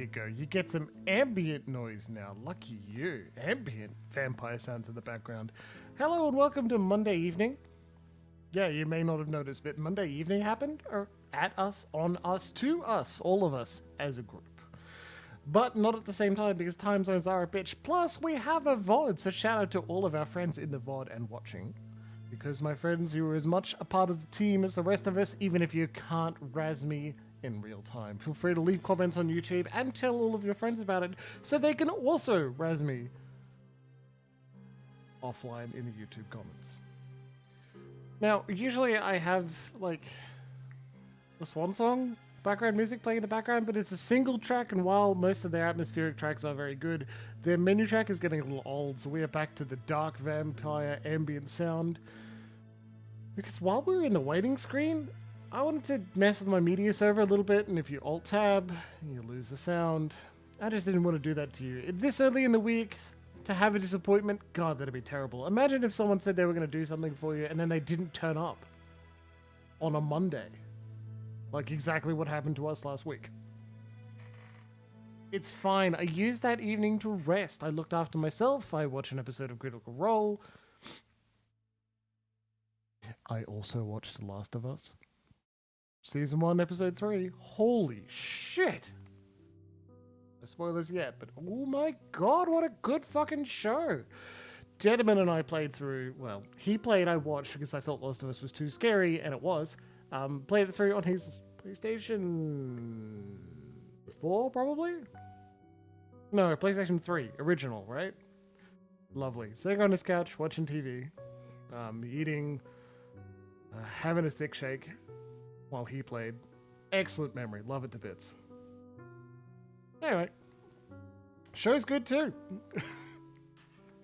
go. You get some ambient noise now. Lucky you. Ambient vampire sounds in the background. Hello and welcome to Monday evening. Yeah, you may not have noticed, but Monday evening happened or at us, on us, to us, all of us as a group. But not at the same time because time zones are a bitch. Plus, we have a VOD, so shout out to all of our friends in the VOD and watching. Because my friends, you are as much a part of the team as the rest of us, even if you can't razz me in real time. Feel free to leave comments on YouTube and tell all of your friends about it so they can also razz me offline in the YouTube comments. Now, usually I have, like, the Swansong background music playing in the background, but it's a single track, and while most of their atmospheric tracks are very good, their menu track is getting a little old, so we are back to the dark vampire ambient sound. Because while we were in the waiting screen, I wanted to mess with my media server a little bit, and if you alt-tab, you lose the sound. I just didn't want to do that to you. This early in the week, to have a disappointment, God, that'd be terrible. Imagine if someone said they were going to do something for you, and then they didn't turn up on a Monday. Like exactly what happened to us last week. It's fine. I used that evening to rest. I looked after myself. I watched an episode of Critical Role. I also watched The Last of Us. Season 1, Episode 3. Holy shit! No spoilers yet, but oh my god, what a good fucking show! Deadman and I played through, well, he played, I watched because I thought Last of Us was too scary, and it was. Played it through on his PlayStation 4, probably? No, PlayStation 3, original, right? Lovely. Sitting on his couch, watching TV, eating, having a thick shake while he played. Excellent memory. Love it to bits. Anyway, show's good too.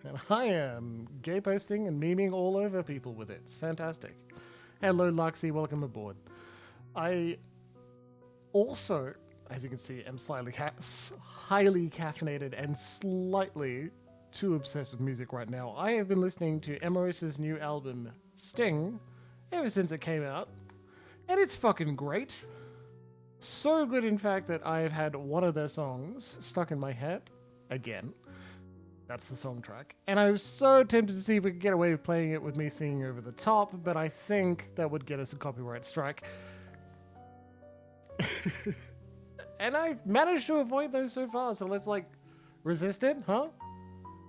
And I am gay posting and memeing all over people with it. It's fantastic. Hello, Luxie. Welcome aboard. I also, as you can see, am slightly highly caffeinated and slightly too obsessed with music right now. I have been listening to Emarosa's new album, Sting, ever since it came out. And it's fucking great. So good, in fact, that I have had one of their songs stuck in my head again. That's the song track. And I was so tempted to see if we could get away with playing it with me singing over the top, but I think that would get us a copyright strike. And I've managed to avoid those so far, so let's, like, resist it, huh?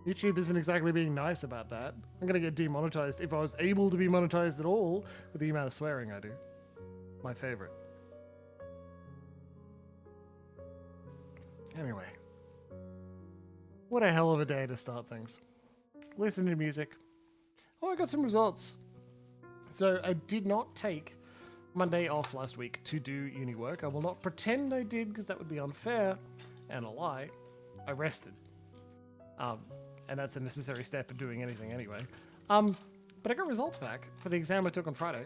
YouTube isn't exactly being nice about that. I'm gonna get demonetized if I was able to be monetized at all with the amount of swearing I do. My favorite. Anyway. What a hell of a day to start things. Listen to music. Oh, I got some results. So I did not take Monday off last week to do uni work. I will not pretend I did because that would be unfair and a lie. I rested. And that's a necessary step in doing anything anyway. But I got results back for the exam I took on Friday.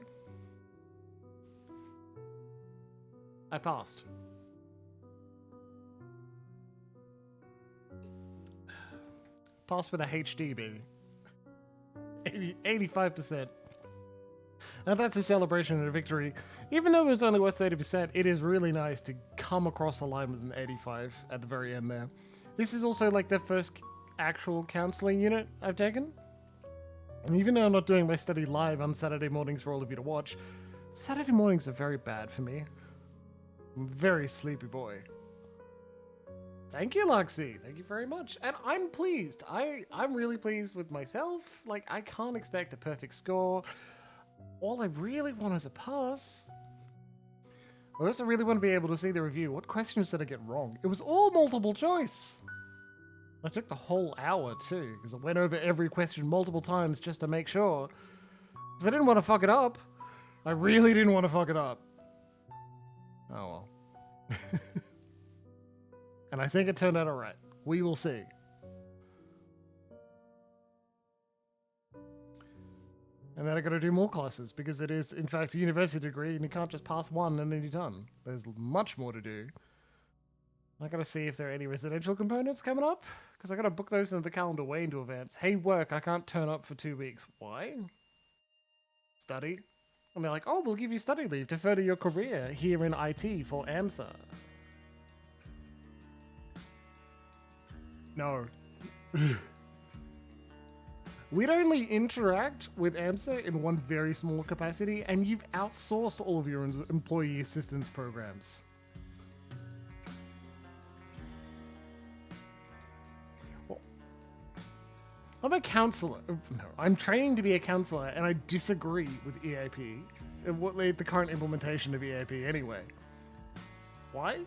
I passed. Passed with a HD, baby. 85%. And that's a celebration and a victory. Even though it was only worth 30%, it is really nice to come across the line with an 85 at the very end there. This is also like the first actual counseling unit I've taken. And even though I'm not doing my study live on Saturday mornings for all of you to watch, Saturday mornings are very bad for me. I'm a very sleepy boy. Thank you, Luxie. Thank you very much. And I'm pleased. I'm really pleased with myself. Like, I can't expect a perfect score. All I really want is a pass. I also really want to be able to see the review. What questions did I get wrong? It was all multiple choice. I took the whole hour too, because I went over every question multiple times just to make sure. Because I didn't want to fuck it up. I really didn't want to fuck it up. Oh well. And I think it turned out alright. We will see. And then I got to do more classes because it is, in fact, a university degree and you can't just pass one and then you're done. There's much more to do. I got to see if there are any residential components coming up because I got to book those into the calendar way into advance. Hey, work, I can't turn up for 2 weeks. Why? Study. And they're like, oh, we'll give you study leave to further your career here in IT for AMSA. No. We'd only interact with AMSA in one very small capacity, and you've outsourced all of your employee assistance programs. Well, I'm a counselor. No, I'm training to be a counselor, and I disagree with EAP, the current implementation of EAP anyway. Why?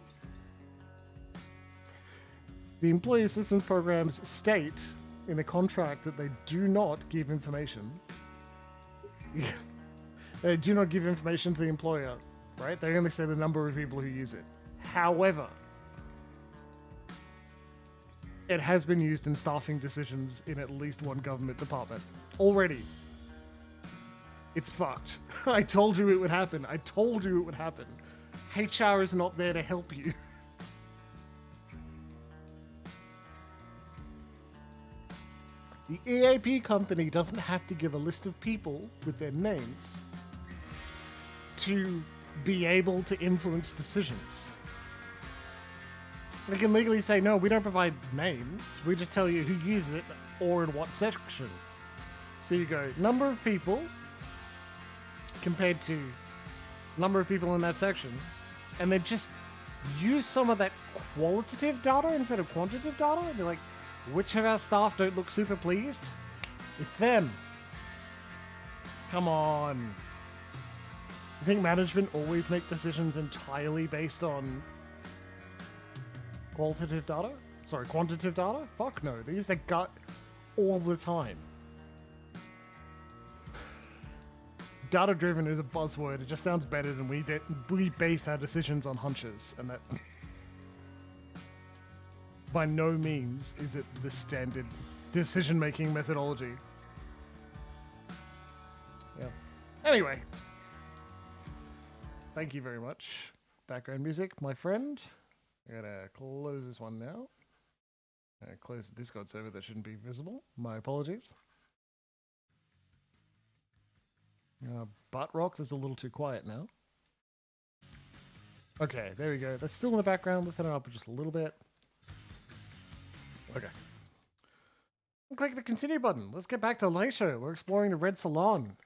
The employee assistance programs state in a contract that they do not give information. They do not give information to the employer, right? They only say the number of people who use it. However, it has been used in staffing decisions in at least one government department already. It's fucked. I told you it would happen. I told you it would happen. HR is not there to help you. The EAP company doesn't have to give a list of people with their names to be able to influence decisions. They can legally say, no, we don't provide names. We just tell you who uses it or in what section. So you go, number of people compared to number of people in that section, and then just use some of that qualitative data instead of quantitative data. And be like, which of our staff don't look super pleased? It's them. Come on. You think management always make decisions entirely based on qualitative data? Sorry, quantitative data? Fuck no. They use their gut all the time. Data-driven is a buzzword. It just sounds better than we base our decisions on hunches, and that by no means is it the standard decision-making methodology. Yeah. Anyway. Thank you very much. Background music, my friend. I gotta close this one now. Close the Discord server that shouldn't be visible. My apologies. Butt rock is a little too quiet now. Okay, there we go. That's still in the background. Let's turn it up just a little bit. Okay. Click the continue button. Let's get back to Leysha. We're exploring the Red Salon.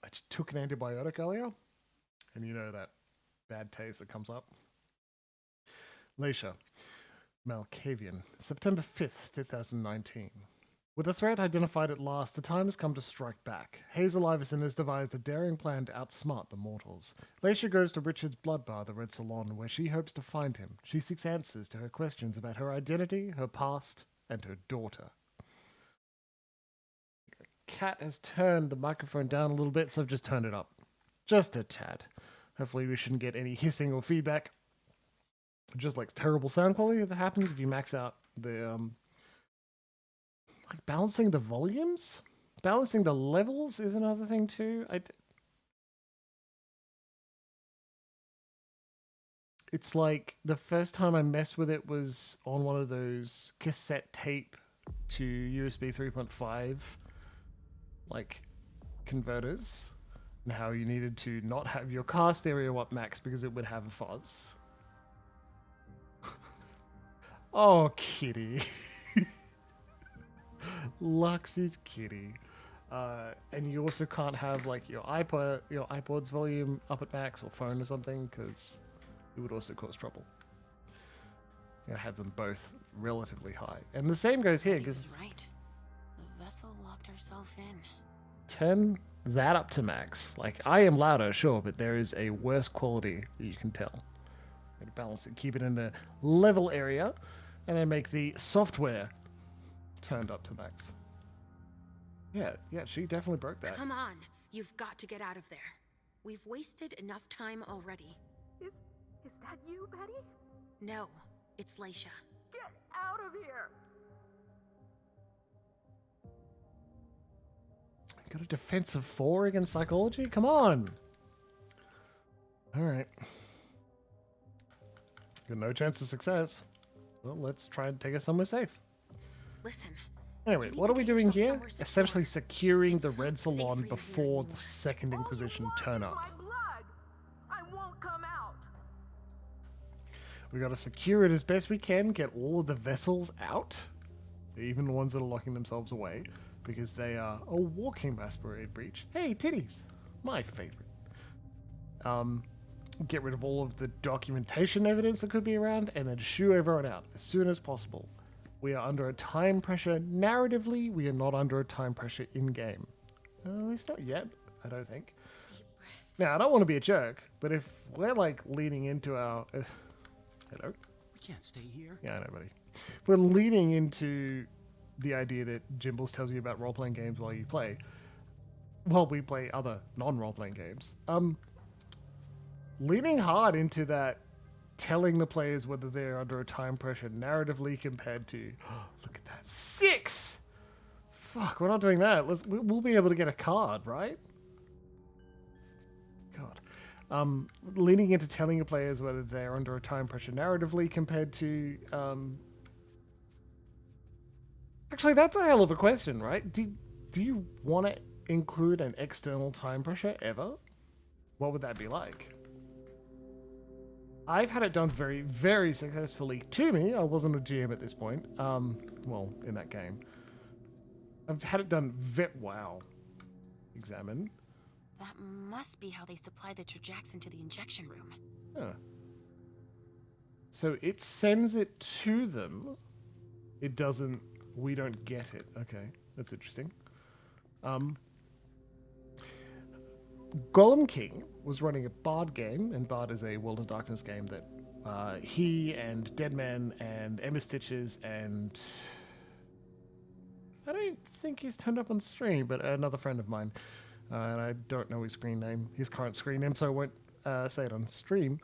I just took an antibiotic earlier, and you know that bad taste that comes up. Leysha, Malkavian, September 5th, 2019. With the threat identified at last, the time has come to strike back. Hazel Iverson has devised a daring plan to outsmart the mortals. Leysha goes to Richard's blood bar, the Red Salon, where she hopes to find him. She seeks answers to her questions about her identity, her past, and her daughter. Cat has turned the microphone down a little bit, so I've just turned it up. Just a tad. Hopefully we shouldn't get any hissing or feedback. Just like terrible sound quality that happens if you max out the like balancing the volumes? Balancing the levels is another thing too. It's like the first time I messed with it was on one of those cassette tape to USB 3.5 like converters, and how you needed to not have your car stereo up max because it would have a fuzz. Oh, kitty. Lux's kitty. And you also can't have like your iPod's volume up at max or phone or something, because it would also cause trouble. You gotta have them both relatively high. And the same goes here, because right. The vessel locked herself in. Turn that up to max. Like, I am louder, sure, but there is a worse quality that you can tell. Gotta balance it, keep it in the level area, and then make the software turned up to max. Yeah, she definitely broke that. Come on, you've got to get out of there. We've wasted enough time already. Is that you, Betty? No, it's Leysha. Get out of here! Got a defensive 4 against psychology? Come on! Alright. Got no chance of success. Well, let's try and take us somewhere safe. Listen. Anyway, what are we doing here? Essentially securing the Red Salon before the Second Inquisition turn up. My blood! I won't come out. We got to secure it as best we can, get all of the vessels out, even the ones that are locking themselves away, because they are a walking masquerade breach. Hey, titties! My favorite. Get rid of all of the documentation evidence that could be around, and then shoo everyone out as soon as possible. We are under a time pressure narratively, we are not under a time pressure in-game. At least not yet, I don't think. Deep breath. Now, I don't want to be a jerk, but if we're like leaning into our... hello? We can't stay here. Yeah, I know, buddy. We're leaning into the idea that Jimbles tells you about role-playing games while you play. While we play other non-role-playing games. Leaning hard into that, telling the players whether they're under a time pressure narratively compared to, look at that, 6! Fuck, we're not doing that. We'll be able to get a card, right? God. Leaning into telling your players whether they're under a time pressure narratively compared to, actually, that's a hell of a question, right? Do you want to include an external time pressure ever? What would that be like? I've had it done very, very successfully to me. I wasn't a GM at this point. Well, in that game. I've had it done wow. Examine. That must be how they supply the Trajax into the injection room. Huh. So it sends it to them. It doesn't... We don't get it. Okay, that's interesting. Golem King was running a Bard game, and Bard is a World of Darkness game that he and Deadman and Emma Stitches and... I don't think he's turned up on stream, but another friend of mine, and I don't know his current screen name, so I won't say it on stream.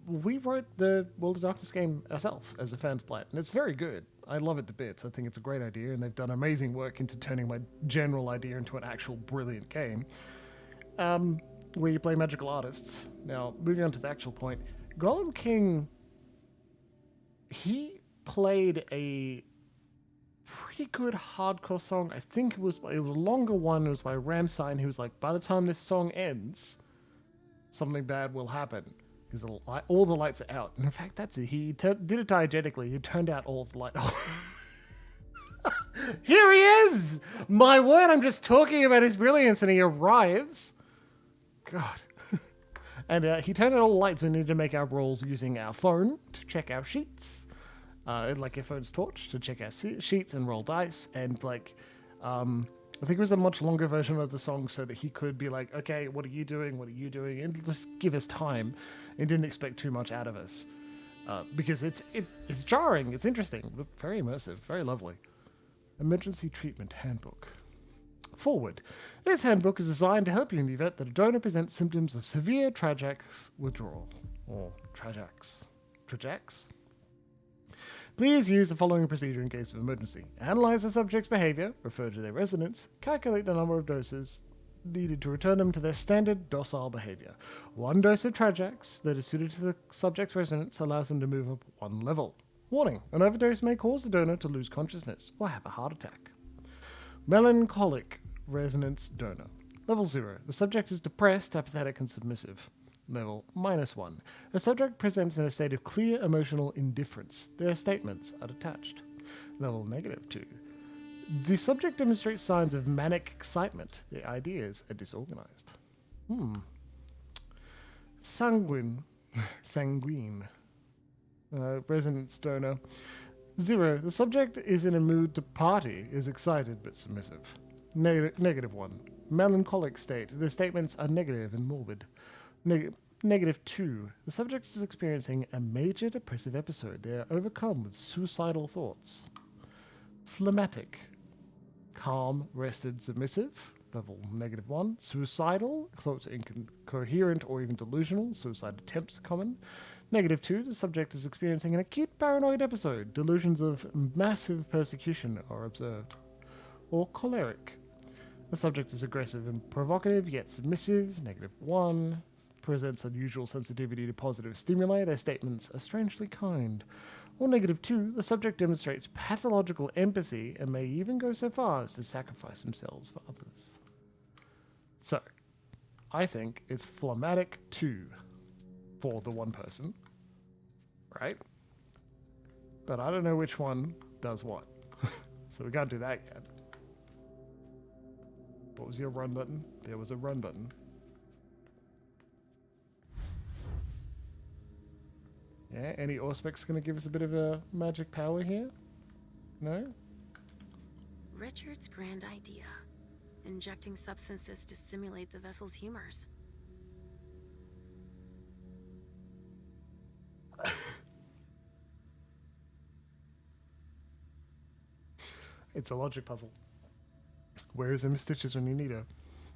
We wrote the World of Darkness game ourselves as a fan's play, and it's very good. I love it to bits. I think it's a great idea, and they've done amazing work into turning my general idea into an actual brilliant game. Where you play magical artists. Now, moving on to the actual point, Golem King, he played a pretty good hardcore song. I think it was a longer one. It was by Ramstein. He was like, by the time this song ends, something bad will happen. Because all the lights are out. And in fact, that's it. He did it diegetically. He turned out all of the light. Here he is! My word, I'm just talking about his brilliance, and he arrives. God. And he turned out all the lights. We needed to make our rolls using our phone to check our sheets. Like your phone's torch to check our sheets and roll dice. And like, I think it was a much longer version of the song so that he could be like, okay, what are you doing? What are you doing? And just give us time. And didn't expect too much out of us. Because it's jarring. It's interesting. But very immersive. Very lovely. Emergency Treatment Handbook. Forward. This handbook is designed to help you in the event that a donor presents symptoms of severe Trajax withdrawal. Or Trajax. Trajax? Please use the following procedure in case of emergency. Analyze the subject's behavior, refer to their residence, calculate the number of doses needed to return them to their standard docile behavior. 1 dose of Trajax that is suited to the subject's residence allows them to move up 1 level. Warning, an overdose may cause the donor to lose consciousness or have a heart attack. Melancholic resonance donor. Level 0. The subject is depressed, apathetic, and submissive. Level -1. The subject presents in a state of clear emotional indifference. Their statements are detached. Level -2. The subject demonstrates signs of manic excitement. Their ideas are disorganized. Sanguine. Resonance donor. 0. The subject is in a mood to party, is excited but submissive. -1. Melancholic state. The statements are negative and morbid. -2. The subject is experiencing a major depressive episode. They are overcome with suicidal thoughts. Phlegmatic. Calm, rested, submissive. Level -1. Suicidal. Thoughts are incoherent or even delusional. Suicide attempts are common. -2. The subject is experiencing an acute paranoid episode. Delusions of massive persecution are observed. Or choleric. The subject is aggressive and provocative, yet submissive. -1. Presents unusual sensitivity to positive stimuli. Their statements are strangely kind. Or -2. The subject demonstrates pathological empathy and may even go so far as to sacrifice themselves for others. So, I think it's phlegmatic 2 for the 1 person. right? But I don't know which one does what. So we can't do that yet. What was your run button? There was a run button. Yeah, any Auspex gonna give us a bit of a magic power here? No? Richard's grand idea. Injecting substances to stimulate the vessel's humors. It's a logic puzzle. Where's them stitches when you need her?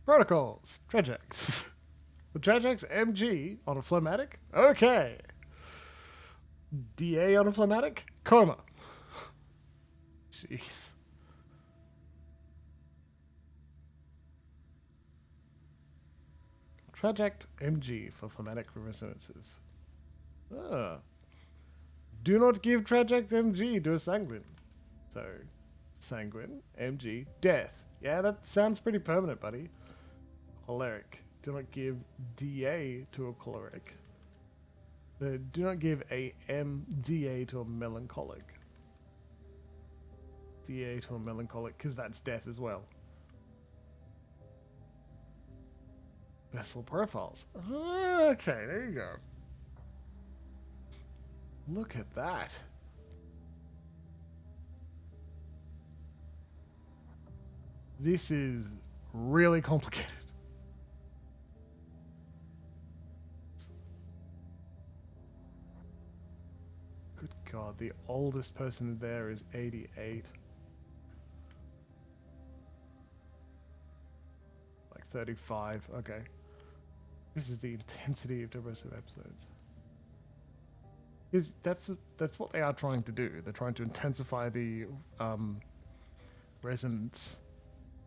Protocols. Trajax. The Trajax MG on a phlegmatic? Okay. DA on a phlegmatic? Coma. Jeez. Trajact MG for phlegmatic resonances. Ah. Do not give Trajact MG to a sanguine. So, sanguine, MG, death. Yeah, that sounds pretty permanent, buddy. Choleric. Do not give DA to a choleric. Do not give a MDA to a melancholic. DA to a melancholic, because that's death as well. Vessel profiles. Okay, there you go. Look at that. This is really complicated. Good God, the oldest person there is 88. Like 35, okay. This is the intensity of depressive episodes. That's what they are trying to do. They're trying to intensify the resonance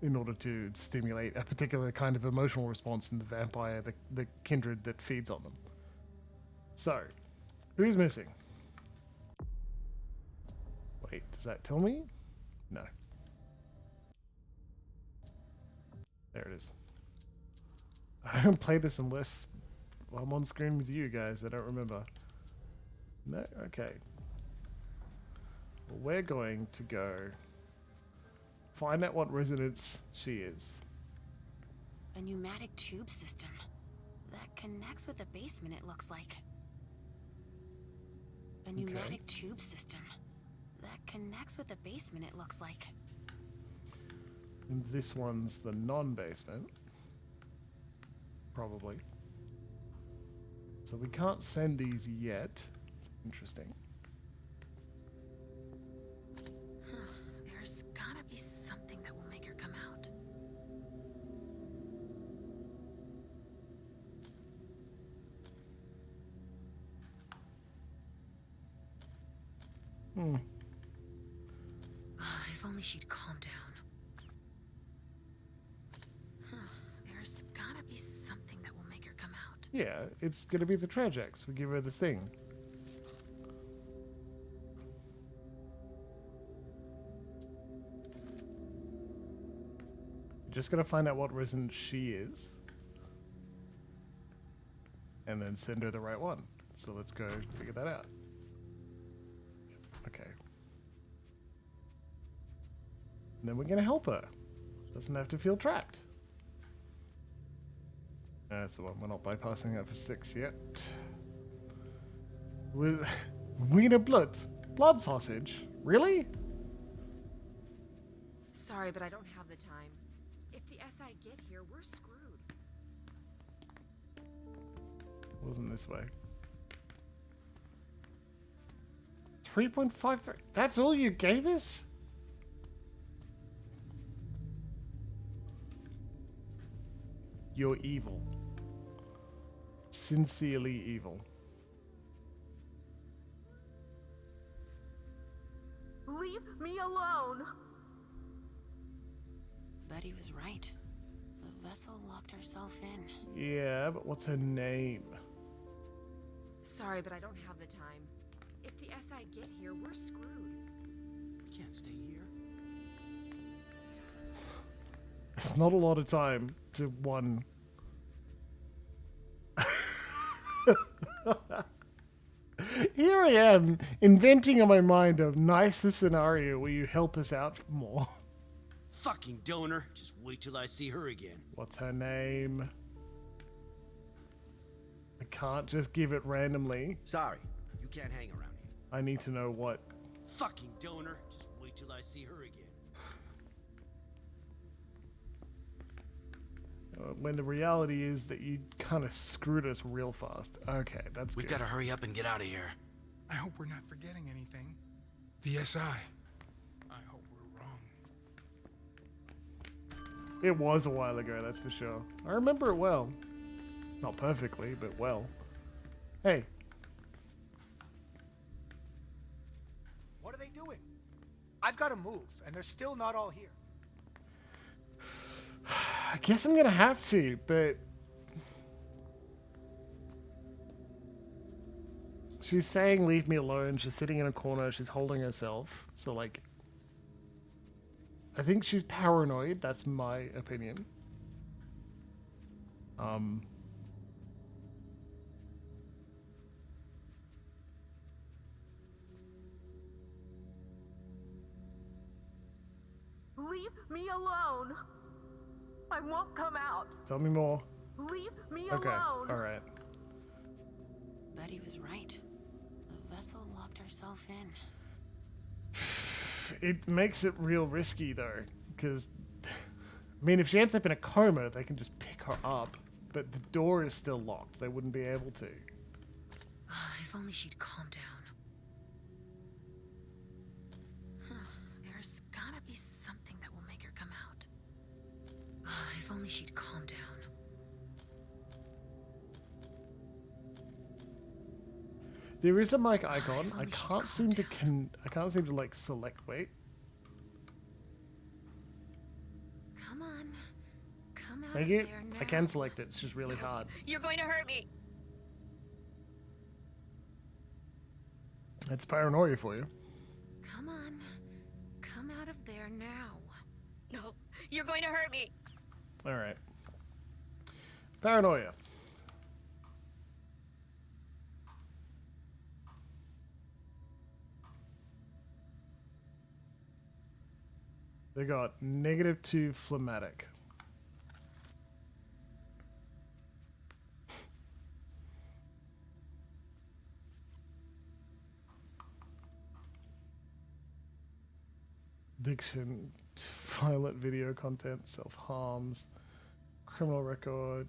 in order to stimulate a particular kind of emotional response in the vampire, the kindred that feeds on them. So, who's missing? Wait, does that tell me? No. There it is. I don't play this unless I'm on screen with you guys. I don't remember. No? Okay. Well, we're going to go find out what resonance she is. A pneumatic tube system that connects with the basement, it looks like. A pneumatic tube system that connects with the basement, it looks like. And this one's the non-basement. Probably. So we can't send these yet. Interesting. There's gotta be something that will make her come out. If only she'd calm down. There's gotta be something that will make her come out. Yeah, it's gonna be the Trajax. We give her the thing. Just gonna find out what resonance she is. And then send her the right one. So let's go figure that out. Okay. And then we're gonna help her. Doesn't have to feel trapped. That's the one. We're not bypassing that for 6 yet. With Wiener Blut. Blood sausage? Really? Sorry, but I don't have the time. If the SI get here, we're screwed. Wasn't this way. 3.53. That's all you gave us? You're evil. Sincerely evil. Leave me alone! Betty was right. The vessel locked herself in. Yeah, but what's her name? Sorry, but I don't have the time. If the SI get here, we're screwed. We can't stay here. It's not a lot of time to one. Here I am, inventing in my mind a nicer scenario where you help us out more. Fucking donor. Just wait till I see her again. What's her name? I can't just give it randomly. Sorry, you can't hang around here. I need to know what. Fucking donor. Just wait till I see her again. When the reality is that you kind of screwed us real fast. Okay, that's We've good. got to hurry up and get out of here. I hope we're not forgetting anything. The SI. I hope we're wrong. It was a while ago, that's for sure. I remember it well. Not perfectly, but well. Hey. What are they doing? I've got to move, and they're still not all here. I guess I'm gonna have to, but... She's saying leave me alone, she's sitting in a corner, she's holding herself. So, like... I think she's paranoid, that's my opinion. Leave me alone. I won't come out. Tell me more. Leave me Okay, alone. alright. Betty was right. The vessel locked herself in. It makes it real risky, though, because... I mean, if she ends up in a coma, they can just pick her up. But the door is still locked. They wouldn't be able to. If only she'd calm down. There's gotta be something that will make her come out. If only she'd calm down. There is a mic icon. If I only she'd can't calm seem to down. I can't seem to like select. Wait. Come on. Come out Thank of you. there now. I can select it. It's just really hard. You're going to hurt me. It's paranoia for you. Come on. Come out of there now. No, you're going to hurt me. All right. Paranoia. They got -2 phlegmatic. Addiction to violent video content, self-harms, criminal record,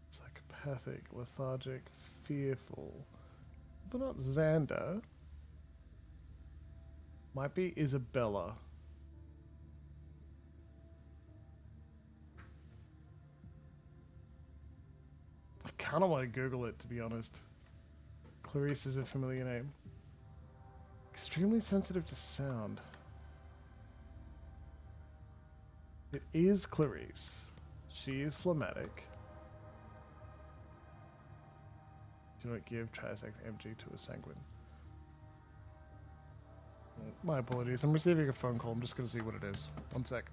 psychopathic, lethargic, fearful. But not Xander. Might be Isabella. I kind of want to Google it, to be honest. Clarice is a familiar name. Extremely sensitive to sound. It is Clarice. She is phlegmatic. Do not give Triasex MG to a sanguine. My apologies. I'm receiving a phone call. I'm just going to see what it is. One sec.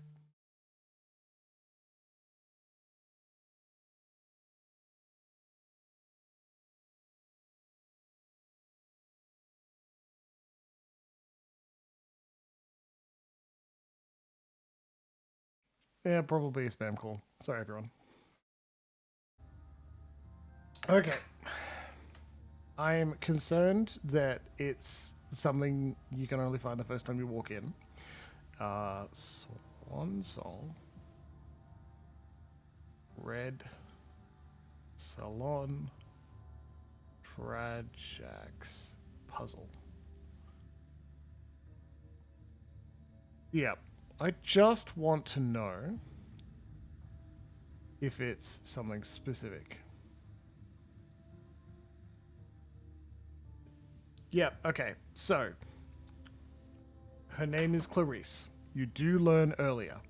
Yeah, probably a spam call. Sorry, everyone. Okay. I am concerned that it's something you can only find the first time you walk in. Swansong. Red. Salon. Trajax. Puzzle. Yeah. I just want to know if it's something specific. Yeah, okay. So, her name is Clarice. You do learn earlier.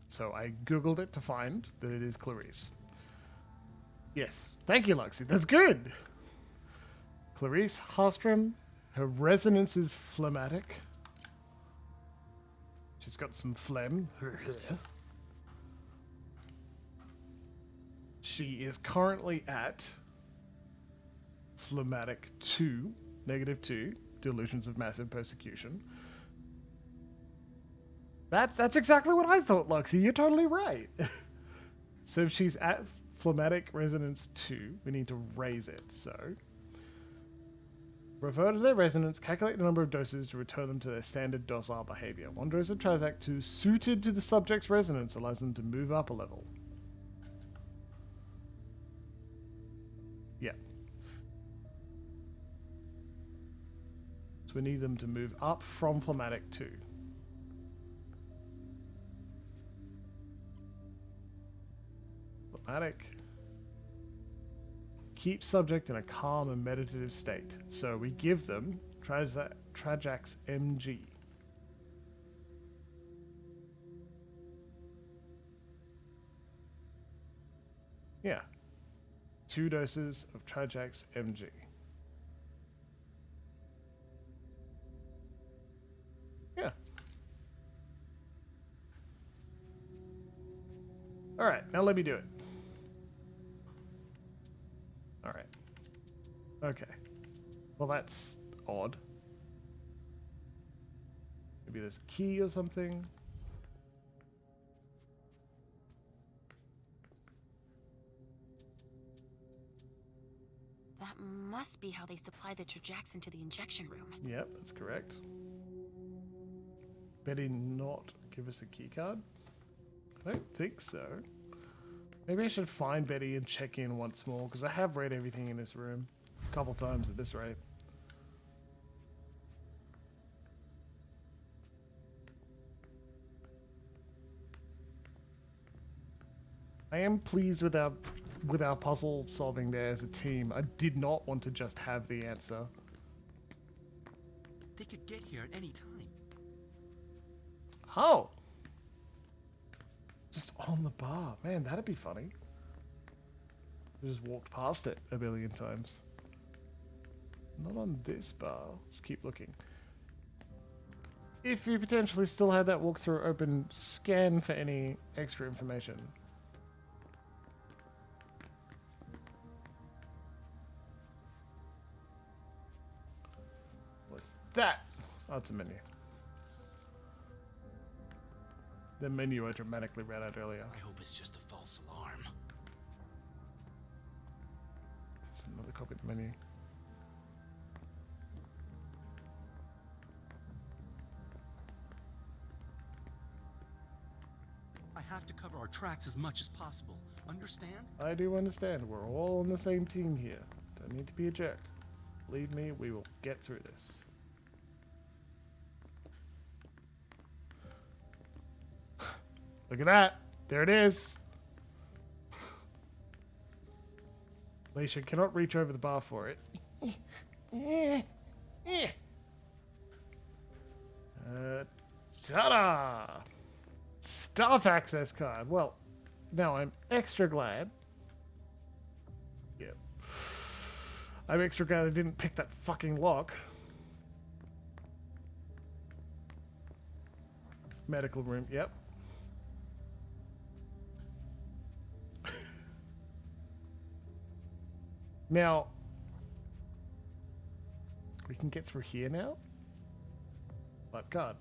So I googled it to find that it is Clarice. Yes. Thank you, Luxie. That's good. Clarice Hallstrom. Her resonance is phlegmatic. She's got some phlegm. She is currently at phlegmatic 2. -2, delusions of massive persecution. That's exactly what I thought, Luxie. You're totally right. So if she's at phlegmatic resonance 2, we need to raise it. So refer to their resonance, calculate the number of doses to return them to their standard docile behavior. 1 dose of Transact 2 suited to the subject's resonance allows them to move up a level. Yeah. So we need them to move up from phlegmatic 2. Phlegmatic. Keep subject in a calm and meditative state. So we give them Trajax MG. Yeah. 2 doses of Trajax MG. Yeah. Alright, now let me do it. Alright. Okay. Well, that's odd. Maybe there's a key or something. That must be how they supply the Trajax into the injection room. Yep, that's correct. Betty not give us a key card? I don't think so. Maybe I should find Betty and check in once more, because I have read everything in this room a couple times at this rate. I am pleased with our puzzle solving there as a team. I did not want to just have the answer. They could get here at any time. Oh! Just on the bar. Man, that'd be funny. I just walked past it a billion times. Not on this bar. Let's keep looking. If you potentially still have that walkthrough open, scan for any extra information. What's that? Oh, it's a menu. The menu I dramatically read out earlier. I hope it's just a false alarm. It's another copy of the menu. I have to cover our tracks as much as possible. Understand? I do understand. We're all on the same team here. Don't need to be a jerk. Believe me, we will get through this. Look at that. There it is. Leysha cannot reach over the bar for it. Ta-da! Staff access card. Well, now I'm extra glad. Yep. I'm extra glad I didn't pick that fucking lock. Medical room. Yep. Now, we can get through here now? But God.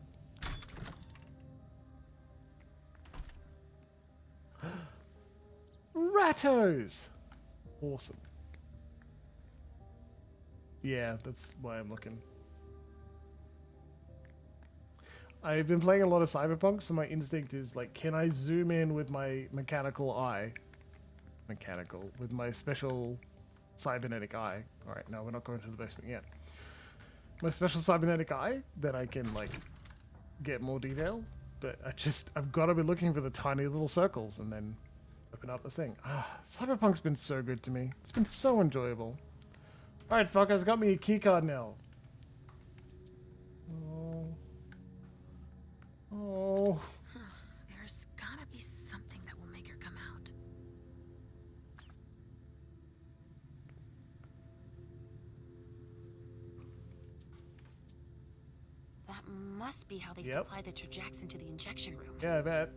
Rattos! Awesome. Yeah, that's why I'm looking. I've been playing a lot of Cyberpunk, so my instinct is like, can I zoom in with my mechanical eye? With my special cybernetic eye. Alright, no, we're not going to the basement yet. My special cybernetic eye that I can, like, get more detail, but I've got to be looking for the tiny little circles and then open up the thing. Cyberpunk's been so good to me. It's been so enjoyable. Alright, fuckers, got me a keycard now. Oh. There's gotta be something that will make her come out. That must be how they supply the Trajax into the injection room. Yeah, I bet.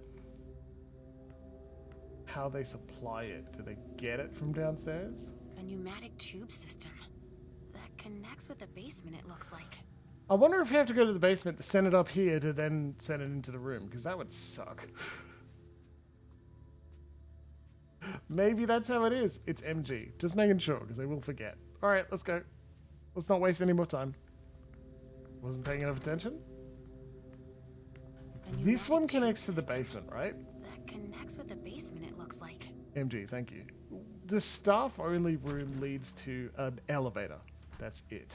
How they supply it? Do they get it from downstairs? A pneumatic tube system. That connects with the basement, it looks like. I wonder if you have to go to the basement to send it up here to then send it into the room, because that would suck. Maybe that's how it is. It's MG. Just making sure, because they will forget. Alright, let's go. Let's not waste any more time. Wasn't paying enough attention? This one connects to the basement, right? That connects with the basement, it looks like. MG, thank you. The staff-only room leads to an elevator. That's it.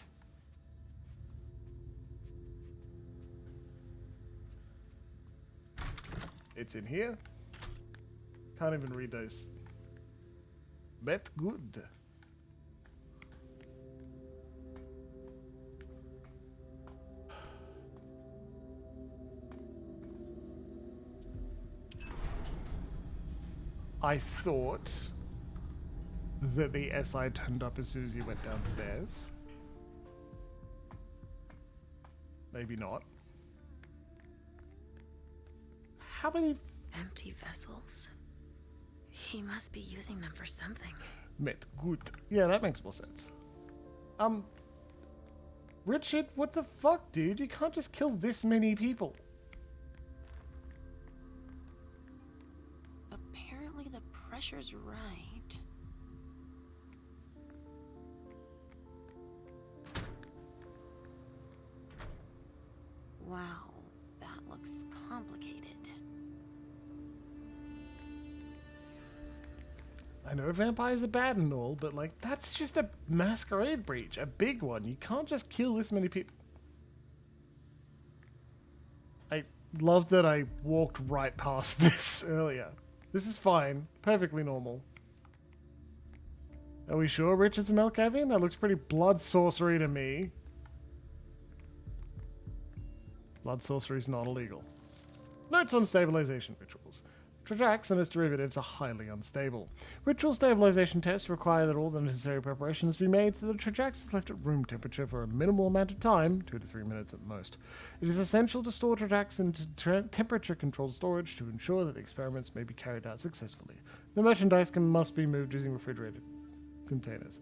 It's in here. Can't even read those. Bet good. I thought that the SI turned up as soon as you went downstairs. Maybe not. How many Empty vessels? He must be using them for something. met good? Yeah, that makes more sense. Richard, what the fuck, dude? You can't just kill this many people. Apparently the pressure's right. Wow, that looks complicated. I know vampires are bad and all, but like, that's just a masquerade breach, a big one. You can't just kill this many people. I love that I walked right past this earlier. This is fine. Perfectly normal. Are we sure Richard's a Melkavian? That looks pretty blood sorcery to me. Blood sorcery is not illegal. Notes on stabilization rituals. Trajax and its derivatives are highly unstable. Ritual stabilization tests require that all the necessary preparations be made so that Trajax is left at room temperature for a minimal amount of time, 2 to 3 minutes at most. It is essential to store Trajax in temperature-controlled storage to ensure that the experiments may be carried out successfully. The merchandise must be moved using refrigerated containers.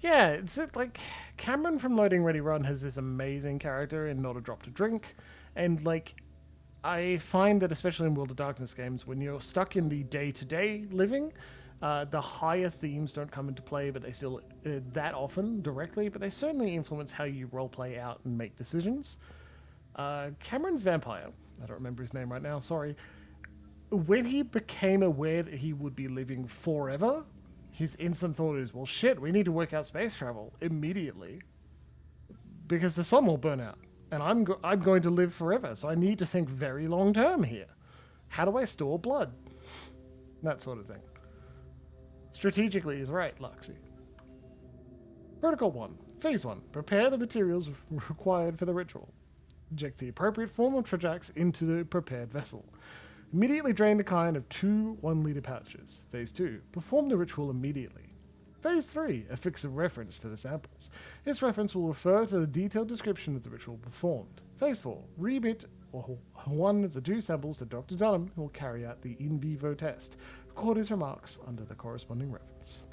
Yeah, it's like Cameron from Loading Ready Run has this amazing character in Not a Drop to Drink, and like I find that especially in World of Darkness games, when you're stuck in the day-to-day living, the higher themes don't come into play, but they still that often directly, but they certainly influence how you roleplay out and make decisions. Cameron's vampire, I don't remember his name right now, sorry. When he became aware that he would be living forever, his instant thought is, well, shit, we need to work out space travel immediately because the sun will burn out and I'm going to live forever. So I need to think very long term here. How do I store blood? That sort of thing. Strategically is right, Luxie. Protocol 1. Phase 1. Prepare the materials required for the ritual. Inject the appropriate form of Trajax into the prepared vessel. Immediately drain the Kine of 2 1-liter pouches. Phase 2. Perform the ritual immediately. Phase 3. Affix a reference to the samples. This reference will refer to the detailed description of the ritual performed. Phase 4. Remit one of the 2 samples to Dr. Dunham, who will carry out the in vivo test. Record his remarks under the corresponding reference.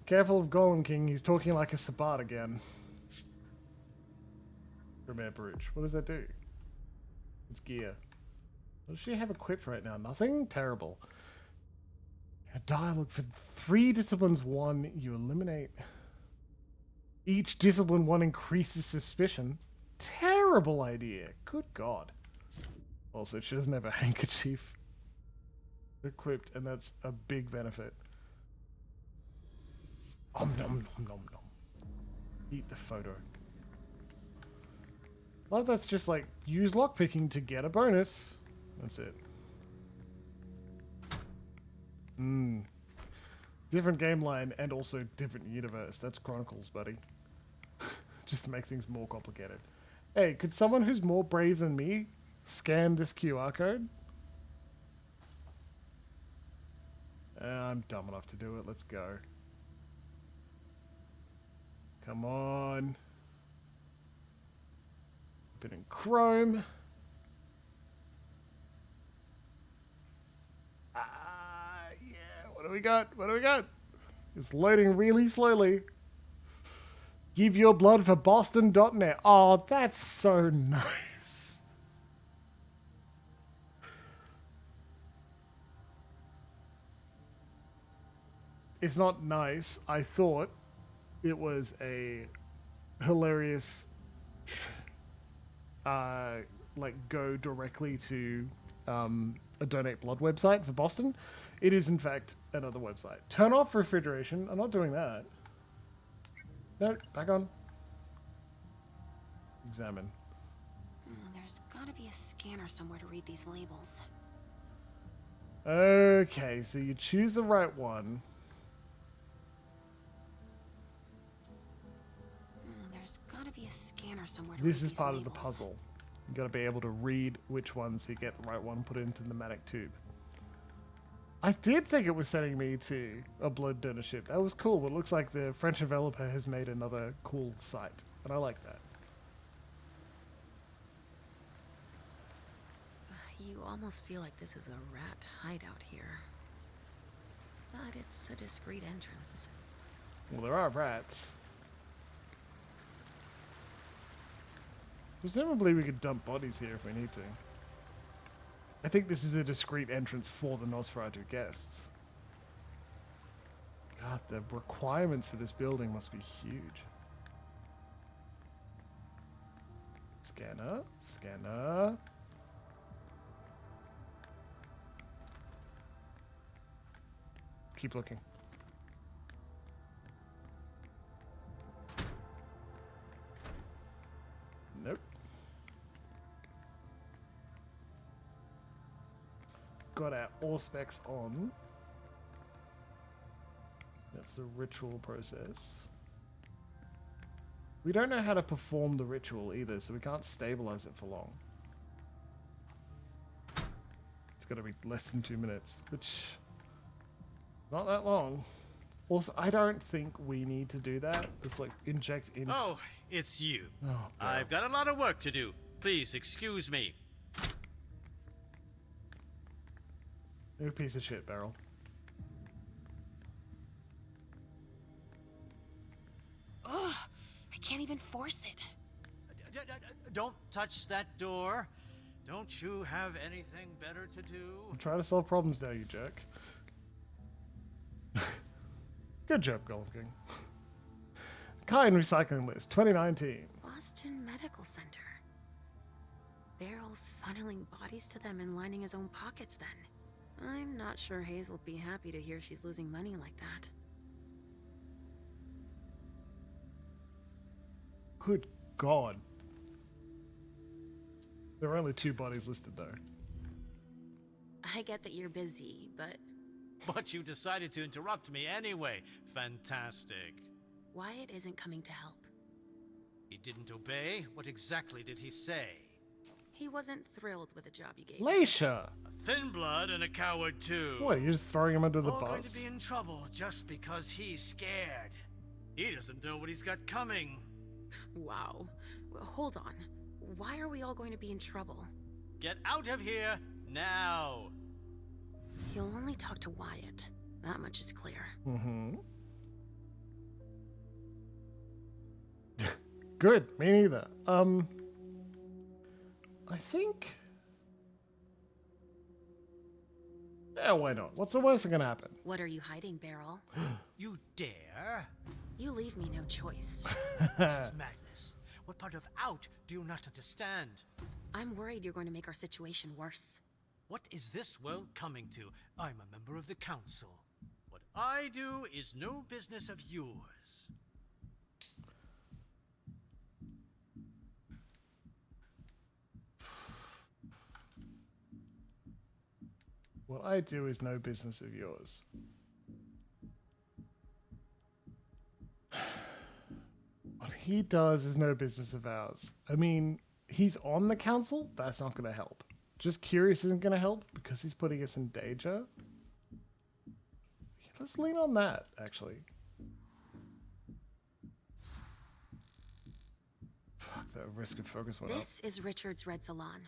Careful of Golem King, he's talking like a Sabat again. Premier Baruch. What does that do? It's gear. What does she have equipped right now? Nothing? Terrible. A dialogue for 3 disciplines 1, you eliminate. Each discipline 1 increases suspicion. Terrible idea. Good God. Also, she doesn't have a handkerchief equipped, and that's a big benefit. Nom nom nom nom nom. Eat the photo. Love that's just like, use lockpicking to get a bonus. That's it. Different game line and also different universe. That's Chronicles, buddy. Just to make things more complicated. Hey, could someone who's more brave than me scan this QR code? I'm dumb enough to do it. Let's go. Come on. Open in Chrome. do we got? What do we got? It's loading really slowly. Give your blood for Boston.net. Oh, that's so nice. It's not nice. I thought it was a hilarious like go directly to a donate blood website for Boston. It is in fact another website. Turn off refrigeration. I'm not doing that. No, back on. Examine. There's gotta be a scanner somewhere to read these labels. Okay, so you choose the right one. There's gotta be a scanner somewhere to read This is these part of the labels. puzzle. You gotta be able to read which ones so you get the right one, put it into the pneumatic tube. I did think it was sending me to a blood donor ship. That was cool, but it looks like the French developer has made another cool site, and I like that. You almost feel like this is a rat hideout here. But it's a discreet entrance. Well, there are rats. Presumably we could dump bodies here if we need to. I think this is a discreet entrance for the Nosferatu guests. God, the requirements for this building must be huge. Scanner, scanner. Keep looking. Nope. Got our Auspex on. That's the ritual process. We don't know how to perform the ritual either, so we can't stabilize it for long. It's got to be less than 2 minutes, which not that long. Also, I don't think we need to do that. It's like inject in. Oh, it's you. Oh, God. I've got a lot of work to do. Please excuse me. You're a piece of shit, Beryl. Ugh, I can't even force it. Don't touch that door. Don't you have anything better to do? I'm trying to solve problems now, you jerk. Good job, Golf King. Kine Recycling List 2019. Boston Medical Center. Beryl's funneling bodies to them and lining his own pockets then. I'm not sure Hazel'd be happy to hear she's losing money like that. Good God. There are only 2 bodies listed, though. I get that you're busy, but But you decided to interrupt me anyway. Fantastic. Wyatt isn't coming to help. He didn't obey? What exactly did he say? He wasn't thrilled with the job you gave him. Leysha! Thin blood and a coward too. What, you're just throwing him under the All going to bus? be in trouble just because he's scared. He doesn't know what he's got coming. Wow. Well, hold on. Why are we all going to be in trouble? Get out of here now. He'll only talk to Wyatt. That much is clear. Mm-hmm. Good, me neither. I think... Yeah, why not? What's the worst that can happen? What are you hiding, Beryl? You dare? You leave me no choice. This is madness. What part of out do you not understand? I'm worried you're going to make our situation worse. What is this world coming to? I'm a member of the council. What I do is no business of yours. What I do is no business of yours. What he does is no business of ours. I mean, he's on the council. That's not going to help. Just curious isn't going to help because he's putting us in danger. Let's lean on that, actually. Fuck, that risk of focus went up. This is Richard's Red Salon.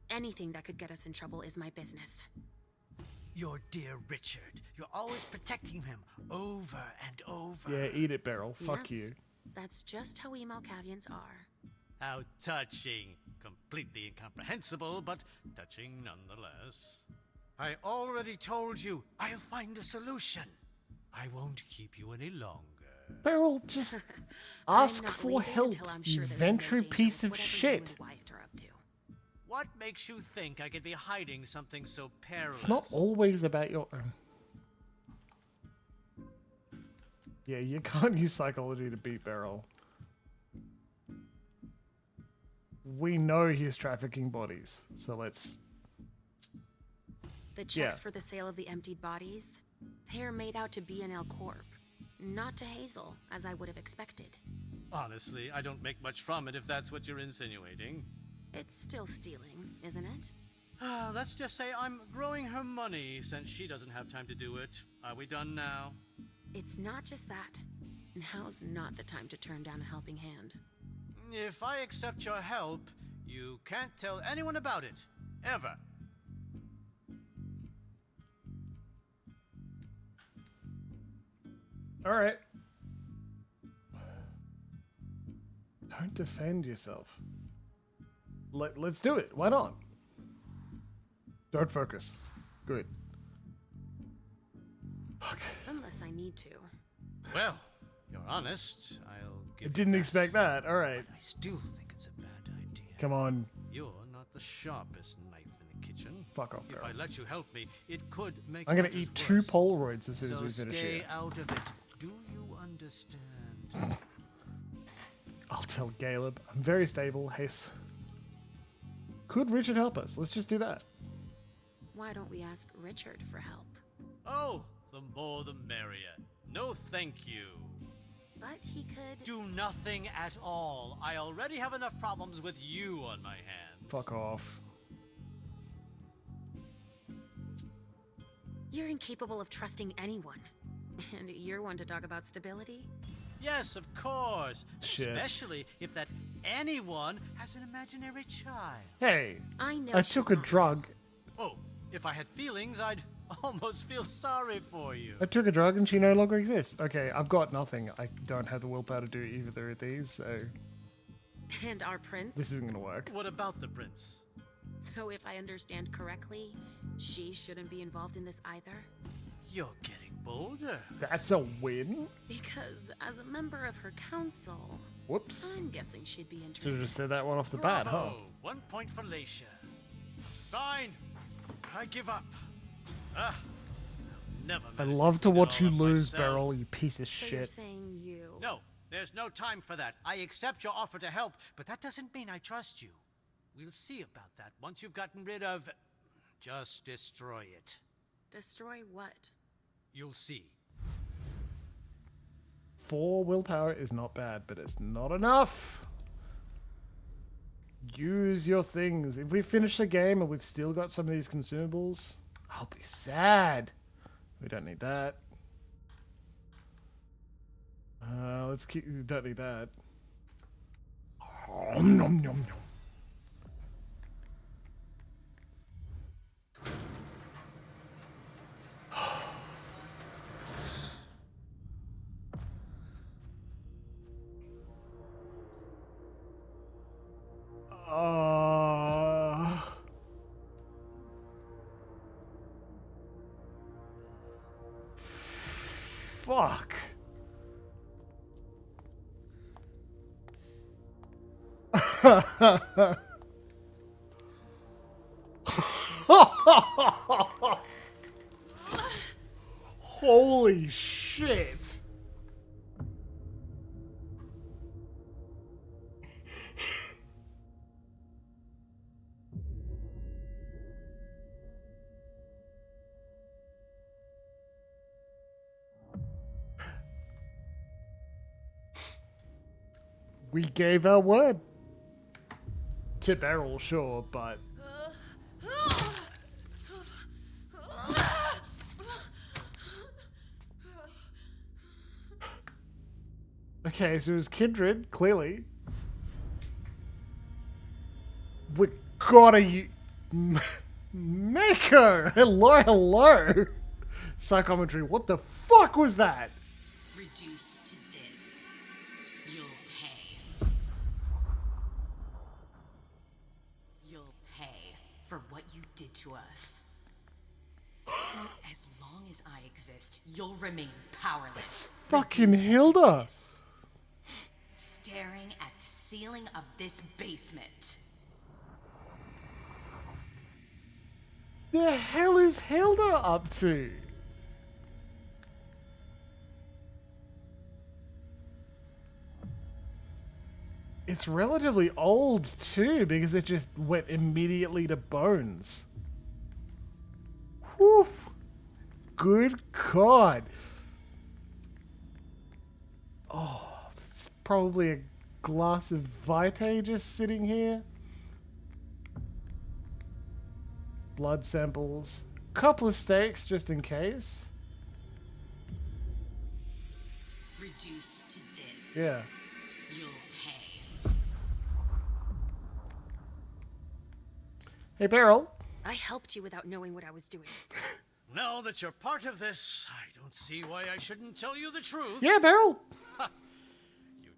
Anything that could get us in trouble is my business. Your dear Richard. You're always protecting him over and over. Yeah, eat it, Beryl. Fuck Yes, you. That's just how we Malkavians are. How touching. Completely incomprehensible, but touching nonetheless. I already told you, I'll find a solution. I won't keep you any longer. Beryl, just I'm ask not for leaving help, until I'm you sure there's no ventry danger piece with of whatever you shit. and Wyatt are up to. What makes you think I could be hiding something so perilous? It's not always about your own. Yeah, you can't use psychology to beat Beryl. We know he's trafficking bodies, so let's... The checks Yeah. for the sale of the emptied bodies, they're made out to B&L Corp, not to Hazel, as I would have expected. Honestly, I don't make much from it if that's what you're insinuating. It's still stealing, isn't it? Let's just say I'm growing her money since she doesn't have time to do it. Are we done now? It's not just that. Now's not the time to turn down a helping hand. If I accept your help, you can't tell anyone about it. Ever. Alright. Don't defend yourself. Let's do it. Why not? Don't focus. Good. Okay. Unless I need to. Well, you're honest. I'll give I you didn't that. expect that. Alright. I still think it's a bad idea. Come on. You're not the sharpest knife in the kitchen. Fuck off, If Beryl. I let you help me, it could make I'm gonna matters eat 2 worse. Polaroids as soon as So we finish stay here. out of it. Do you understand? I'll tell Caleb. I'm very stable. Hey, could Richard help us? Let's just do that. Why don't we ask Richard for help? Oh, the more the merrier. No thank you. But he could... Do nothing at all. I already have enough problems with you on my hands. Fuck off. You're incapable of trusting anyone. And you're one to talk about stability? Yes, of course. Shit. Especially if that anyone has an imaginary child. Hey, I know I she's took a not. drug. Oh, if I had feelings, I'd almost feel sorry for you. I took a drug and she no longer exists. Okay, I've got nothing. I don't have the willpower to do either of these, so And our prince? this isn't gonna work. What about the prince? So if I understand correctly, she shouldn't be involved in this either? You're getting bolder. That's a win? Because as a member of her council, Whoops. I'm guessing she'd be Should have interested. just said that one off the bat, huh? Bravo. 1 point for Leysha. Fine. I give up. I'll never I manage love to clean it watch all you up lose, myself. Beryl, you piece of So you're shit. saying you... No, there's no time for that. I accept your offer to help, but that doesn't mean I trust you. We'll see about that once you've gotten rid of... Just destroy it. Destroy what? You'll see. 4 willpower is not bad, but it's not enough. Use your things. If we finish the game and we've still got some of these consumables, I'll be sad. We don't need that. Let's keep. We don't need that. Nom, nom, nom, nom. Fuck. Holy shit. We gave our word to Beryl, sure, but okay, so it was Kindred, clearly. We gotta Mako! Hello, hello! Psychometry, what the fuck was that? Reduced to this. You'll pay. You'll pay for what you did to us. As long as I exist, you'll remain powerless. Fucking Reduced to Hilda! this. Staring at the ceiling of this basement. The hell is Hilda up to? It's relatively old too, because it just went immediately to bones. Woof! Good God! Oh, it's probably a glass of Vitae just sitting here. Blood samples. Couple of steaks just in case. Reduced to this. Yeah. You'll pay. Hey, Beryl. I helped you without knowing what I was doing. Now that you're part of this, I don't see why I shouldn't tell you the truth. Yeah, Beryl. You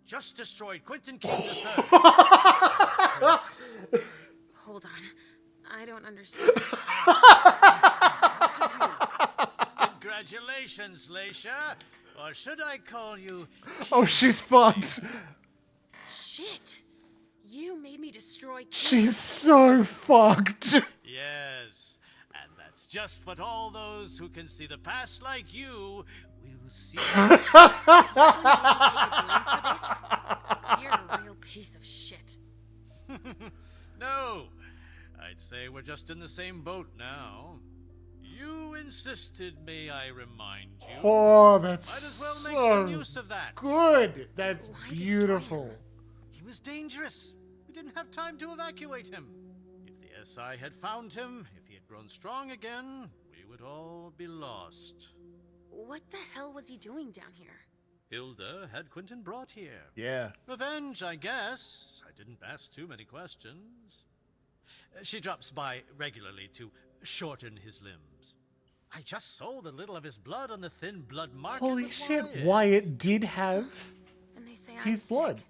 just destroyed Quentin King III. Hold on. I don't understand. Congratulations, Leysha. Or should I call you... Oh, she's fucked. Shit! You made me destroy. She's so fucked. Yes, and that's just what all those who can see the past like you will see. You're a real piece of shit. No, I'd say we're just in the same boat now. You insisted, may I remind you? Oh, that's Might as well make so some use of that. good. That's Why destroy beautiful. him? He was dangerous. We didn't have time to evacuate him. If the SI had found him, if he had grown strong again, we would all be lost. What the hell was he doing down here? Hilda had Quentin brought here. Yeah. Revenge, I guess. I didn't ask too many questions. She drops by regularly to shorten his limbs. I just sold a little of his blood on the thin blood market. Holy with shit, Wyatt did have And they say his I'm blood. sick.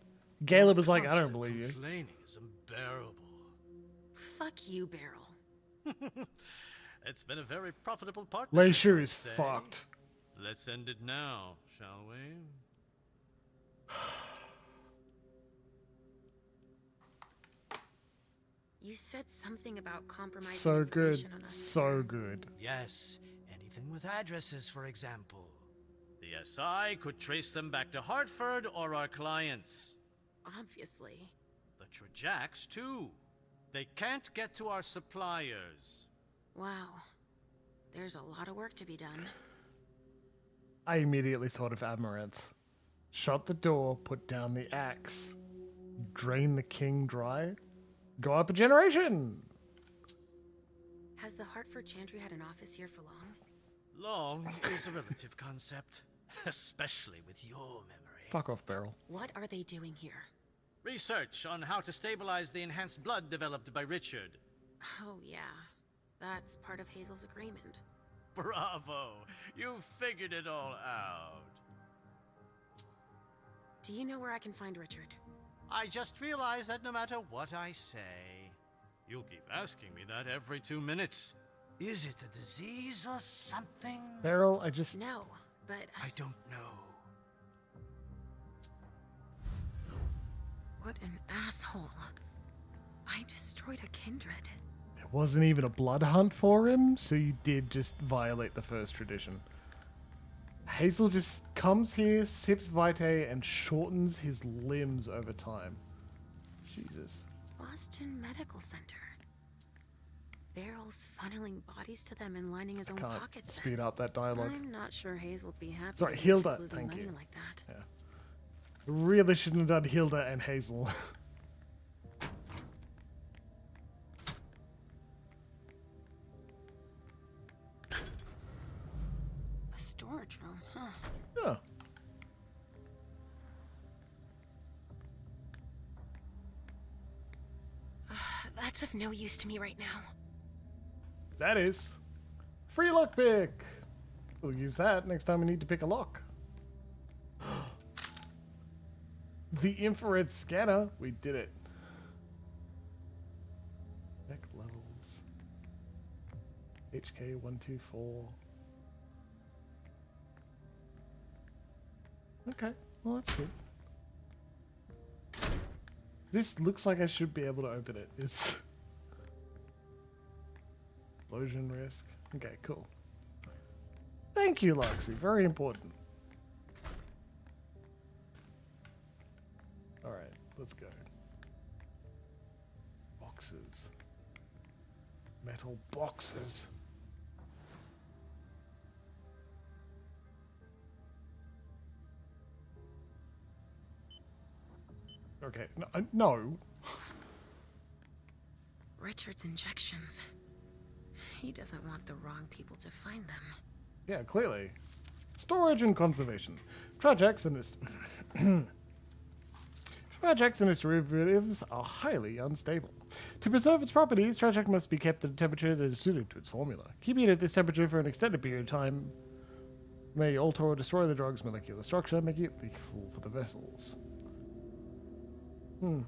Caleb was like, I don't Constant believe you. Complaining is unbearable. Fuck you, Beryl. It's been a very profitable partnership. Leysha I'd is say. fucked. Let's end it now, shall we? You said something about compromising So good. information on us. So good. Yes, anything with addresses, for example. The SI could trace them back to Hartford or our clients. Obviously. The Trajacks, too. They can't get to our suppliers. Wow. There's a lot of work to be done. I immediately thought of Amaranth. Shut the door, put down the axe, drain the king dry, go up a generation. Has the Hartford Chantry had an office here for long? Long is a relative concept, especially with your memory. Fuck off, Beryl. What are they doing here? Research on how to stabilize the enhanced blood developed by Richard. Oh, yeah. That's part of Hazel's agreement. Bravo! You figured it all out. Do you know where I can find Richard? I just realized that no matter what I say, you'll keep asking me that every 2 minutes. Is it a disease or something? Beryl, I just... No, but I don't know. what an asshole. I destroyed a kindred. There wasn't even a blood hunt for him, so you did just violate the first tradition. Hazel just comes here, sips Vitae, and shortens his limbs over time. Jesus. Boston Medical Center. Beryl's funneling bodies to them and lining his own Can't pockets. speed up that dialogue. I'm not sure Hazel'd be happy. Sorry, to think Hilda, she's losing thank money you. like that. Really shouldn't have done Hilda and Hazel. A storage room, huh? Yeah. That's of no use to me right now. That is. Free lockpick! We'll use that next time we need to pick a lock. The infrared scanner. We did it. Check levels. HK 124. Okay, well that's good. This looks like I should be able to open it. It's explosion risk. Okay, cool. Thank you, Loxy. Very important. Alright, let's go. Boxes. Metal boxes. Okay, no. Richard's injections. He doesn't want the wrong people to find them. Yeah, clearly. Storage and conservation. Trajax and its Trajax and its derivatives are highly unstable. To preserve its properties, Trajax must be kept at a temperature that is suited to its formula. Keeping it at this temperature for an extended period of time may alter or destroy the drug's molecular structure, making it lethal for the vessels.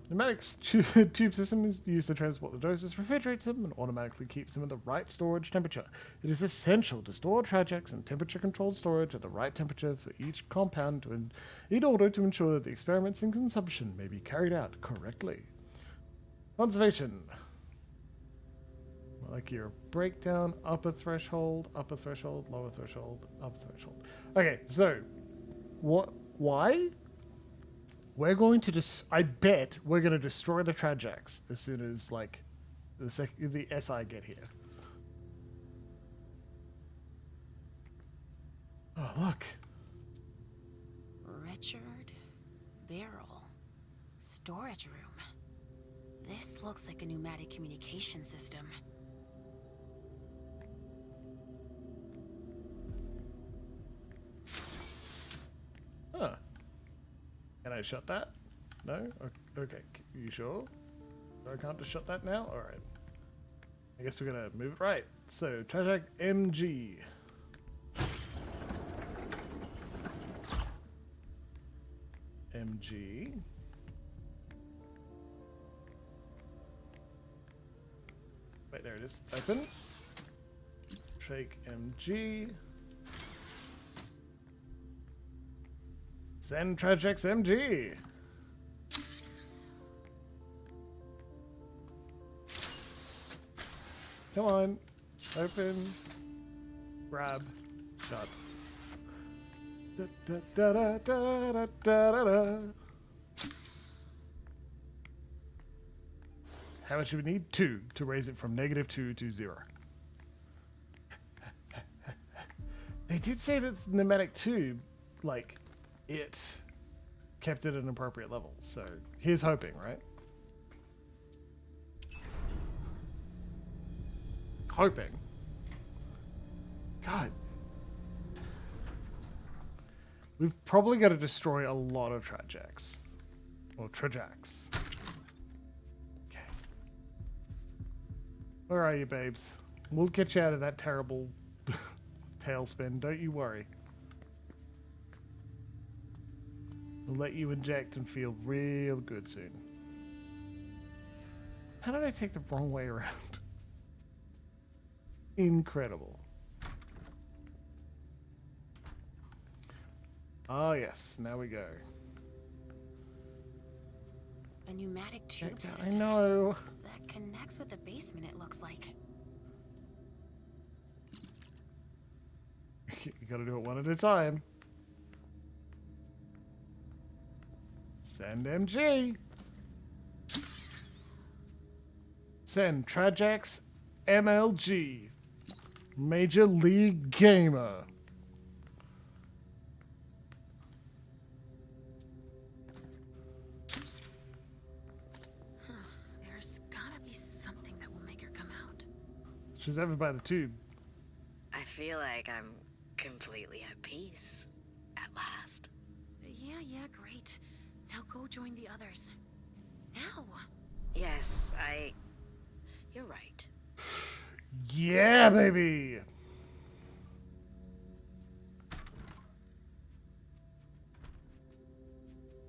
Pneumatic tube system is used to transport the doses, refrigerates them, and automatically keeps them at the right storage temperature. It is essential to store Trajax in temperature-controlled storage at the right temperature for each compound in order to ensure that the experiments and consumption may be carried out correctly. Conservation. Like your breakdown, upper threshold, lower threshold, up threshold. Okay, so why? We're going to I bet we're going to destroy the Trajax as soon as, like, the SI get here. Oh, look. Richard, barrel, storage room. This looks like a pneumatic communication system. Huh. Can I shut that? No? Okay. You sure? I can't just shut that now? Alright. I guess we're gonna move it right. So, Trajax MG. MG. Wait, there it is. Open. Shake MG. Send Trajax MG. Come on. Open. Grab. Shut. Da, da, da, da, da, da, da, da. How much do we need? 2 to raise it from -2 to 0. They did say that the pneumatic tube, like, it kept it at an appropriate level. So here's hoping, right? Hoping. God. We've probably got to destroy a lot of Trajax. Or Trajax. Okay. Where are you, babes? We'll get you out of that terrible tailspin. Don't you worry. We'll let you inject and feel real good soon. How did I take the wrong way around? Incredible. Oh yes, now we go. A pneumatic tube I system. know. That connects with the basement, it looks like. You gotta do it one at a time. Send MG. Send Trajax MLG. Major League Gamer. There's gotta be something that will make her come out. She's over by the tube. I feel like I'm completely at peace. At last. Yeah, great. Now go join the others. Now! Yes, you're right. Yeah, baby!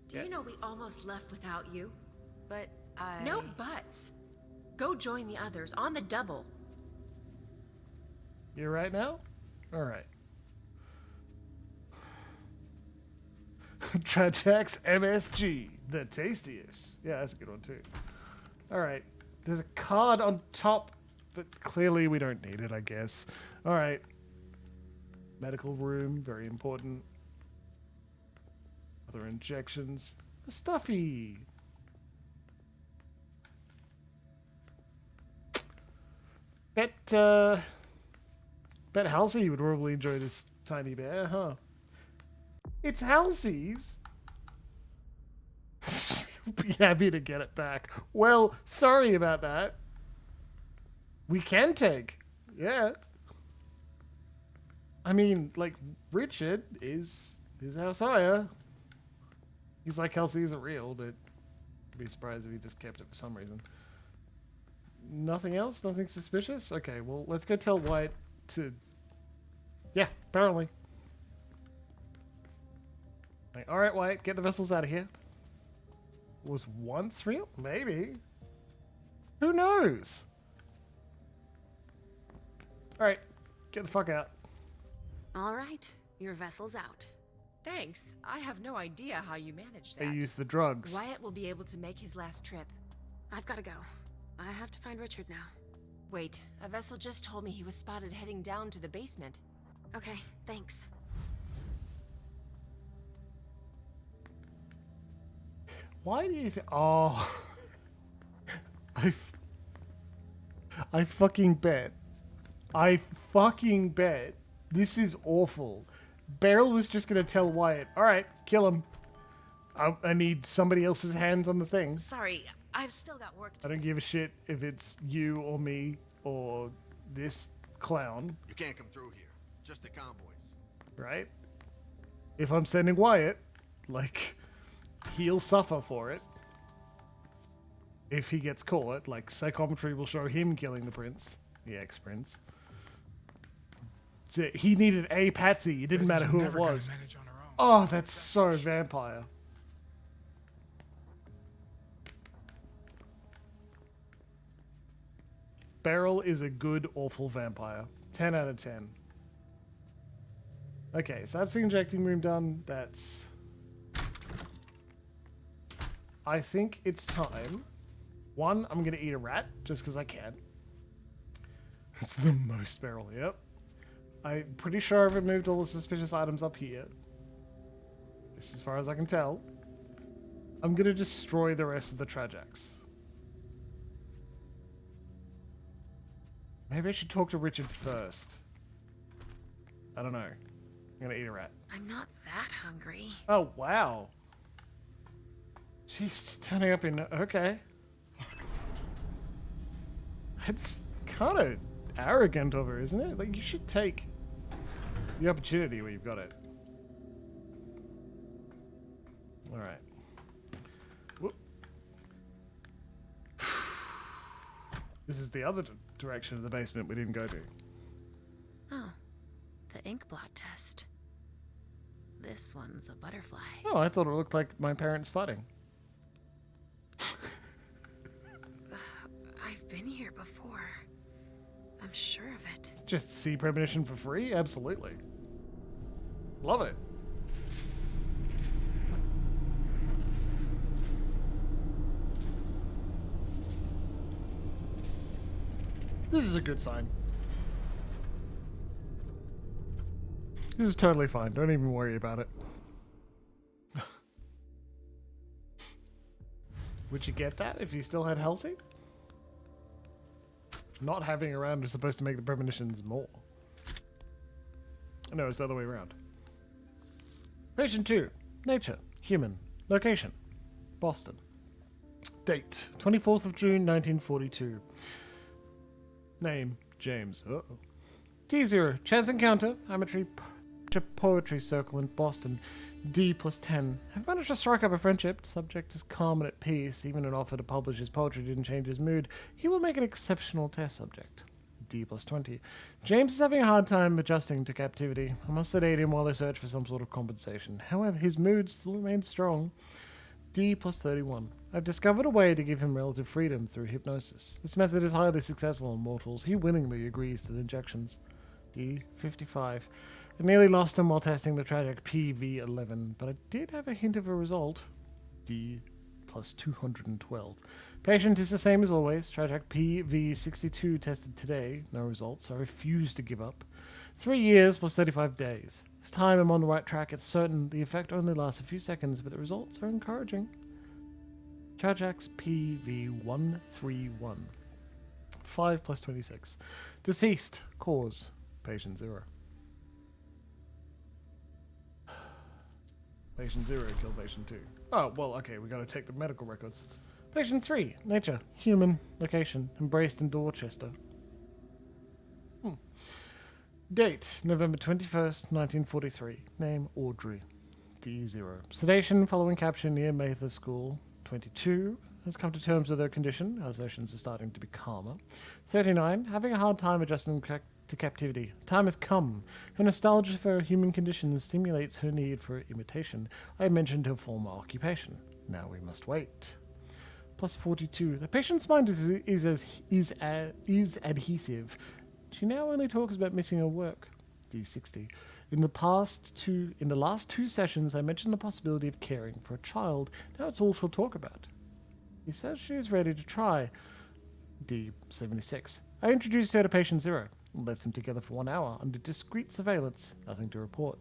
Do you know we almost left without you? But I... No buts. Go join the others on the double. You right now? Alright. Trajax MSG, the tastiest. Yeah, that's a good one too. Alright. There's a card on top, but clearly we don't need it, I guess. Alright. Medical room, very important. Other injections. A stuffy. Bet Halsey would probably enjoy this tiny bear, huh? It's Halsey's. She'll be happy to get it back. Well, sorry about that. We can take. Yeah. I mean, like, Richard is our sire. He's like Halsey isn't real, but I'd be surprised if he just kept it for some reason. Nothing else? Nothing suspicious? Okay, well, let's go tell White to... Yeah, apparently. Like, alright, White, get the vessels out of here. Was once real? Maybe. Who knows? Alright, get the fuck out. All right, your vessel's out. Thanks. I have no idea how you managed I that. use the drugs. Wyatt will be able to make his last trip. I've got to go. I have to find Richard now. Wait, a vessel just told me he was spotted heading down to the basement. Okay, thanks. Why do you think... Oh. I fucking bet. I fucking bet. This is awful. Beryl was just going to tell Wyatt, alright, kill him. I need somebody else's hands on the thing. Sorry, I've still got work to I don't give a shit if it's you or me or this clown, You can't come through here. Just the convoys. right? If I'm sending Wyatt, like, he'll suffer for it. If he gets caught, like, psychometry will show him killing the prince, the ex-prince. So he needed a patsy. It didn't matter who it Never gonna was. manage on her own. Oh, that's so vampire. Beryl is a good, awful vampire. 10 out of 10. Okay, so that's the injecting room done. That's... I think it's time. One, I'm going to eat a rat, just because I can. It's the most Beryl, yep. I'm pretty sure I've removed all the suspicious items up here. This is as far as I can tell. I'm going to destroy the rest of the Trajax. Maybe I should talk to Richard first. I don't know. I'm going to eat a rat. I'm not that hungry. Oh, wow. She's just turning up in... Okay. It's kind of arrogant of her, isn't it? Like, you should take the opportunity where you've got it. Alright. Whoop. This is the other direction of the basement we didn't go to. Oh, the ink blot test. This one's a butterfly. Oh, I thought it looked like my parents fighting. I've been here before. I'm sure of it. Just see premonition for free? Absolutely. Love it. This is a good sign. This is totally fine. Don't even worry about it. Would you get that if you still had Halsey? Not having around is supposed to make the premonitions more. No, it's the other way around. Patient 2. Nature. Human. Location. Boston. Date. 24th of June, 1942. Name. James. Uh-oh. D0. Chance encounter. Amateur poetry circle in Boston. D plus 10. Have managed to strike up a friendship. Subject is calm and at peace. Even an offer to publish his poetry didn't change his mood. He will make an exceptional test subject. D plus 20. James is having a hard time adjusting to captivity. I must sedate him while I search for some sort of compensation. However, his mood still remains strong. D plus 31. I've discovered a way to give him relative freedom through hypnosis. This method is highly successful in mortals. He willingly agrees to the injections. D 55. I nearly lost him while testing the tragic PV11, but I did have a hint of a result. D plus 212. Patient is the same as always. Tragic PV62 tested today. No results. I refuse to give up. 3 years plus 35 days. This time I'm on the right track. It's certain the effect only lasts a few seconds, but the results are encouraging. Trajax PV131. 5 plus 26. Deceased. Cause. Patient 0. Patient 0 killed patient 2. Oh, well, okay, we gotta take the medical records. Patient 3. Nature. Human. Location. Embraced in Dorchester. Date. November 21st, 1943. Name. Audrey. D0. Sedation following capture near Mather School. 22. Has come to terms with her condition. Her sessions are starting to be calmer. 39. Having a hard time adjusting to captivity. Time has come. Her nostalgia for her human condition stimulates her need for imitation. I mentioned her former occupation. Now we must wait. Plus 42. The patient's mind is adhesive. She now only talks about missing her work. D60. In the last two sessions, I mentioned the possibility of caring for a child. Now it's all she'll talk about. He says she is ready to try. D76. I introduced her to patient 0. Left them together for 1 hour under discreet surveillance. Nothing to report.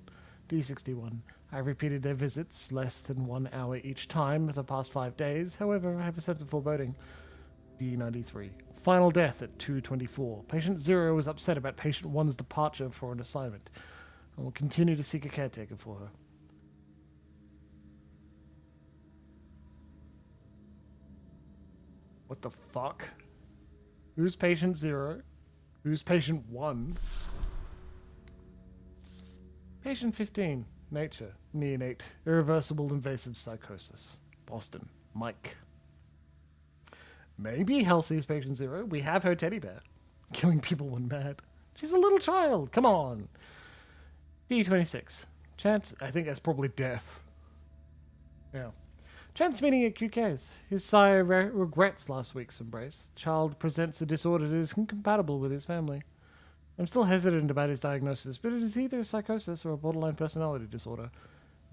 D61. I repeated their visits less than 1 hour each time for the past 5 days. However, I have a sense of foreboding. D93. Final death at 2:24. Patient 0 was upset about patient 1's departure for an assignment. I will continue to seek a caretaker for her. What the fuck? Who's patient 0? Who's patient 1? Patient 15. Nature. Neonate. Irreversible invasive psychosis. Boston. Mike. Maybe Halsey's patient 0. We have her teddy bear. Killing people when mad. She's a little child. Come on. D26. Chance. I think that's probably death. Yeah. Chance meeting at QK's. His sire regrets last week's embrace. Child presents a disorder that is incompatible with his family. I'm still hesitant about his diagnosis, but it is either a psychosis or a borderline personality disorder.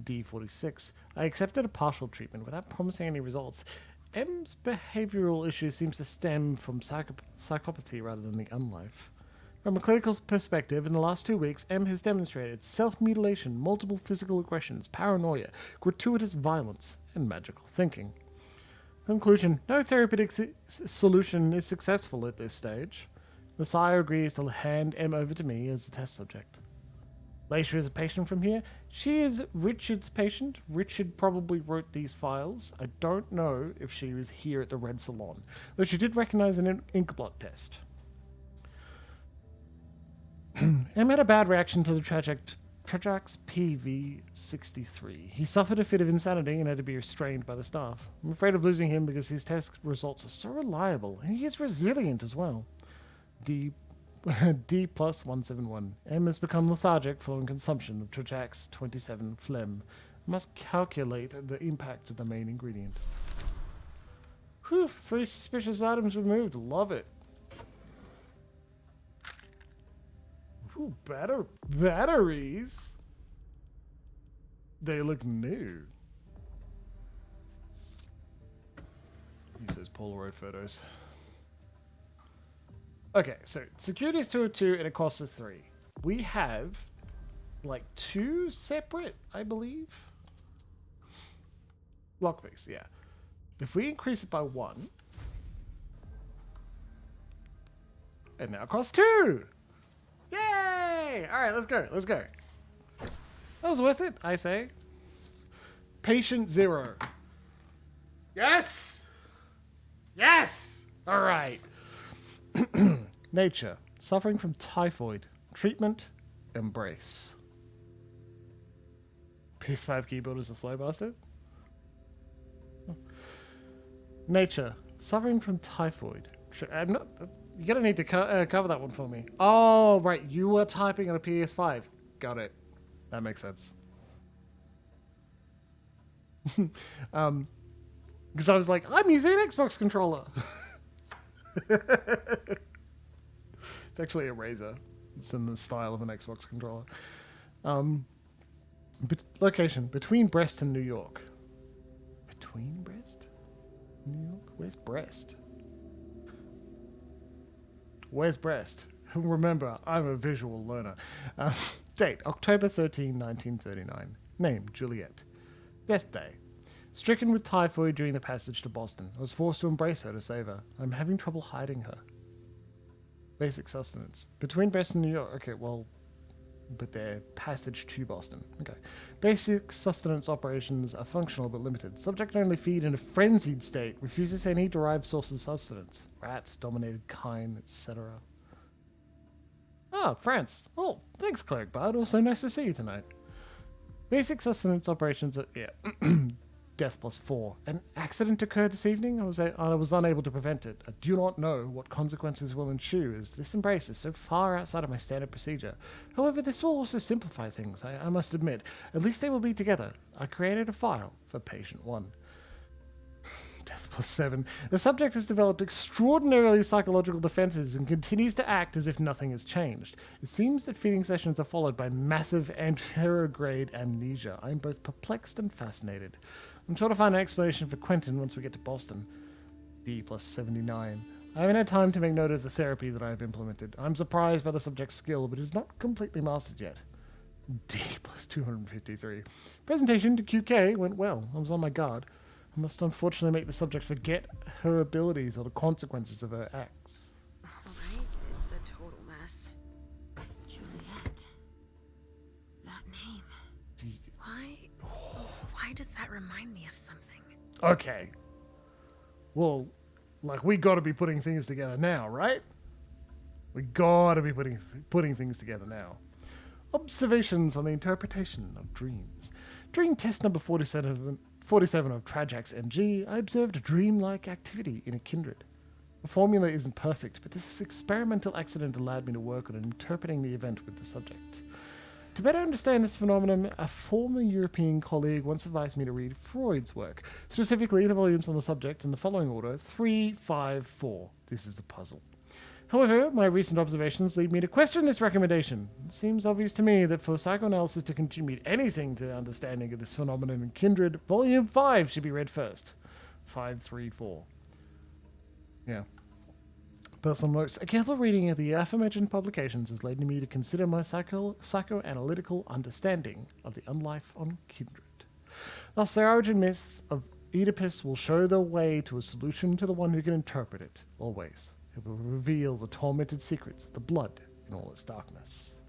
D46. I accepted a partial treatment without promising any results. M's behavioral issue seems to stem from psychopathy rather than the unlife. From a clinical perspective, in the last 2 weeks, M has demonstrated self-mutilation, multiple physical aggressions, paranoia, gratuitous violence, and magical thinking. Conclusion. No therapeutic solution is successful at this stage. The sire agrees to hand M over to me as a test subject. Leysha is a patient from here. She is Richard's patient. Richard probably wrote these files. I don't know if she was here at the Red Salon, though she did recognize an ink blot test. M had a bad reaction to the Trajax PV63. He suffered a fit of insanity and had to be restrained by the staff. I'm afraid of losing him because his test results are so reliable, and he is resilient as well. D plus 171. M has become lethargic following consumption of Trajax 27 phlegm. Must calculate the impact of the main ingredient. Whew, 3 suspicious items removed. Love it. Ooh, batteries? They look new. He says Polaroid photos. Okay, so security is 202 and it costs us 3. We have like 2 separate, I believe. Lockpicks, yeah. If we increase it by 1, it now costs 2. Yay! All right, let's go. Let's go. That was worth it, I say. Patient 0. Yes! Yes! All right. Nature. Suffering from typhoid. Treatment. Embrace. PS5 keyboard is a slow bastard. Nature. Suffering from typhoid. I'm not... You're gonna need to cover that one for me. Oh, right. You were typing on a PS5. Got it. That makes sense. Because I was like, I'm using an Xbox controller. It's actually a Razer. It's in the style of an Xbox controller. Location, between Brest and New York. Between Brest? New York? Where's Brest? Where's Brest? Remember, I'm a visual learner. Date, October 13, 1939. Name, Juliet. Death day. Stricken with typhoid during the passage to Boston. I was forced to embrace her to save her. I'm having trouble hiding her. Basic sustenance. Between Brest and New York. Okay, well, but their passage to Boston. Okay. Basic sustenance operations are functional but limited. Subject can only feed in a frenzied state. Refuses any derived source of sustenance. Rats, dominated Kine, etc. Ah, France. Oh, thanks, Cleric Bard. Also nice to see you tonight. Basic sustenance operations are... Yeah. Death +4. An accident occurred this evening. I was unable to prevent it. I do not know what consequences will ensue, as this embrace is so far outside of my standard procedure. However, this will also simplify things, I must admit. At least they will be together. I created a file for patient 1. Death +7. The subject has developed extraordinarily psychological defenses and continues to act as if nothing has changed. It seems that feeding sessions are followed by massive anterograde amnesia. I am both perplexed and fascinated. I'm sure to find an explanation for Quentin once we get to Boston. D +79. I haven't had time to make note of the therapy that I have implemented. I'm surprised by the subject's skill, but it is not completely mastered yet. D +253. Presentation to QK went well. I was on my guard. I must unfortunately make the subject forget her abilities or the consequences of her acts. Alright, it's a total mess. Juliet. That name. Why does that remind me of something? Okay. Well, like, we gotta be putting things together now, right? We gotta be putting things together now. Observations on the interpretation of dreams. During test number 47 of Trajax MG, I observed a dreamlike activity in a kindred. The formula isn't perfect, but this experimental accident allowed me to work on interpreting the event with the subject. To better understand this phenomenon, a former European colleague once advised me to read Freud's work, specifically the volumes on the subject in the following order, 3, 5, 4. This is a puzzle. However, my recent observations lead me to question this recommendation. It seems obvious to me that for psychoanalysis to contribute anything to understanding of this phenomenon in kindred, volume 5 should be read first. 5, 3, 4. Yeah. Personal notes. A careful reading of the aforementioned publications has led me to consider my psychoanalytical understanding of the unlife on kindred. Thus, the origin myth of Oedipus will show the way to a solution to the one who can interpret it, always. It will reveal the tormented secrets of the blood in all its darkness.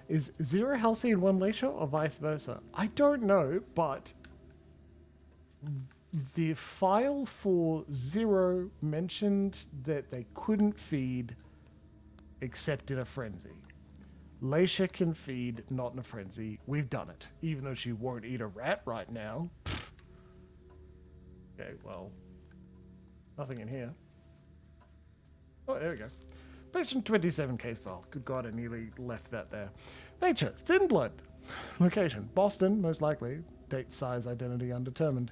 Is 0 Halcyon 1 Leysha or vice versa? I don't know, but the file for 0 mentioned that they couldn't feed except in a frenzy. Leysha can feed not in a frenzy. We've done it, even though she won't eat a rat right now. Okay, well, nothing in here. Oh, there we go. Patient 27 case file. Good God, I nearly left that there. Nature, thin blood. Location, Boston, most likely. Date, size, identity undetermined.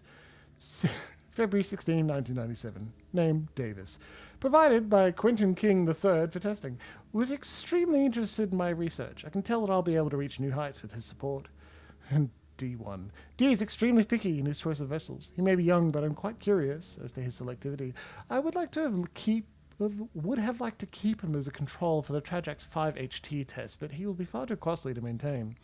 February 16, 1997. Name, Davis. Provided by Quentin King III for testing. Was extremely interested in my research. I can tell that I'll be able to reach new heights with his support. And D1. D is extremely picky in his choice of vessels. He may be young, but I'm quite curious as to his selectivity. I would have liked to keep him as a control for the Trajax 5 HT test, but he will be far too costly to maintain.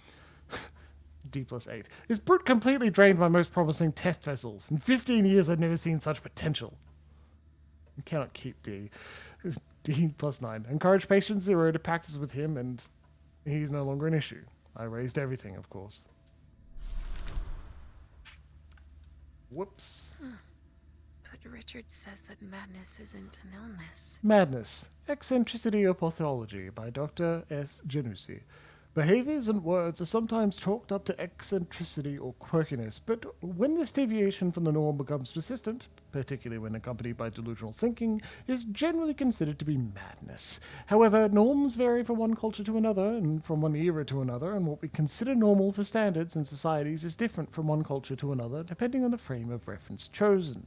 D +8. This brute completely drained my most promising test vessels. In 15 years, I've never seen such potential. You cannot keep D. D +9. Encourage patient 0 to practice with him, and he's no longer an issue. I raised everything, of course. Whoops. But Richard says that madness isn't an illness. Madness. Eccentricity or Pathology by Dr. S. Janussi. Behaviors and words are sometimes chalked up to eccentricity or quirkiness, but when this deviation from the norm becomes persistent, particularly when accompanied by delusional thinking, is generally considered to be madness. However, norms vary from one culture to another and from one era to another, and what we consider normal for standards and societies is different from one culture to another, depending on the frame of reference chosen.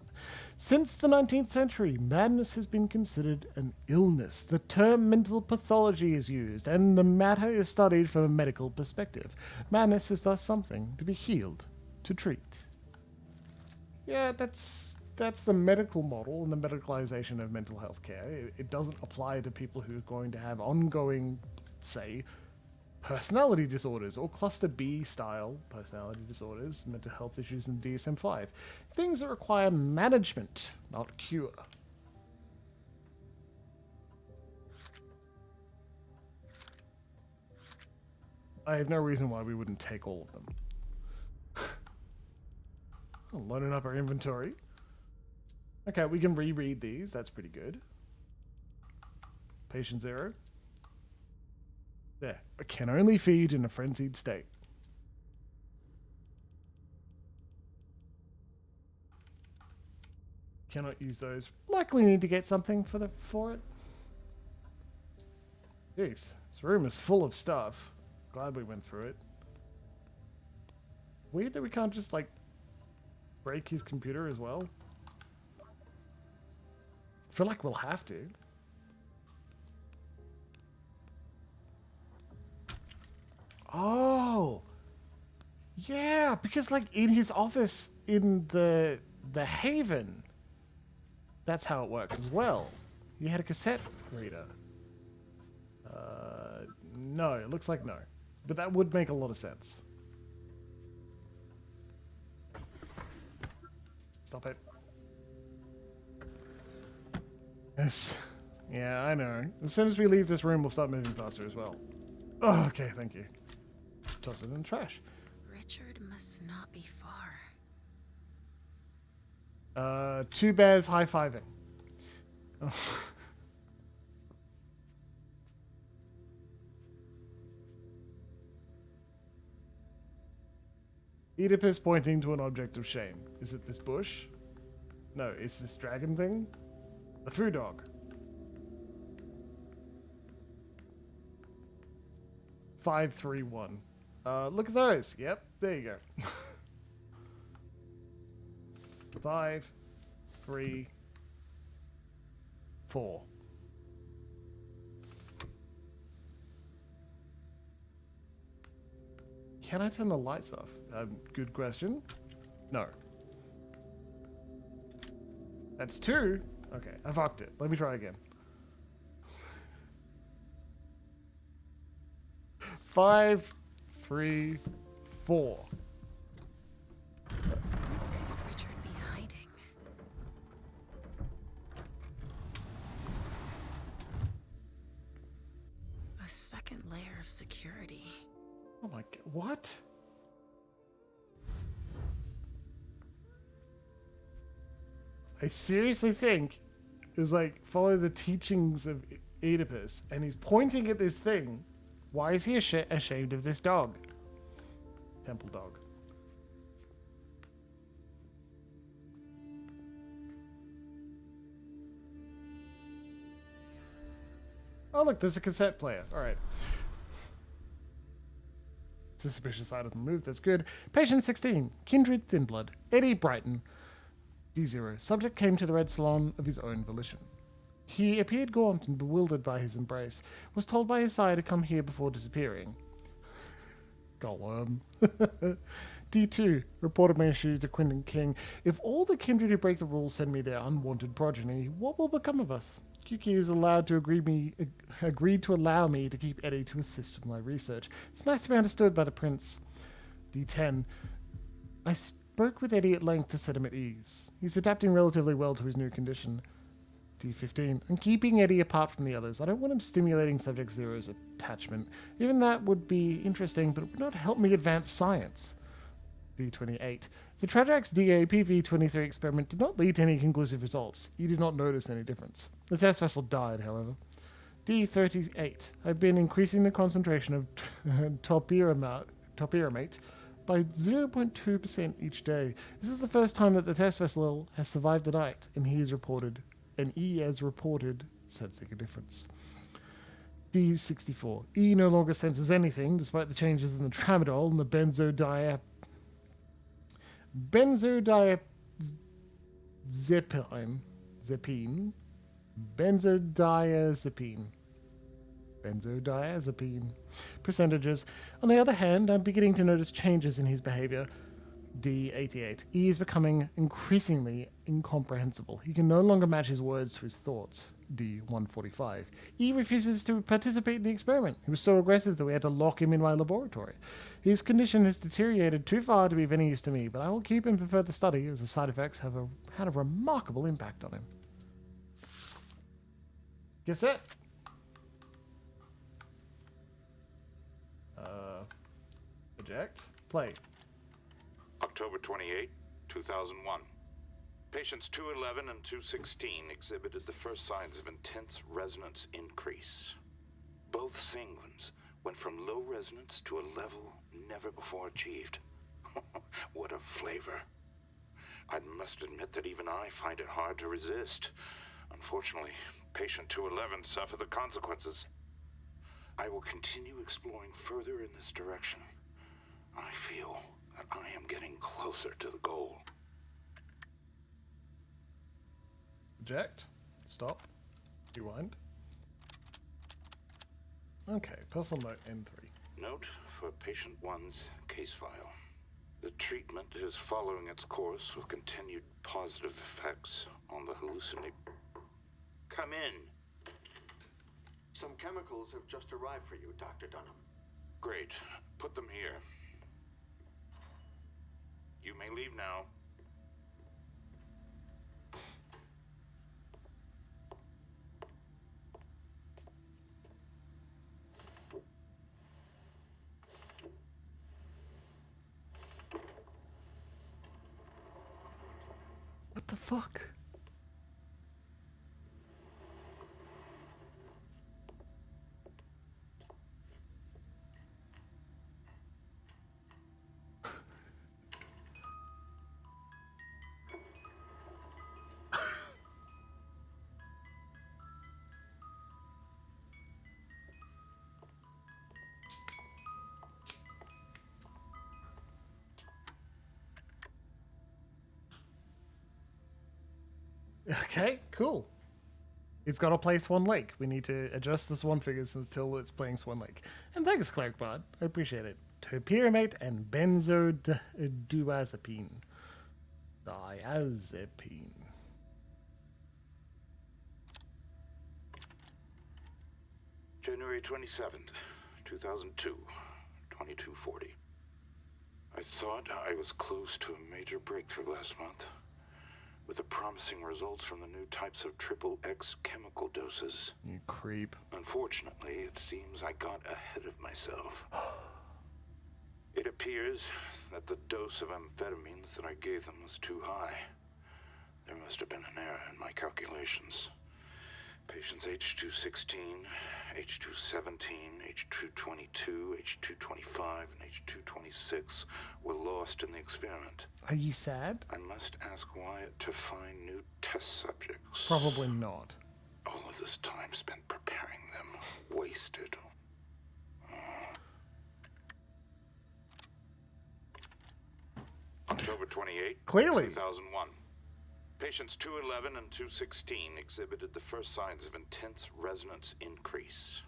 Since the 19th century, madness has been considered an illness. The term mental pathology is used, and the matter is studied from a medical perspective. Madness is thus something to be healed, to treat. Yeah, that's the medical model and the medicalization of mental health care. It doesn't apply to people who are going to have ongoing, say, personality disorders or cluster B style personality disorders, mental health issues in DSM-5. Things that require management, not cure. I have no reason why we wouldn't take all of them. Loading up our inventory. Okay, we can reread these. That's pretty good. Patient 0. There. Can only feed in a frenzied state. Cannot use those. Likely need to get something for it. Jeez, this room is full of stuff. Glad we went through it. Weird that we can't just, like, break his computer as well. I feel like we'll have to. Oh! Yeah, because, like, in his office in the Haven, that's how it works as well. You had a cassette reader. No, it looks like no. But that would make a lot of sense. Stop it. Yes. Yeah, I know. As soon as we leave this room, we'll start moving faster as well. Oh, okay, thank you. Toss it in the trash. Richard must not be far. Two bears high-fiving. Oh. Oedipus pointing to an object of shame. Is it this bush? No, it's this dragon thing? The food dog. 531. Look at those. Yep, there you go. 5, 3, 4. Can I turn the lights off? Good question. No. That's 2. Okay, I fucked it. Let me try again. 5, 3, 4. Where could Richard be hiding? A second layer of security. Oh my god, what? I seriously think is like follow the teachings of Oedipus, and he's pointing at this thing. Why is he ashamed of this dog? Temple dog. Oh look, there's a cassette player. All right. Suspicious item moved. That's good. Patient 16. Kindred Thinblood. Eddie Brighton. D0. Subject came to the Red Salon of his own volition. He appeared gaunt and bewildered by his embrace. Was told by his sire to come here before disappearing. Golem. D2. Reported my issues to Quentin King. If all the kindred who break the rules send me their unwanted progeny, what will become of us? QQ is agreed to allow me to keep Eddie to assist with my research. It's nice to be understood by the prince. D10. I spoke with Eddie at length to set him at ease. He's adapting relatively well to his new condition. D15. I'm keeping Eddie apart from the others. I don't want him stimulating Subject Zero's attachment. Even that would be interesting, but it would not help me advance science. D28. The Tradrax DAPV-23 experiment did not lead to any conclusive results. You did not notice any difference. The test vessel died, however. D38. I've been increasing the concentration of topiramate by 0.2% each day. This is the first time that the test vessel has survived the night, and he has reported sensing a difference. D64. E no longer senses anything, despite the changes in the tramadol and the benzodiazepine. Benzodiazepine percentages. On the other hand, I'm beginning to notice changes in his behavior. D88. E is becoming increasingly incomprehensible. He can no longer match his words to his thoughts. D145. E refuses to participate in the experiment. He was so aggressive that we had to lock him in my laboratory. His condition has deteriorated too far to be of any use to me, but I will keep him for further study as the side effects have had a remarkable impact on him. Guess it. Eject. Play. October 28, 2001. Patients 211 and 216 exhibited the first signs of intense resonance increase. Both sanguines went from low resonance to a level never before achieved. What a flavor. I must admit that even I find it hard to resist. Unfortunately, patient 211 suffered the consequences. I will continue exploring further in this direction. I feel that I am getting closer to the goal. Eject. Stop. Rewind. Okay, personal note N3. Note for patient 1's case file. The treatment is following its course with continued positive effects on the hallucinate. Come in. Some chemicals have just arrived for you, Dr. Dunham. Great. Put them here. You may leave now. What the fuck? Okay, cool. It's got to play Swan Lake. We need to adjust the Swan figures until it's playing Swan Lake. And thanks, Cleric Bard. I appreciate it. Topiramate and benzodiazepine. Diazepine. January 27th, 2002, 2240. I thought I was close to a major breakthrough last month, with the promising results from the new types of XXX chemical doses. You creep. Unfortunately, it seems I got ahead of myself. It appears that the dose of amphetamines that I gave them was too high. There must have been an error in my calculations. Patients H216, H217, H222, H225, and H226 were lost in the experiment. Are you sad? I must ask Wyatt to find new test subjects. Probably not. All of this time spent preparing them, wasted. October 28, Clearly. 2001. Patients 211 and 216 exhibited the first signs of intense resonance increase.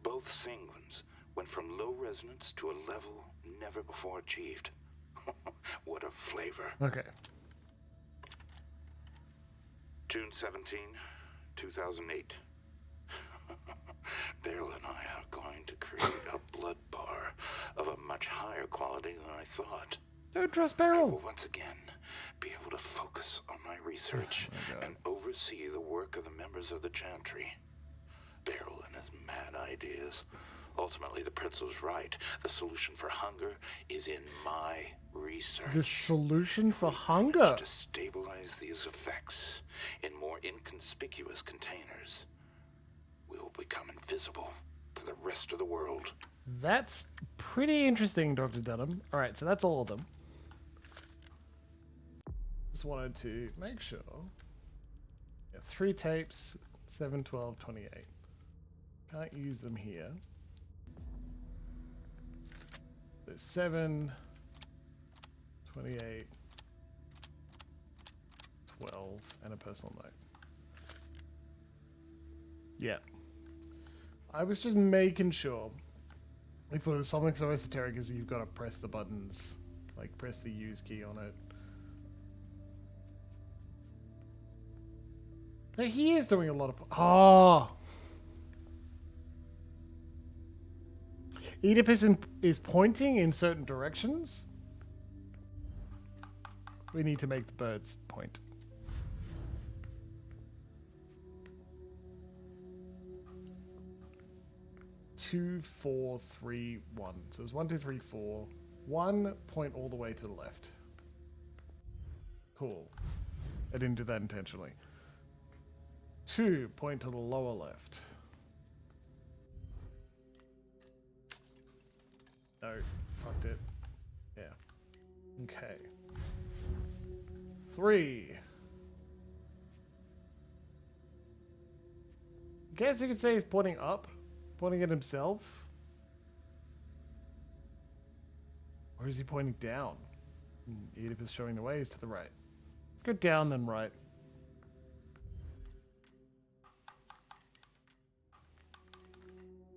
Both sanguines went from low resonance to a level never before achieved. What a flavor. Okay. June 17, 2008. Beryl and I are going to create a blood bar of a much higher quality than I thought. Don't trust I Beryl. will once again be able to focus on my research and oversee the work of the members of the Chantry. Beryl and his mad ideas. Ultimately, the prince was right. The solution for hunger is in my research. The solution for We hunger? managed to stabilize these effects in more inconspicuous containers. We will become invisible to the rest of the world. That's pretty interesting, Dr. Dunham. Alright, so that's all of them. Just wanted to make sure. Yeah, 3 tapes, 7, 12, 28. Can't use them here. There's 7, 28, 12, and a personal note. Yeah. I was just making sure. If it was something so esoteric as you've got to press the buttons, like press the use key on it. Now he is doing a lot of... Oh! Oedipus is pointing in certain directions. We need to make the birds point. Two, 4, 3, 1. So it's 1, 2, 3, 4. 1 point all the way to the left. Cool. I didn't do that intentionally. 2 point to the lower left. No, fucked it. Yeah. Okay. 3. I guess you could say he's pointing up. Pointing at himself? Or is he pointing down? Oedipus showing the way is to the right. Go down then right.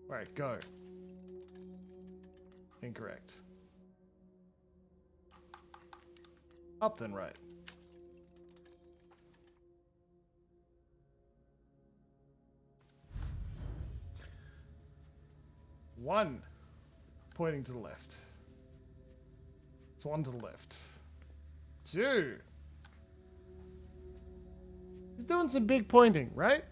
Alright, go. Incorrect. Up then right. One pointing to the left. It's 1 to the left. 2. He's doing some big pointing, right?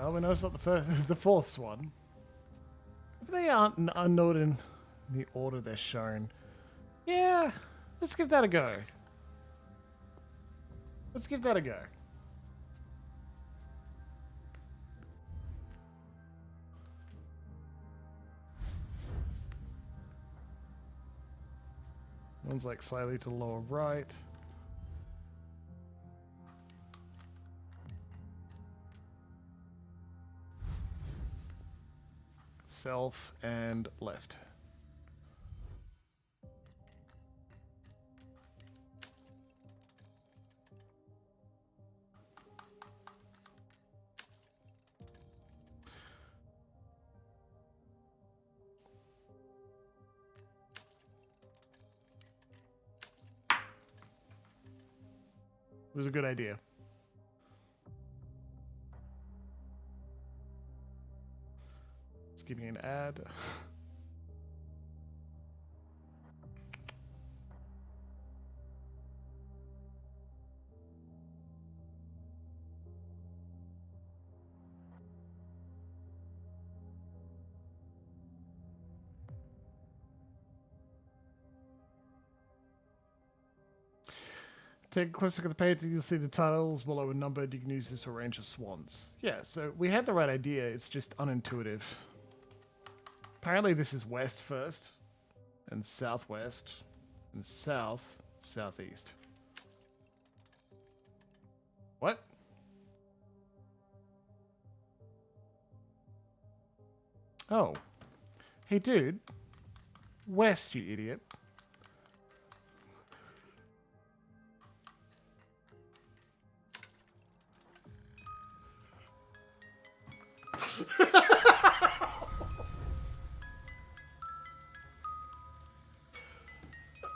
Well, we know it's not the first, the fourth one. If they aren't noted in the order they're shown, yeah, let's give that a go. Let's give that a go. One's like slightly to the lower right. Self and left. It was a good idea. Give me an ad. Take a closer look at the page, you'll see the titles below a number. You can use this to arrange the swans. Yeah, so we had the right idea, it's just unintuitive. Apparently this is west first, and southwest, and south, southeast. What? Oh. Hey dude. West, you idiot.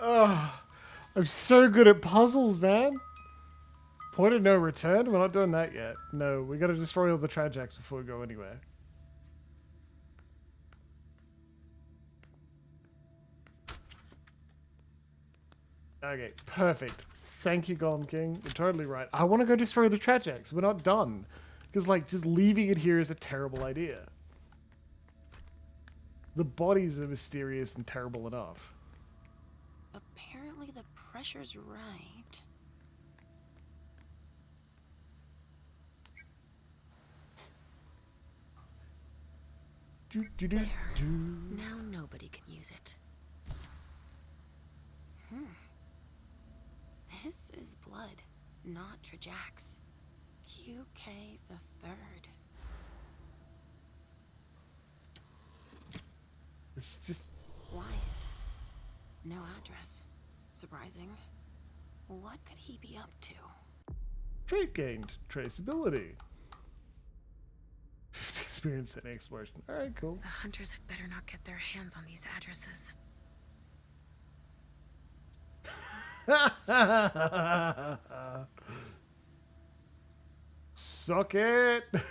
Oh, I'm so good at puzzles, man. Point of no return? We're not doing that yet. No, we gotta destroy all the Trajacs before we go anywhere. Okay, perfect. Thank you, Golem King. You're totally right. I want to go destroy the Trajax. We're not done. Because, like, just leaving it here is a terrible idea. The bodies are mysterious and terrible enough. Apparently the pressure's right. There. Now nobody can use it. This is blood, not Trajax. QK the Third. It's just... Wyatt. No address. Surprising. What could he be up to? Trait gained. Traceability. 50 experience in exploration. Alright, cool. The hunters had better not get their hands on these addresses. Suck it! There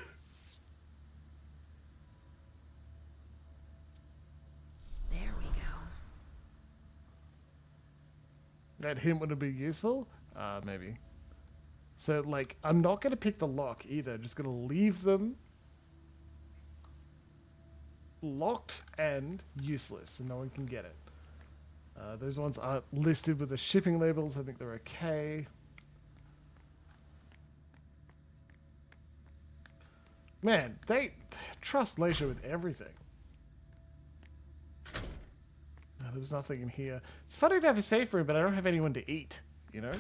we go. That hint would have been useful? Maybe. So, like, I'm not going to pick the lock either. Just going to leave them locked and useless, and no one can get it. Those ones are listed with the shipping labels. I think they're okay. Man, they trust Leysha with everything. There was nothing in here. It's funny to have a safe room, but I don't have anyone to eat, you know?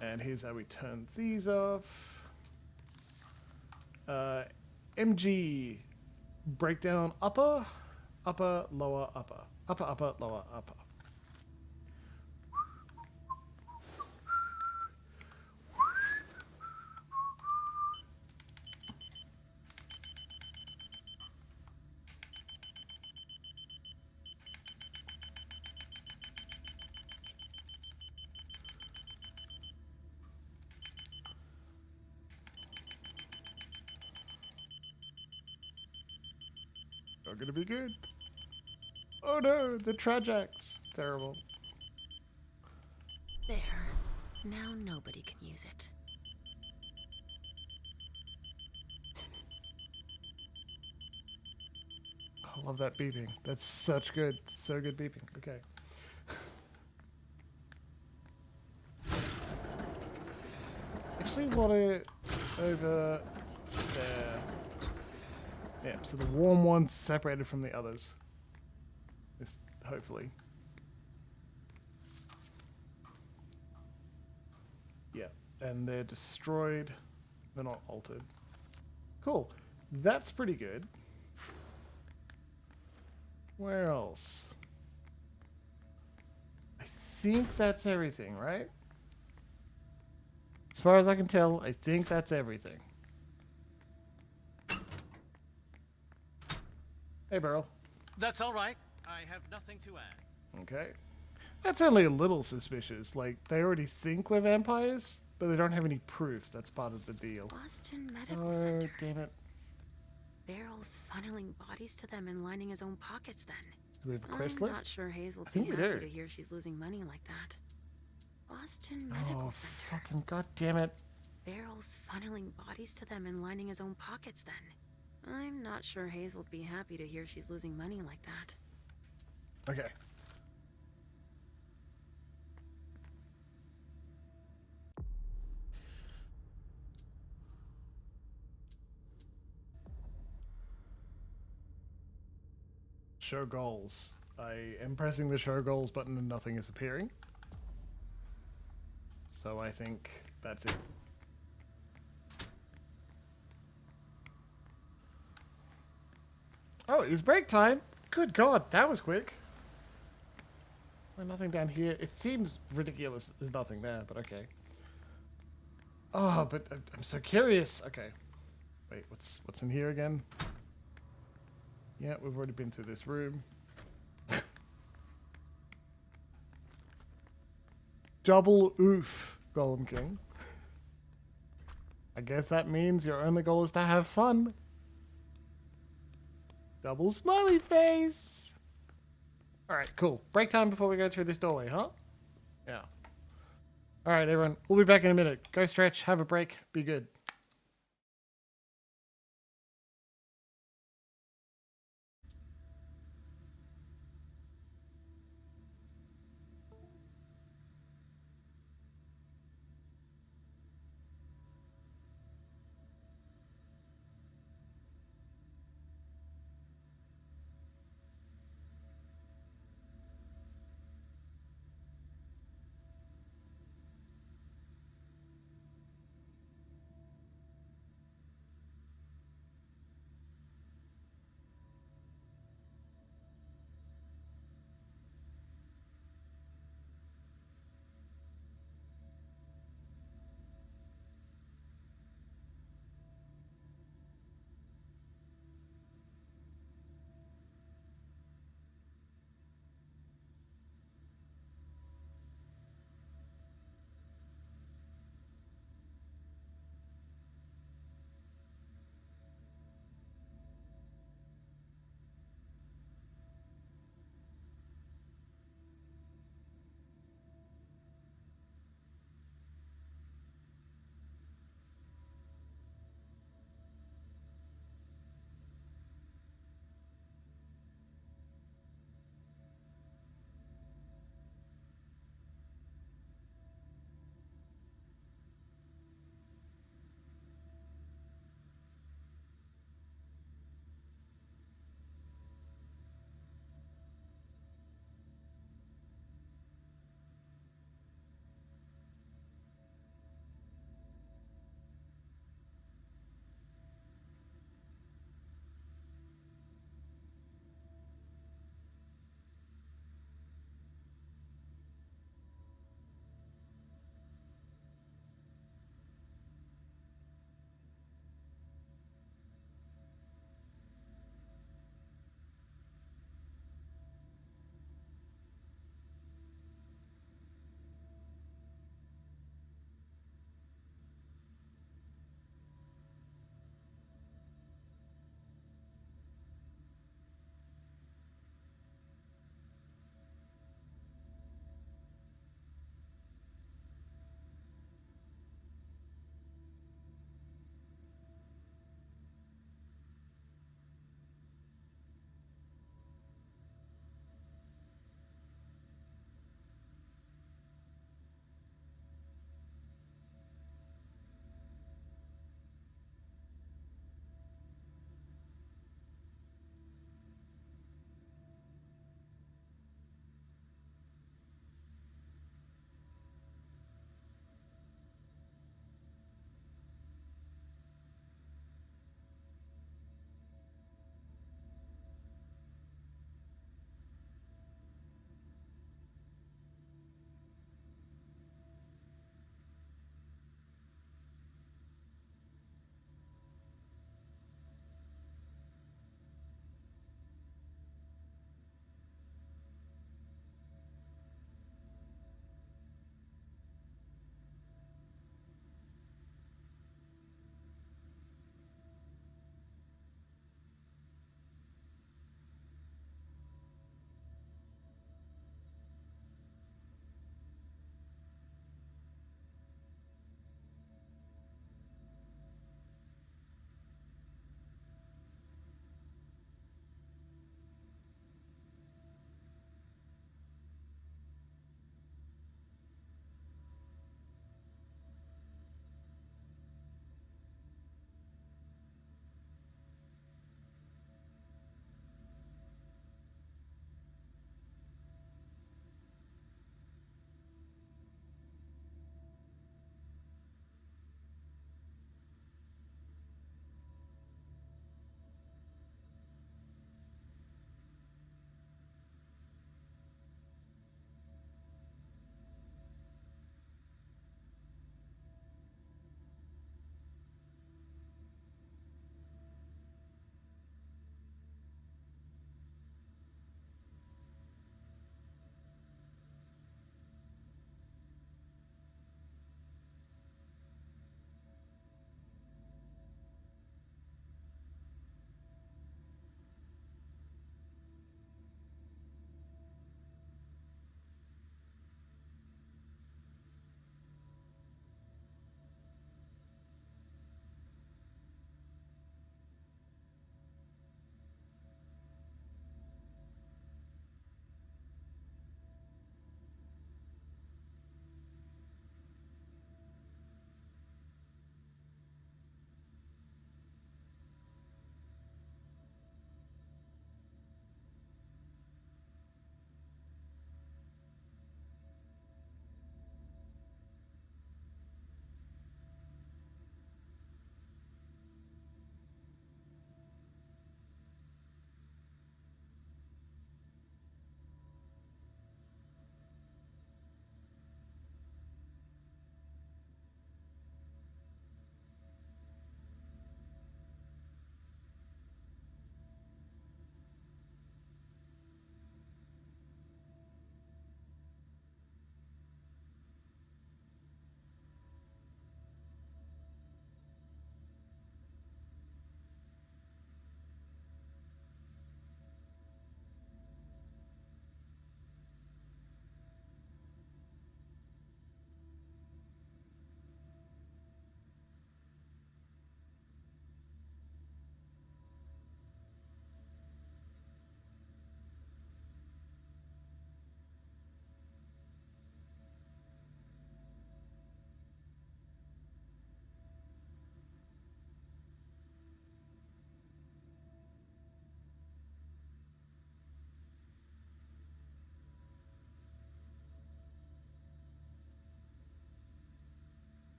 And here's how we turn these off. MG. Breakdown upper, upper, lower, upper. Upper, upper, lower, upper. Not gonna be good. Oh no, the Trajax. Terrible. There. Now nobody can use it. I love that beeping. That's such good, so good beeping. Okay. Actually want it over there. Yeah, so the warm one's separated from the others. This, hopefully. Yeah, and they're destroyed. They're not altered. Cool. That's pretty good. Where else? I think that's everything, right? As far as I can tell, I think that's everything. Hey, Beryl. That's all right. I have nothing to add. Okay. That's only a little suspicious. Like, they already think we're vampires, but they don't have any proof. That's part of the deal. Boston Medical Oh, Center. damn it. Barrel's funneling bodies to them and lining his own pockets then. Do we have a quest I'm list? not sure Hazel I think would we be happy do. to hear she's losing money like that. Boston Medical Oh, Center. fucking goddamn it. Barrel's funneling bodies to them and lining his own pockets then. I'm not sure Hazel'd be happy to hear she's losing money like that. Okay. Show goals. I am pressing the show goals button and nothing is appearing. So I think that's it. Oh, it's break time. Good God, that was quick. Well, nothing down here. It seems ridiculous. There's nothing there, but okay. Oh, but I'm so curious. Okay. Wait, what's in here again? Yeah, we've already been through this room. Double oof, Golem King. I guess that means your only goal is to have fun. Double smiley face. Alright, cool. Break time before we go through this doorway, huh? Yeah. Alright, everyone. We'll be back in a minute. Go stretch, have a break, be good.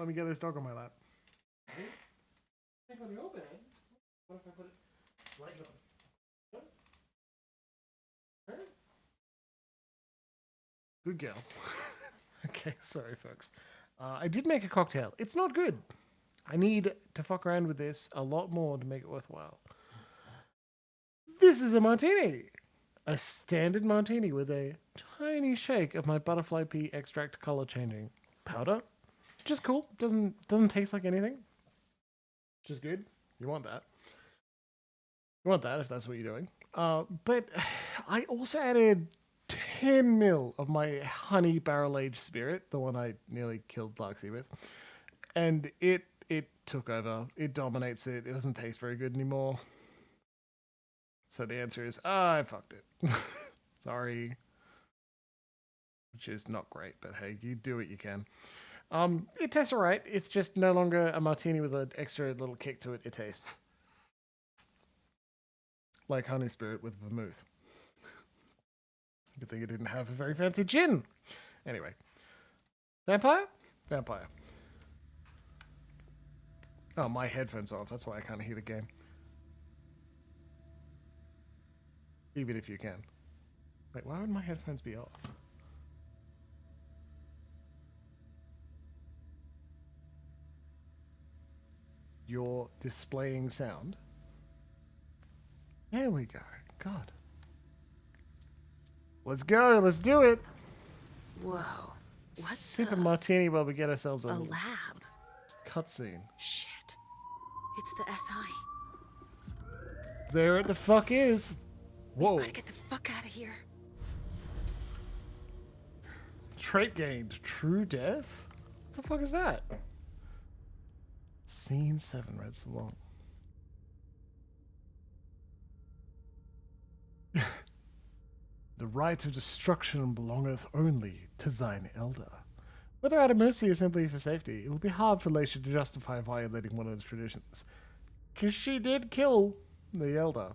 Let me get this dog on my lap. Check on the opening. What if I put it right on? Good girl. Okay, sorry, folks. I did make a cocktail. It's not good. I need to fuck around with this a lot more to make it worthwhile. This is a martini. A standard martini with a tiny shake of my butterfly pea extract color changing powder. Just cool. Doesn't taste like anything. Just good. You want that. You want that if that's what you're doing. But I also added 10 mil of my honey barrel aged spirit, the one I nearly killed Larksy with. And it took over. It dominates it. It doesn't taste very good anymore. So the answer is, I fucked it. Sorry. Which is not great, but hey, you do what you can. It tastes alright. It's just no longer a martini with an extra little kick to it. It tastes like honey spirit with vermouth. Good thing it didn't have a very fancy gin. Anyway. Vampire? Vampire. Oh, my headphones are off. That's why I can't hear the game. Even if you can. Wait, why would my headphones be off? You're displaying sound. There we go. God. Let's go. Let's do it. Whoa. What's Sip a martini while we get ourselves a a little lab? cutscene. Shit. It's the SI. There it the fuck is. Whoa. We gotta get the fuck out of here. Trait gained. True death? What the fuck is that? Scene 7, Red Salon. The right of destruction belongeth only to thine elder. Whether out of mercy or simply for safety, it will be hard for Leysha to justify violating one of its traditions. Because she did kill the elder.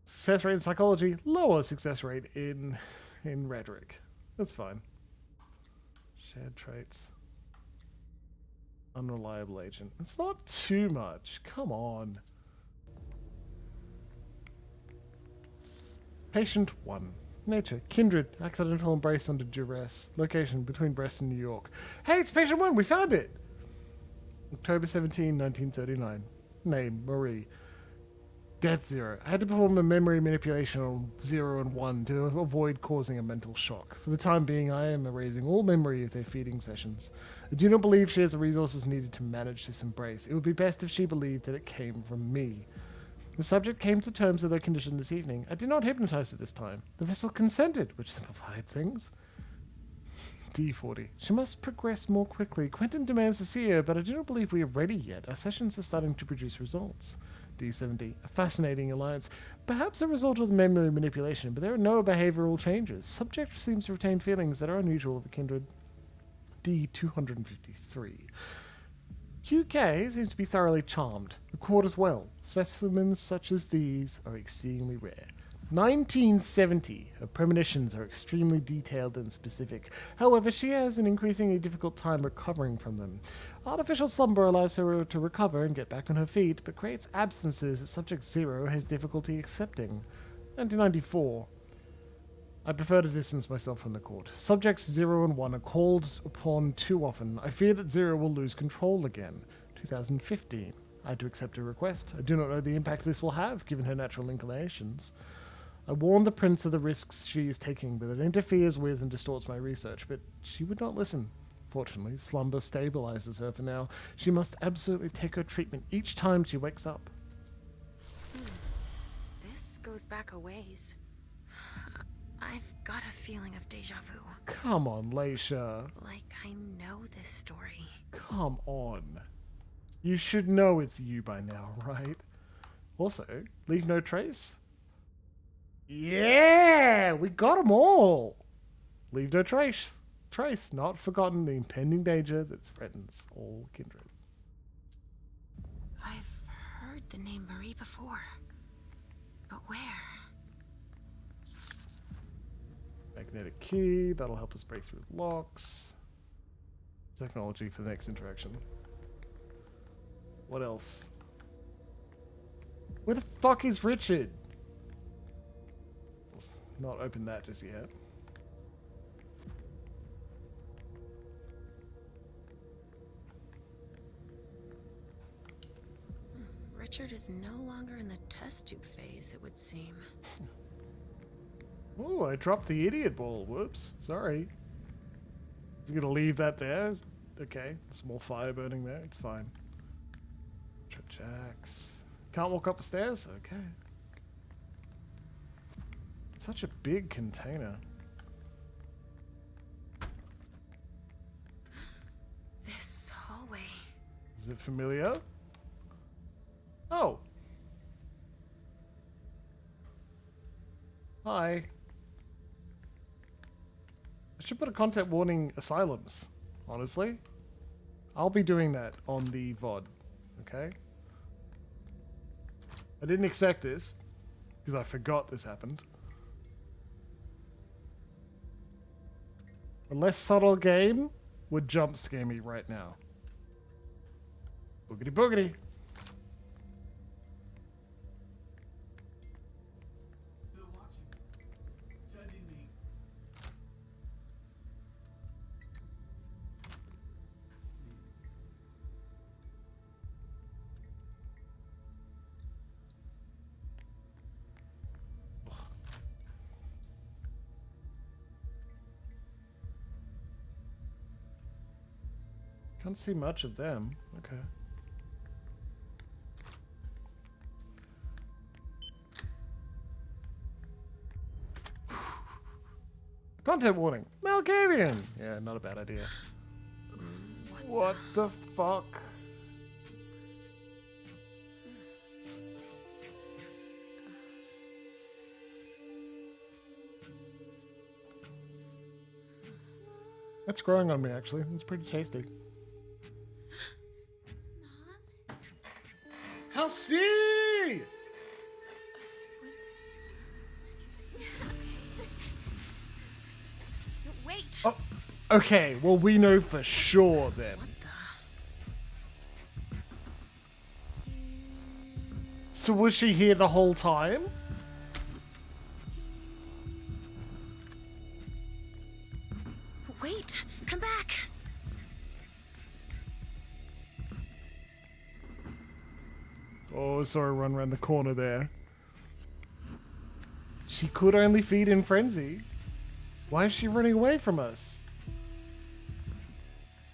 Success rate in psychology, lower success rate in rhetoric. That's fine. Shared traits. Unreliable agent. It's not too much. Come on. Patient 1. Nature. Kindred. Accidental embrace under duress. Location. Between Brest and New York. Hey, it's patient 1. We found it. October 17, 1939. Name. Marie. Death 0. I had to perform a memory manipulation on 0 and 1 to avoid causing a mental shock. For the time being, I am erasing all memory of their feeding sessions. I do not believe she has the resources needed to manage this embrace. It would be best if she believed that it came from me. The subject came to terms with her condition this evening. I did not hypnotize her this time. The vessel consented, which simplified things. D40. She must progress more quickly. Quentin demands to see her, but I do not believe we are ready yet. Our sessions are starting to produce results. D70. A fascinating alliance. Perhaps a result of the memory manipulation, but there are no behavioral changes. Subject seems to retain feelings that are unusual of a kindred. D253. QK seems to be thoroughly charmed. Record as well. Specimens such as these are exceedingly rare. 1970. Her premonitions are extremely detailed and specific. However, she has an increasingly difficult time recovering from them. Artificial slumber allows her to recover and get back on her feet, but creates absences that Subject 0 has difficulty accepting. 1994. I prefer to distance myself from the court. Subjects 0 and 1 are called upon too often. I fear that 0 will lose control again. 2015. I had to accept her request. I do not know the impact this will have, given her natural inclinations. I warned the prince of the risks she is taking, but it interferes with and distorts my research, but she would not listen. Fortunately, slumber stabilizes her for now. She must absolutely take her treatment each time she wakes up. This goes back a ways. I've got a feeling of deja vu. Come on, Leysha. Like I know this story. Come on. You should know it's you by now, right? Also, leave no trace. Yeah, we got them all. Leave no trace. Trace, not forgotten the impending danger that threatens all kindred. I've heard the name Marie before. But where? Magnetic key, that'll help us break through locks. technology for the next interaction. What else? Where the fuck is Richard? Let's not open that just yet. Richard is no longer in the test tube phase, it would seem. Oh, I dropped the idiot ball. Whoops. Sorry. You gonna leave that there? Okay. Small fire burning there. It's fine. Jacks. Can't walk up the stairs? Okay. Such a big container. This hallway. Is it familiar? Oh. Hi. I should put a content warning asylums, honestly. I'll be doing that on the VOD, okay? I didn't expect this, because I forgot this happened. A less subtle game would jump scare me right now. Boogity boogity. Can't see much of them. Okay. Content warning. Malkavian. Yeah, not a bad idea. What the fuck? That's growing on me, actually. It's pretty tasty. How see? Wait. Oh, okay. Well, we know for sure then. What the? So was she here the whole time? Wait, come back. Oh, saw her run around the corner there. She could only feed in frenzy. Why is she running away from us?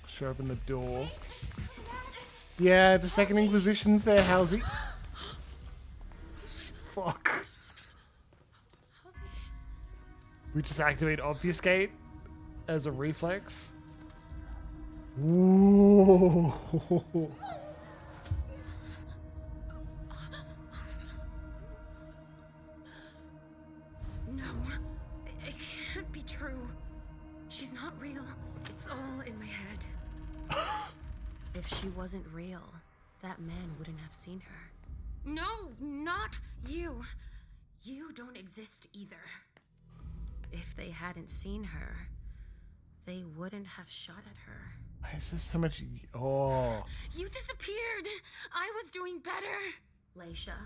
Should open the door. Yeah, the Second Inquisition's there, Halsey. Fuck. We just activate obfuscate as a reflex. Whoa. No, it can't be true. She's not real. It's all in my head. If she wasn't real, that man wouldn't have seen her. No, not you. You don't exist either. If they hadn't seen her, they wouldn't have shot at her. Why is there so much... Oh. You disappeared. I was doing better. Leysha,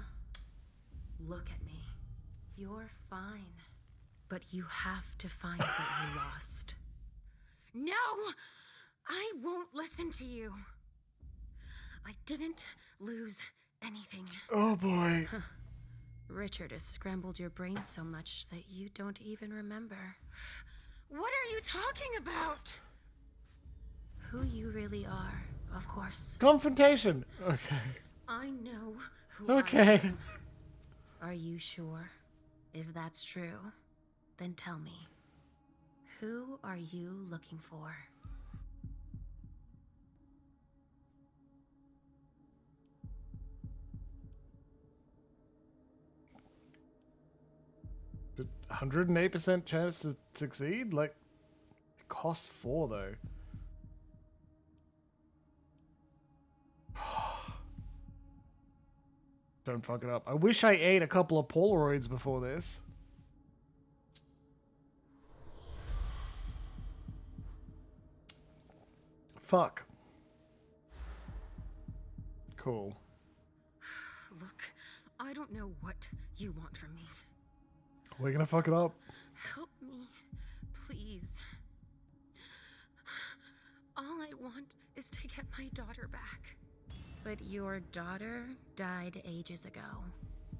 look at me. You're fine. But you have to find what you lost. No! I won't listen to you. I didn't lose anything. Oh boy. Richard has scrambled your brain so much that you don't even remember. What are you talking about? Who you really are, of course. Confrontation. Okay. I know who Okay. I am. Are you sure? If that's true, then tell me. Who are you looking for? But 108% chance to succeed? Like, it costs 4 though. Don't fuck it up. I wish I ate a couple of Polaroids before this. Fuck. Cool. Look, I don't know what you want from me. We're gonna fuck it up. Help me, please. All I want is to get my daughter back. But your daughter died ages ago.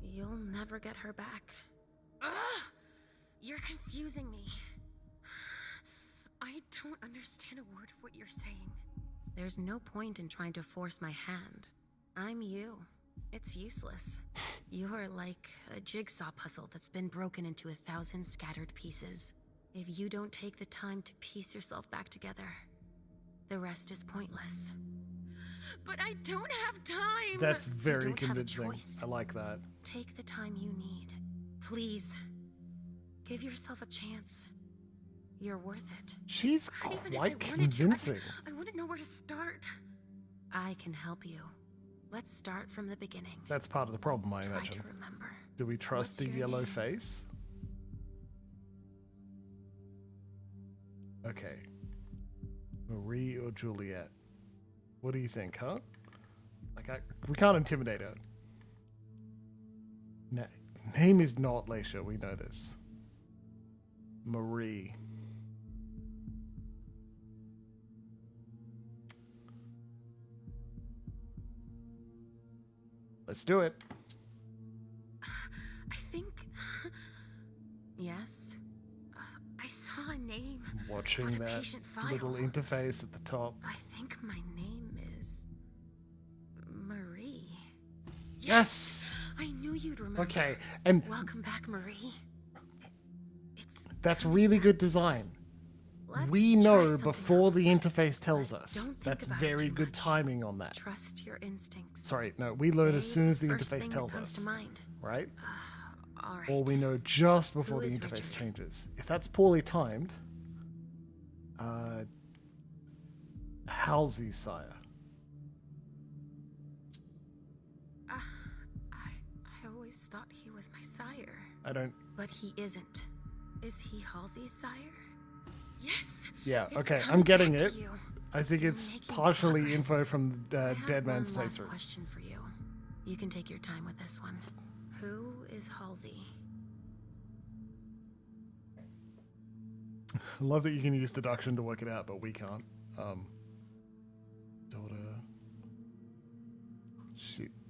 You'll never get her back. Ugh! You're confusing me. I don't understand a word of what you're saying. There's no point in trying to force my hand. I'm you. It's useless. You're like a jigsaw puzzle that's been broken into 1,000 scattered pieces. If you don't take the time to piece yourself back together, the rest is pointless. But I don't have time! That's You very don't have a convincing. choice. I like that. Take the time you need. Please. Give yourself a chance. You're worth it. She's Even if I quite wanted to, convincing. I wouldn't know where to start. I can help you. Let's start from the beginning. That's part of the problem, I Try imagine. to remember. Do we trust What's the your yellow name? face? Okay. Marie or Juliet? What do you think, huh? Like, we can't intimidate her. Name is not Leysha, we know this. Marie. Let's do it. I think... Yes? I saw a name. Watching on a that patient file. little interface at the top. I think my name is... Marie. Yes! I knew you'd remember. Okay, and Welcome back, Marie. that's really good design. Let's We try know something before else. the interface tells But us. don't think That's about it very too good much. timing on that. Trust your instincts. Sorry, no, we learn as Say soon as the first interface thing tells that comes us. to mind. Right? All right. Or we know just before Who the is interface Richard? changes. If that's poorly timed, Halsey, sire. I always thought he was my sire. I don't... But he isn't. Is he Halsey's sire? Yes. Yeah, It's okay, I'm coming getting back to it. you. I think You're it's making partially progress. info from I have Dead Man's one last playthrough. question for you. You can take your time with this one. Who is Halsey? I love that you can use deduction to work it out, but we can't. Daughter...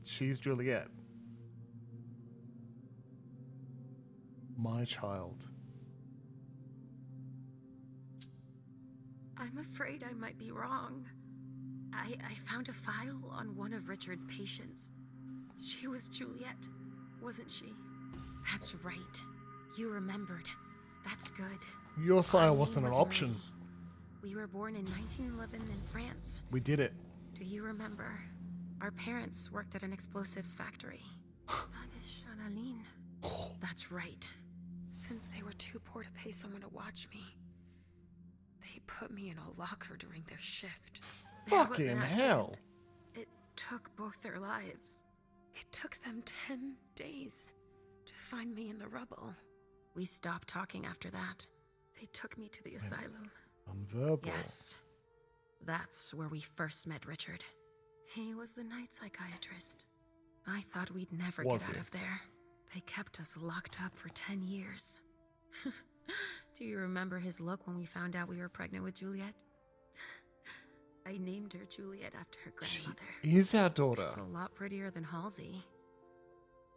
She's Juliet. My child. I'm afraid I might be wrong. I found a file on one of Richard's patients. She was Juliet, wasn't she? That's right. You remembered. That's good. Your sire Our name wasn't an was option. Marie. We were born in 1911 in France. We did it. Do you remember? Our parents worked at an explosives factory. That's right. Since they were too poor to pay someone to watch me, they put me in a locker during their shift. There was an Fucking accident. hell. It took both their lives. It took them 10 days to find me in the rubble. We stopped talking after that. They took me to the asylum. Unverbal. Yes. That's where we first met Richard. He was the night psychiatrist. I thought we'd never Was get out he? of there. They kept us locked up for 10 years. Do you remember his look when we found out we were pregnant with Juliet? I named her Juliet after her grandmother. She is our daughter. It's a lot prettier than Halsey.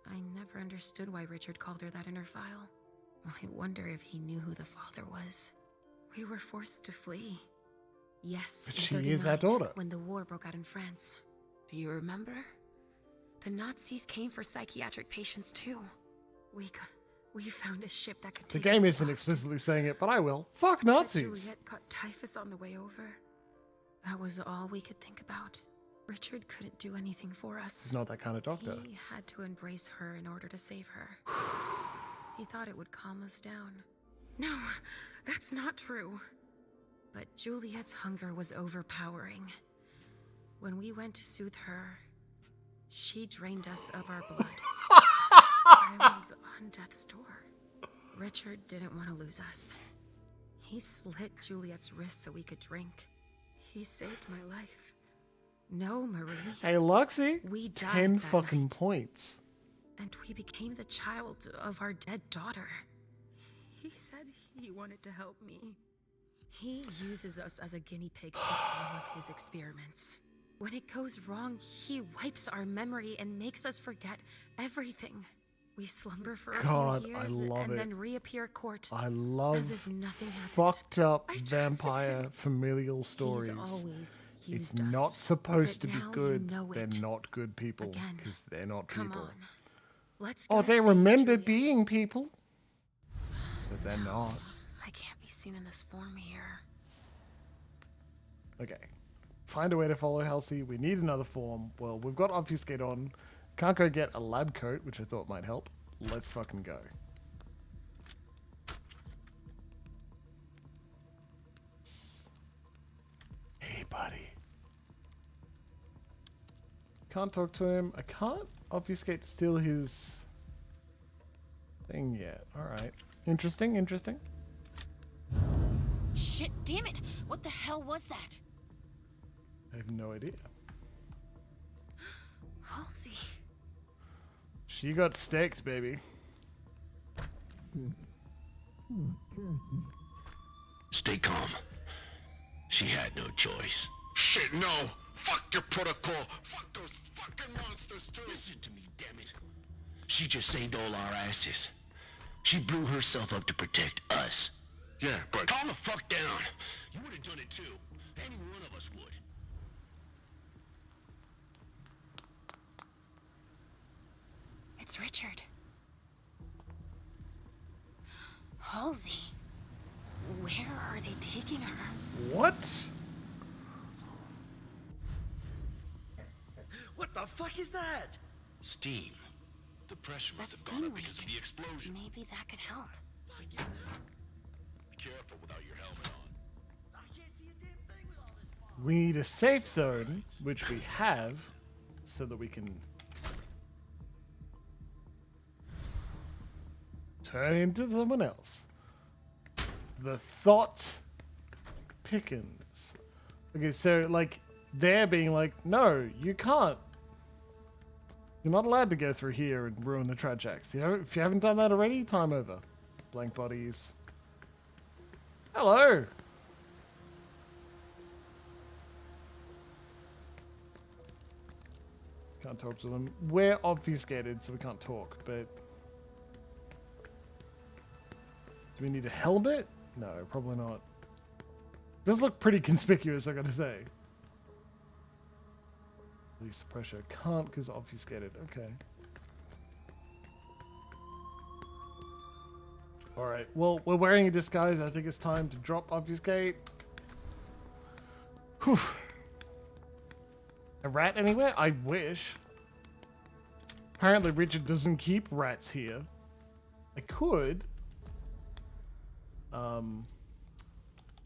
I never understood why Richard called her that in her file. I wonder if he knew who the father was. We were forced to flee. Yes, But in she is our 39, daughter. when the war broke out in France. Do you remember? The Nazis came for psychiatric patients too. We found a ship that could The take game us isn't to explicitly saying it, but I will. Fuck But Nazis. Juliet caught typhus on the way over. That was all we could think about. Richard couldn't do anything for us. He's not that kind of doctor. He had to embrace her in order to save her. He thought it would calm us down. No, that's not true. But Juliet's hunger was overpowering. When we went to soothe her, she drained us of our blood. I was on death's door. Richard didn't want to lose us. He slit Juliet's wrist so we could drink. He saved my life. No, Marie. Hey, Luxie. We died 10 that fucking night. points. And we became the child of our dead daughter. He said he wanted to help me. He uses us as a guinea pig for all of his experiments. When it goes wrong, he wipes our memory and makes us forget everything. We slumber for a God, few I years love and it. then reappear court I as love if nothing happened. fucked up I trusted vampire him. familial stories. He's always It's used us, not supposed to but be now you good. know They're it. not good people Again. because they're not Come people. on. Let's Oh, go they see remember Juliet. being people, but they're not. I can't be seen in this form here. Okay. Find a way to follow Halsey. We need another form. Well, we've got Obfuscate on. Can't go get a lab coat, which I thought might help. Let's fucking go. Hey, buddy. Can't talk to him. I can't obfuscate to steal his thing yet. Alright. Interesting, interesting. Shit, damn it! What the hell was that? I have no idea. Halsey. She got staked, baby. Stay calm. She had no choice. Shit, no! Fuck your protocol! Fuck those fucking monsters, too! Listen to me, damn it. She just saved all our asses. She blew herself up to protect us. Yeah, but... Calm the fuck down. You would have done it too. Any one of us would. It's Richard. Halsey. Where are they taking her? What? What the fuck is that? Steam. The pressure must That have gone steam up because of the leak. explosion. Maybe that could help. Be careful without your helmet on. I can't see a damn thing with all this fog. We need a safe zone, which we have, so that we can turn into someone else. The Thought Pickens. Okay, so, like, they're being like, no, you can't. You're not allowed to go through here and ruin the Trajax. You know, if you haven't done that already, time over. Blank bodies. Hello! Can't talk to them. We're obfuscated, so we can't talk, but... Do we need a helmet? No, probably not. Does look pretty conspicuous, I gotta say. Release the pressure. Can't because obfuscated. Okay. Alright, well, we're wearing a disguise. I think it's time to drop obfuscate. Whew. A rat anywhere? I wish. Apparently Richard doesn't keep rats here. I could.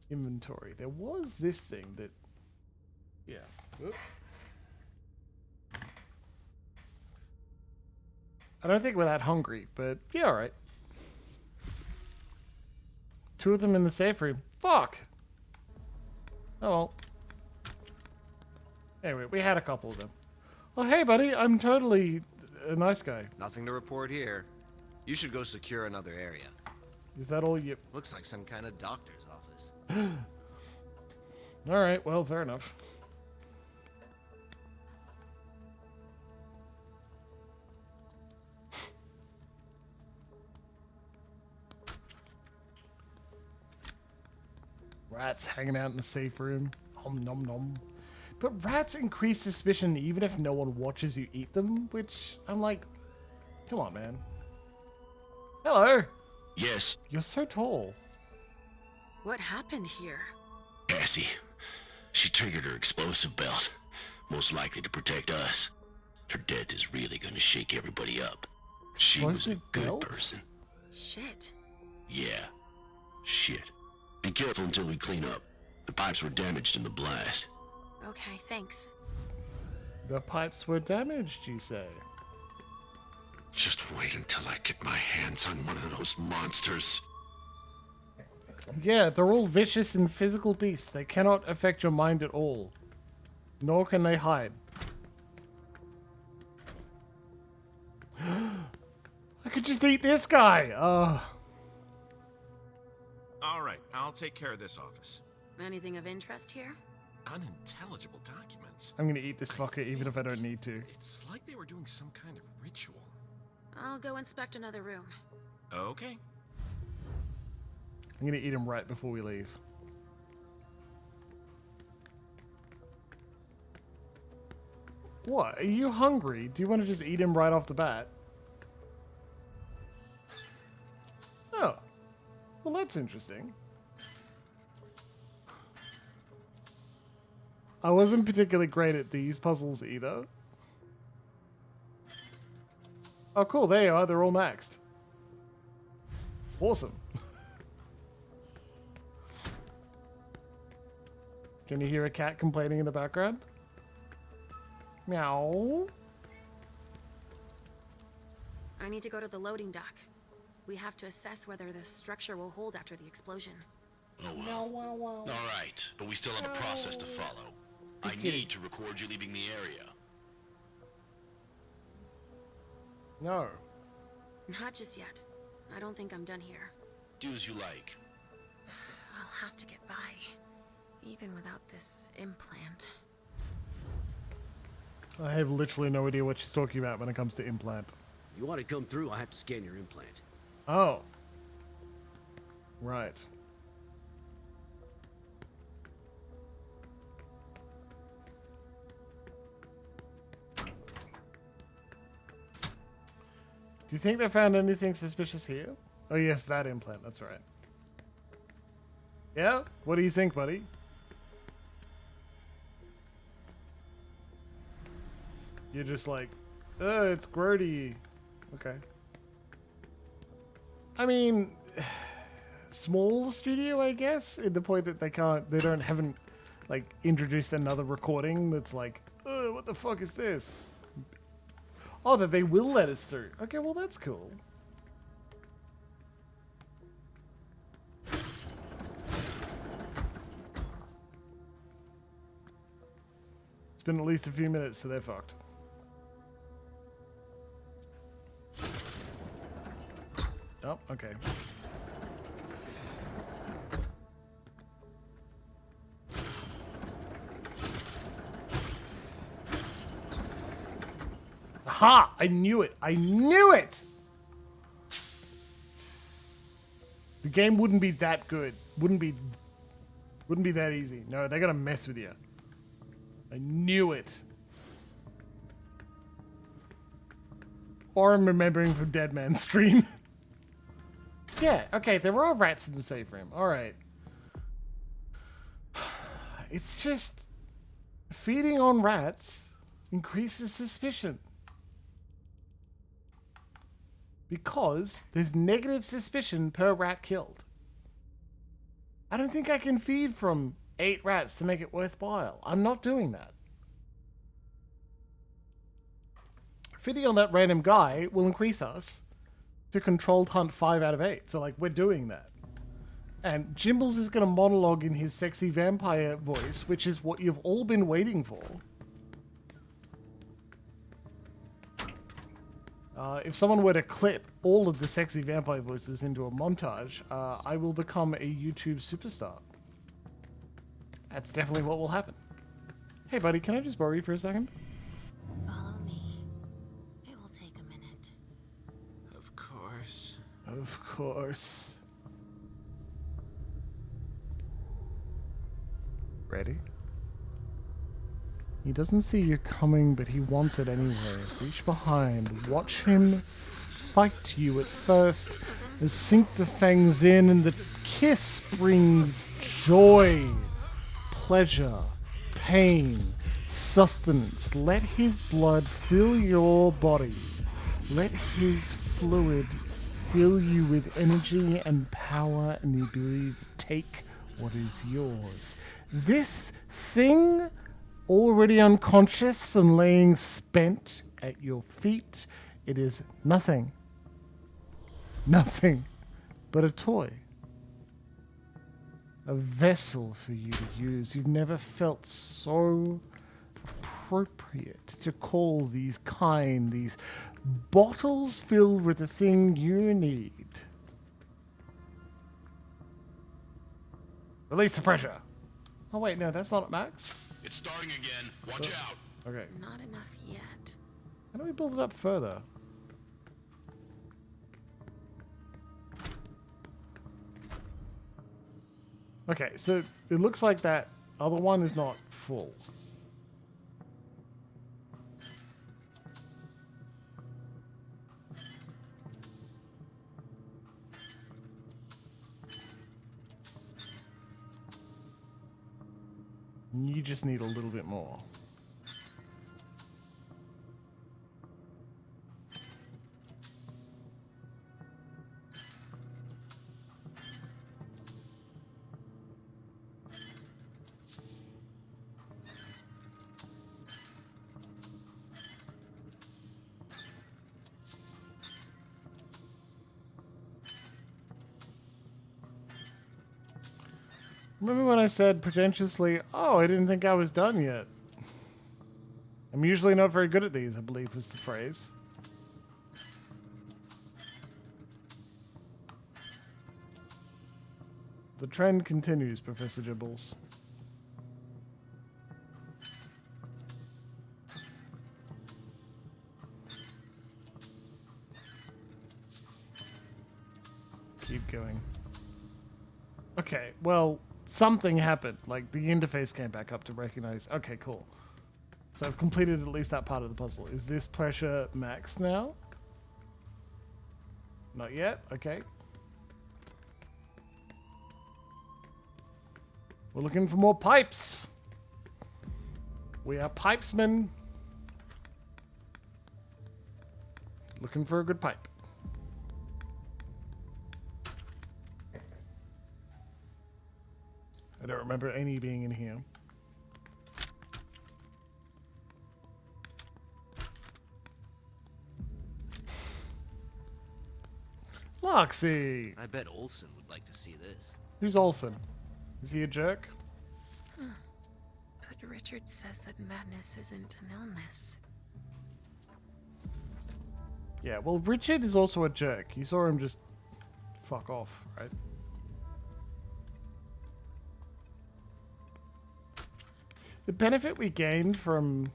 Inventory. There was this thing that... Yeah. Oop. I don't think we're that hungry, but yeah, alright. 2 of them in the safe room. Fuck! Oh well. Anyway, we had a couple of them. Oh, hey, buddy, I'm totally a nice guy. Nothing to report here. You should go secure another area. Is that all you... Looks like some kind of doctor's office. Alright, well, fair enough. Rats hanging out in the safe room. Nom nom nom. But rats increase suspicion even if no one watches you eat them, which I'm like, come on, man. Hello. Yes. You're so tall. What happened here? Cassie. She triggered her explosive belt. Most likely to protect us. Her death is really gonna shake everybody up. She was a Explosive good belt? person. Shit. Yeah. Shit. Be careful until we clean up. The pipes were damaged in the blast. Okay, thanks. The pipes were damaged, you say? Just wait until I get my hands on one of those monsters. Yeah, they're all vicious and physical beasts. They cannot affect your mind at all. Nor can they hide. I could just eat this guy. All right, I'll take care of this office. Anything of interest here? Unintelligible documents. I'm gonna eat this fucker even if I don't need to. It's like they were doing some kind of ritual. I'll go inspect another room. Okay. I'm gonna eat him right before we leave. What? Are you hungry? Do you want to just eat him right off the bat? Oh. Well, that's interesting. I wasn't particularly great at these puzzles either. Oh, cool. There you are. They're all maxed. Awesome. Can you hear a cat complaining in the background? Meow. I need to go to the loading dock. We have to assess whether the structure will hold after the explosion. Oh, well. All right, but we still have a process to follow. I need to record you leaving the area. No. Not just yet. I don't think I'm done here. Do as you like. I'll have to get by, even without this implant. I have literally no idea what she's talking about when it comes to implant. You want to come through, I have to scan your implant. Oh. Right. Do you think they found anything suspicious here? Oh yes, that implant, that's right. Yeah? What do you think, buddy? You're just like, it's grody. Okay. I mean, small studio, I guess, in the point that haven't, like, introduced another recording that's like, what the fuck is this? Oh, that they will let us through. Okay, well, that's cool. It's been at least a few minutes, so they're fucked. Oh, okay. Aha! I knew it! I knew it! The game wouldn't be that good. Wouldn't be that easy. No, they're gonna mess with you. I knew it. Or I'm remembering from Dead Man's stream. Yeah, okay, there are rats in the safe room. Alright. It's just... feeding on rats increases suspicion. Because there's negative suspicion per rat killed. I don't think I can feed from 8 rats to make it worthwhile. I'm not doing that. Feeding on that random guy will increase us to controlled hunt 5 out of 8. So, like, we're doing that. And Jimbles is going to monologue in his sexy vampire voice, which is what you've all been waiting for. If someone were to clip all of the sexy vampire voices into a montage, I will become a YouTube superstar. That's definitely what will happen. Hey, buddy, can I just borrow you for a second? Follow me. It will take a minute. Of course. Of course. Ready? He doesn't see you coming, but he wants it anyway. Reach behind. Watch him fight you at first, and sink the fangs in, and the kiss brings joy, pleasure, pain, sustenance. Let his blood fill your body. Let his fluid fill you with energy and power and the ability to take what is yours. This thing, already unconscious and laying spent at your feet, it is nothing. Nothing but a toy. a vessel for you to use. You've never felt so appropriate to call these Kine, these bottles filled with the thing you need. Release the pressure. Oh wait, no, that's not at max. It's starting again. Watch out. Okay. Not enough yet. How do we build it up further? Okay, so it looks like that other one is not full. You just need a little bit more. Remember when I said pretentiously, oh, I didn't think I was done yet? I'm usually not very good at these, I believe was the phrase. The trend continues, Professor Gibbles. Keep going. Okay, well, something happened. Like, the interface came back up to recognize. Okay, cool. So I've completed at least that part of the puzzle. Is this pressure max now? Not yet? Okay. We're looking for more pipes. We are pipesmen. Looking for a good pipe. I don't remember any being in here. Loxy! I bet Olsen would like to see this. Who's Olsen? Is he a jerk? But Richard says that madness isn't an illness. Yeah, well, Richard is also a jerk. You saw him just fuck off, right? The benefit we gained from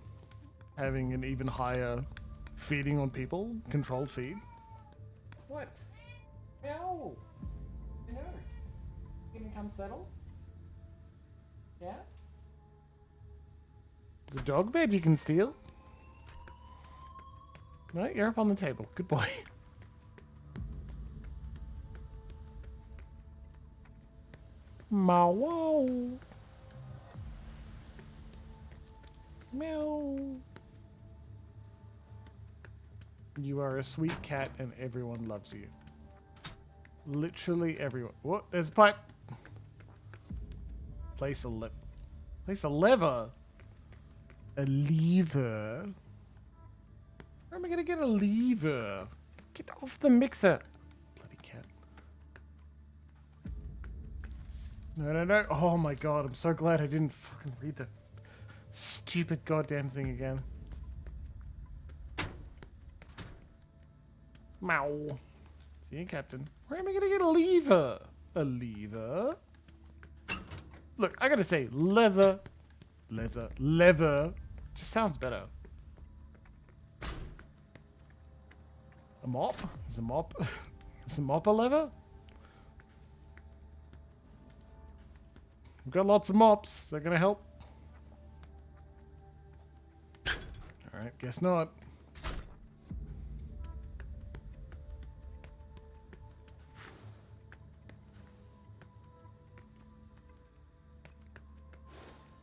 having an even higher feeding on people, controlled feed. What? No! No! You gonna come settle? Yeah? There's a dog bed you can steal. No, you're up on the table. Good boy. Meow. Meow. You are a sweet cat and everyone loves you. Literally everyone. What? There's a pipe. Place a lip. Place a lever. A lever. Where am I gonna get a lever? Get off the mixer. Bloody cat. No, no, no. Oh my god, I'm so glad I didn't fucking read the stupid goddamn thing again. Meow. See you, Captain. Where am I gonna get a lever? A lever? Look, I gotta say, leather. Leather. Just sounds better. A mop? Is a mop? Is a mop a lever? We've got lots of mops. Is that gonna help? Alright, guess not.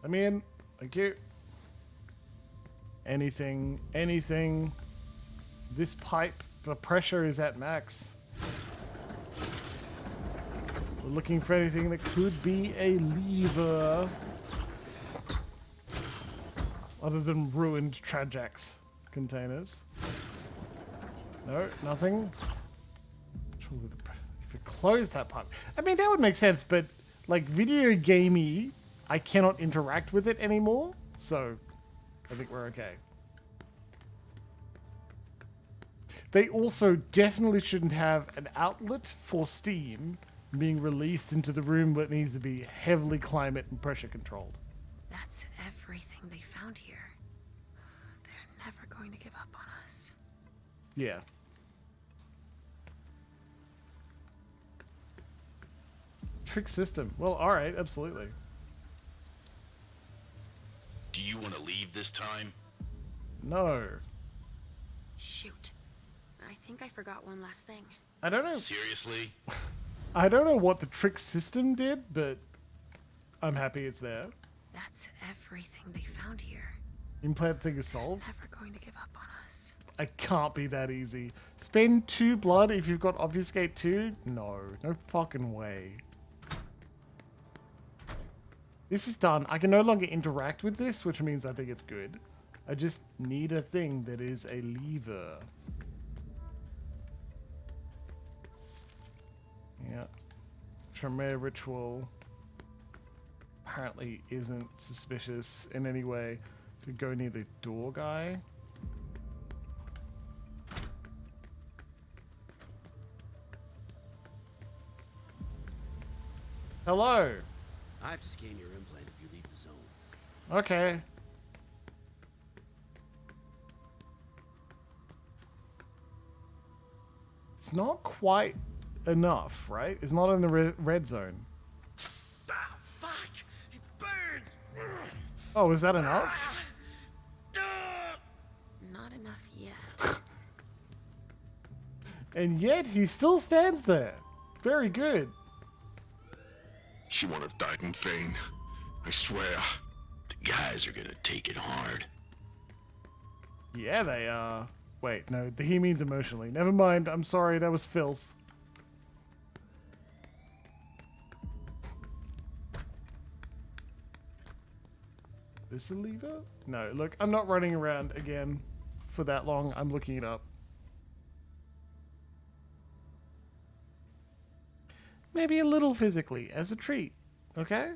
Let me in. Thank you. Anything. Anything. This pipe, the pressure is at max. We're looking for anything that could be a lever. Other than ruined Trajax containers. No, nothing. Surely if we close that pipe. I mean, that would make sense, but like video gamey, I cannot interact with it anymore. So I think we're okay. They also definitely shouldn't have an outlet for steam being released into the room that needs to be heavily climate and pressure controlled. That's everything they found here. They're never going to give up on us. Yeah. Trick system. Well, alright, absolutely. Do you want to leave this time? No. Shoot. I think I forgot one last thing. I don't know. Seriously? I don't know what the trick system did, but I'm happy it's there. That's everything they found here. Implant thing is solved. Never going to give up on us. I can't be that easy. Spend 2 blood if you've got Obfuscate 2? No. No fucking way. This is done. I can no longer interact with this, which means I think it's good. I just need a thing that is a lever. Yeah. Tremere ritual apparently isn't suspicious in any way. Could go near the door guy. Hello. I have to scan your implant if you leave the zone. Okay. It's not quite enough, right? It's not in the red zone. Ah, fuck! It burns! Oh, is that enough? Not enough yet. And yet he still stands there. Very good. She would have died in vain. I swear. The guys are gonna take it hard. Yeah, they are. Wait, no, he means emotionally. Never mind. I'm sorry, that was filth. This a lever? No, look, I'm not running around again for that long. I'm looking it up. Maybe a little physically, as a treat, okay?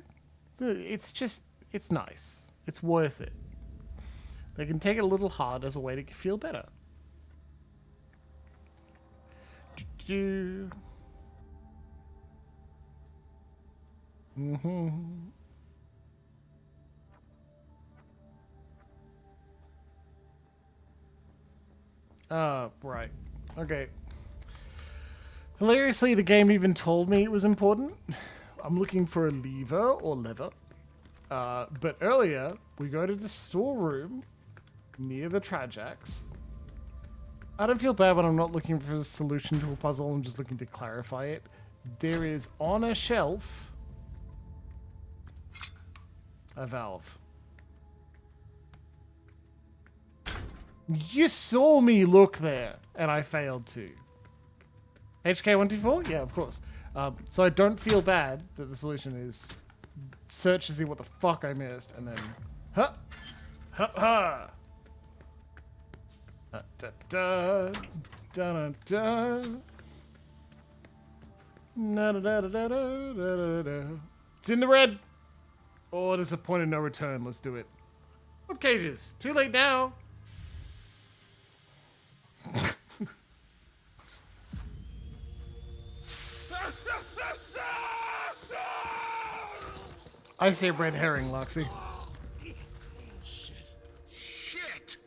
It's just, it's nice. It's worth it. They can take it a little hard as a way to feel better. Right. Okay. Hilariously, the game even told me it was important. I'm looking for a lever or lever. But earlier, we go to the storeroom near the Trajax. I don't feel bad when I'm not looking for a solution to a puzzle. I'm just looking to clarify it. There is on a shelf a valve. You saw me look there, and I failed to. HK124? Yeah, of course. So I don't feel bad that the solution is search to see what the fuck I missed, and then ha ha ha. Da da da da da. Na da da da da da da. It's in the red. Oh, there's a point of no return. Let's do it. What cages? Too late now. I say red herring, Loxy. Shit!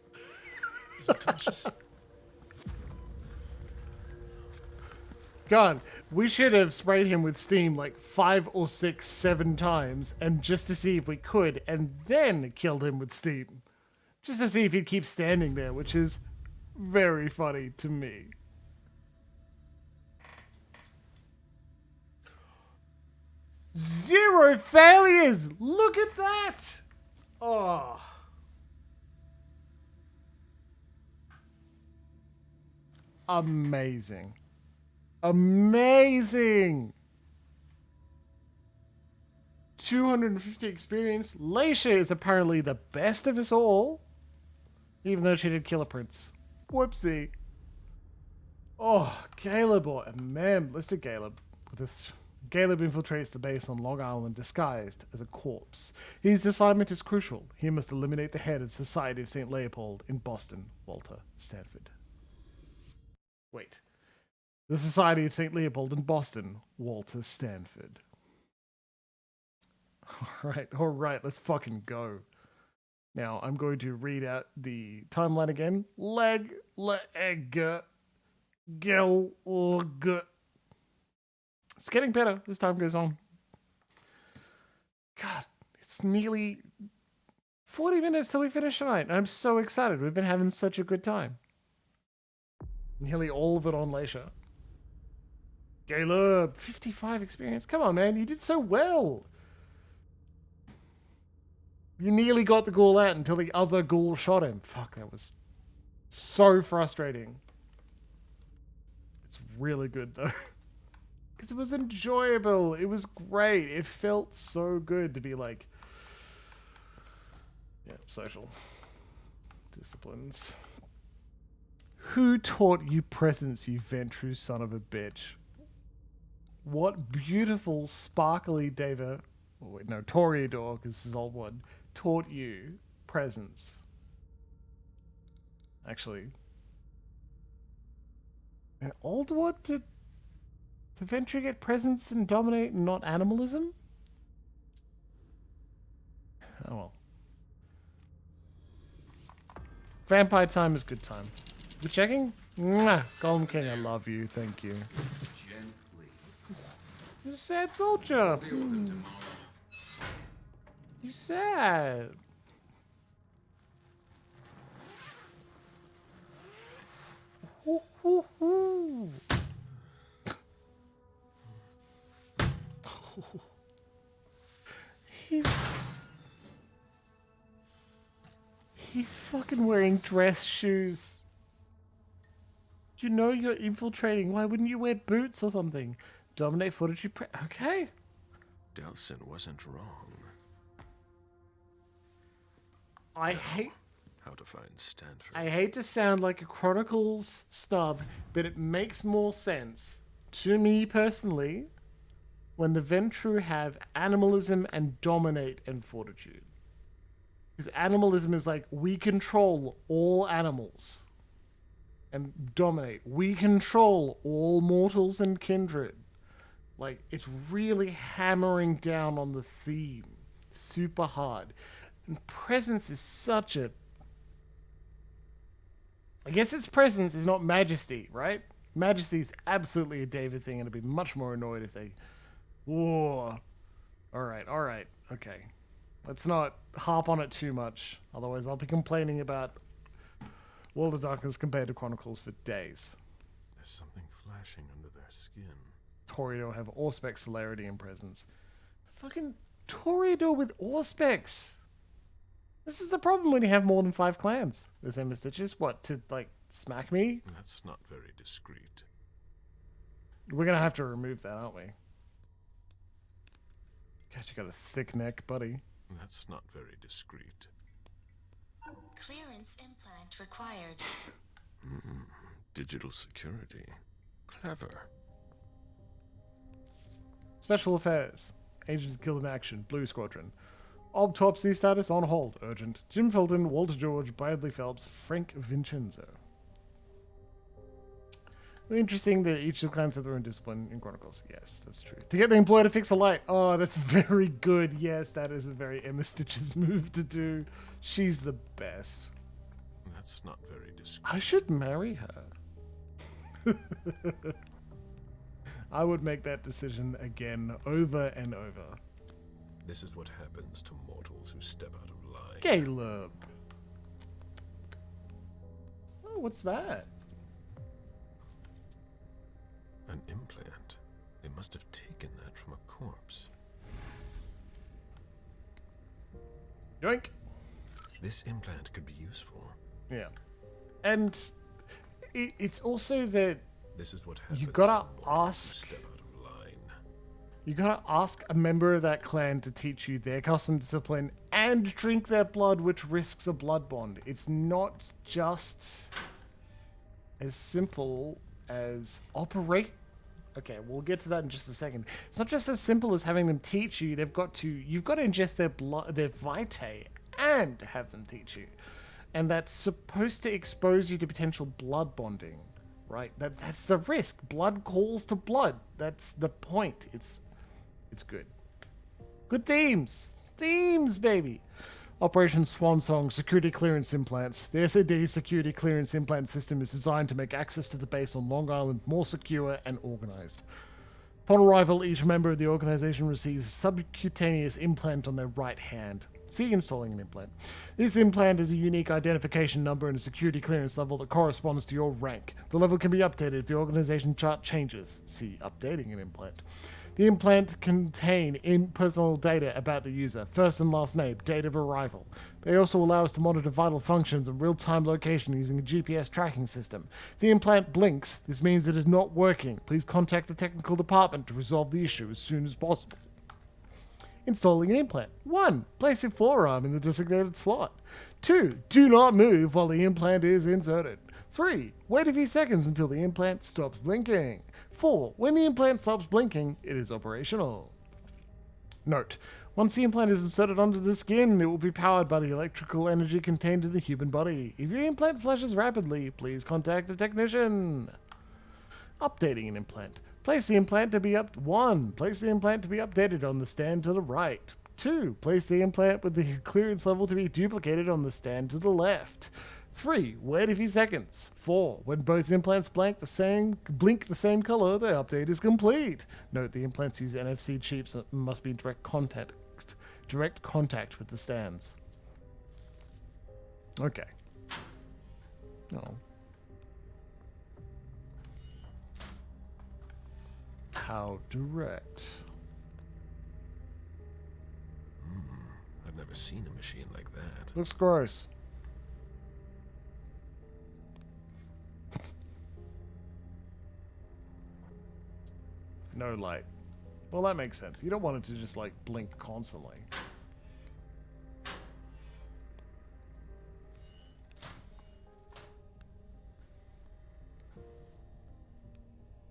Is he conscious? God, we should have sprayed him with steam like 5 or 6, 7 times, and just to see if we could, and then killed him with steam. Just to see if he'd keep standing there, which is very funny to me. Zero failures! Look at that! Oh. Amazing. Amazing! 250 experience. Leysha is apparently the best of us all. Even though she did kill a prince. Whoopsie. Oh, Caleb, or man, let's do Caleb. With this Caleb infiltrates the base on Long Island disguised as a corpse. His assignment is crucial. He must eliminate the head of the Society of St. Leopold in Boston, Walter Stanford. Wait. The Society of St. Leopold in Boston, Walter Stanford. All right, let's fucking go. Now, I'm going to read out the timeline again. It's getting better as time goes on. God, it's nearly 40 minutes till we finish tonight. And I'm so excited. We've been having such a good time. Nearly all of it on Leysha. Caleb, 55 experience. Come on, man. You did so well. You nearly got the ghoul out until the other ghoul shot him. Fuck, that was so frustrating. It's really good, though. Because it was enjoyable. It was great. It felt so good to be like... Yeah, social. Disciplines. Who taught you presence, you Ventru son of a bitch? What beautiful, sparkly Deva... Oh, wait, no, Toreador, because this is old one. Taught you presence. Actually... An old what to Ventru get presence and dominate and not animalism? Oh well. Vampire time is good time. You checking? Mwah! Golem King, I love you. Thank you. Gently. You're a sad soldier. Deal with him tomorrow. You sad. Ooh, ooh, ooh. He's fucking wearing dress shoes. You know you're infiltrating. Why wouldn't you wear boots or something? Dominate fortitude. Okay. Delson wasn't wrong. I hate... How to find Stanford. I hate to sound like a Chronicles snub, but it makes more sense to me personally when the Ventru have animalism and dominate and fortitude. Because animalism is like, we control all animals. And dominate. We control all mortals and kindred. Like, it's really hammering down on the theme. Super hard. And presence is such a... I guess its presence is not majesty, right? Majesty is absolutely a David thing, and I'd be much more annoyed if they... Whoa. Alright. Okay. Let's not harp on it too much. Otherwise, I'll be complaining about World of Darkness compared to Chronicles for days. There's something flashing under their skin. Toreador have Auspex, celerity, and presence. Fucking Toreador with Auspex! This is the problem when you have more than 5 clans. The same as Stitches. What, to, like, smack me? That's not very discreet. We're gonna have to remove that, aren't we? God, you got a thick neck, buddy. That's not very discreet. Clearance implant required. Digital security. Clever. Special Affairs. Agents killed in action. Blue Squadron. Autopsy status on hold. Urgent. Jim Felton, Walter George, Bradley Phelps, Frank Vincenzo. Interesting that each of the clans have their own discipline in Chronicles. Yes, that's true. To get the employer to fix a light. Oh, that's very good. Yes, that is a very Emma Stitches move to do. She's the best. That's not very discreet. I should marry her. I would make that decision again, over and over. This is what happens to mortals who step out of line. Caleb. Oh, what's that? An implant. They must have taken that from a corpse. Yoink. This implant could be useful. Yeah. And it's also that this is what happens. You gotta ask. You gotta ask a member of that clan to teach you their custom discipline and drink their blood, which risks a blood bond. It's not just as simple as operate Okay, we'll get to that in just a second. It's not just as simple as having them teach you. You've got to ingest their blood, their vitae, and have them teach you. And that's supposed to expose you to potential blood bonding, right? That's the risk. Blood calls to blood. That's the point. It's good. Good themes. Themes, baby. Operation Swansong Security Clearance Implants. The SAD Security Clearance Implant System is designed to make access to the base on Long Island more secure and organized. Upon arrival, each member of the organization receives a subcutaneous implant on their right hand. See installing an implant. This implant is a unique identification number and a security clearance level that corresponds to your rank. The level can be updated if the organization chart changes. See updating an implant. The implant contain personal data about the user, first and last name, date of arrival. They also allow us to monitor vital functions and real-time location using a GPS tracking system. If the implant blinks, this means it is not working. Please contact the technical department to resolve the issue as soon as possible. Installing an implant. 1. Place your forearm in the designated slot. 2. Do not move while the implant is inserted. 3. Wait a few seconds until the implant stops blinking. 4. When the implant stops blinking, it is operational. Note: once the implant is inserted under the skin, it will be powered by the electrical energy contained in the human body. If your implant flashes rapidly, please contact a technician. Updating an implant. Place the implant to be Place the implant to be updated on the stand to the right. 2. Place the implant with the clearance level to be duplicated on the stand to the left. 3. Wait a few seconds. 4. When both implants blink the same color, the update is complete. Note: the implants use NFC chips and must be in direct contact with the stands. Okay. Oh. How direct? I've never seen a machine like that. Looks gross. No light. Well, that makes sense. You don't want it to just, like, blink constantly.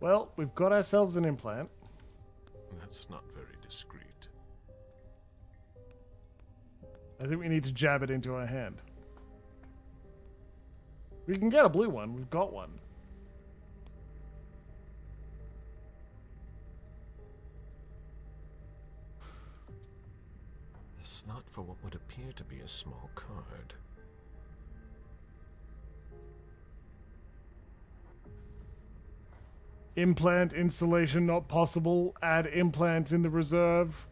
Well, we've got ourselves an implant. That's not very discreet. I think we need to jab it into our hand. We can get a blue one. We've got one. It's not for what would appear to be a small card. Implant installation not possible. Add implant in the reserve.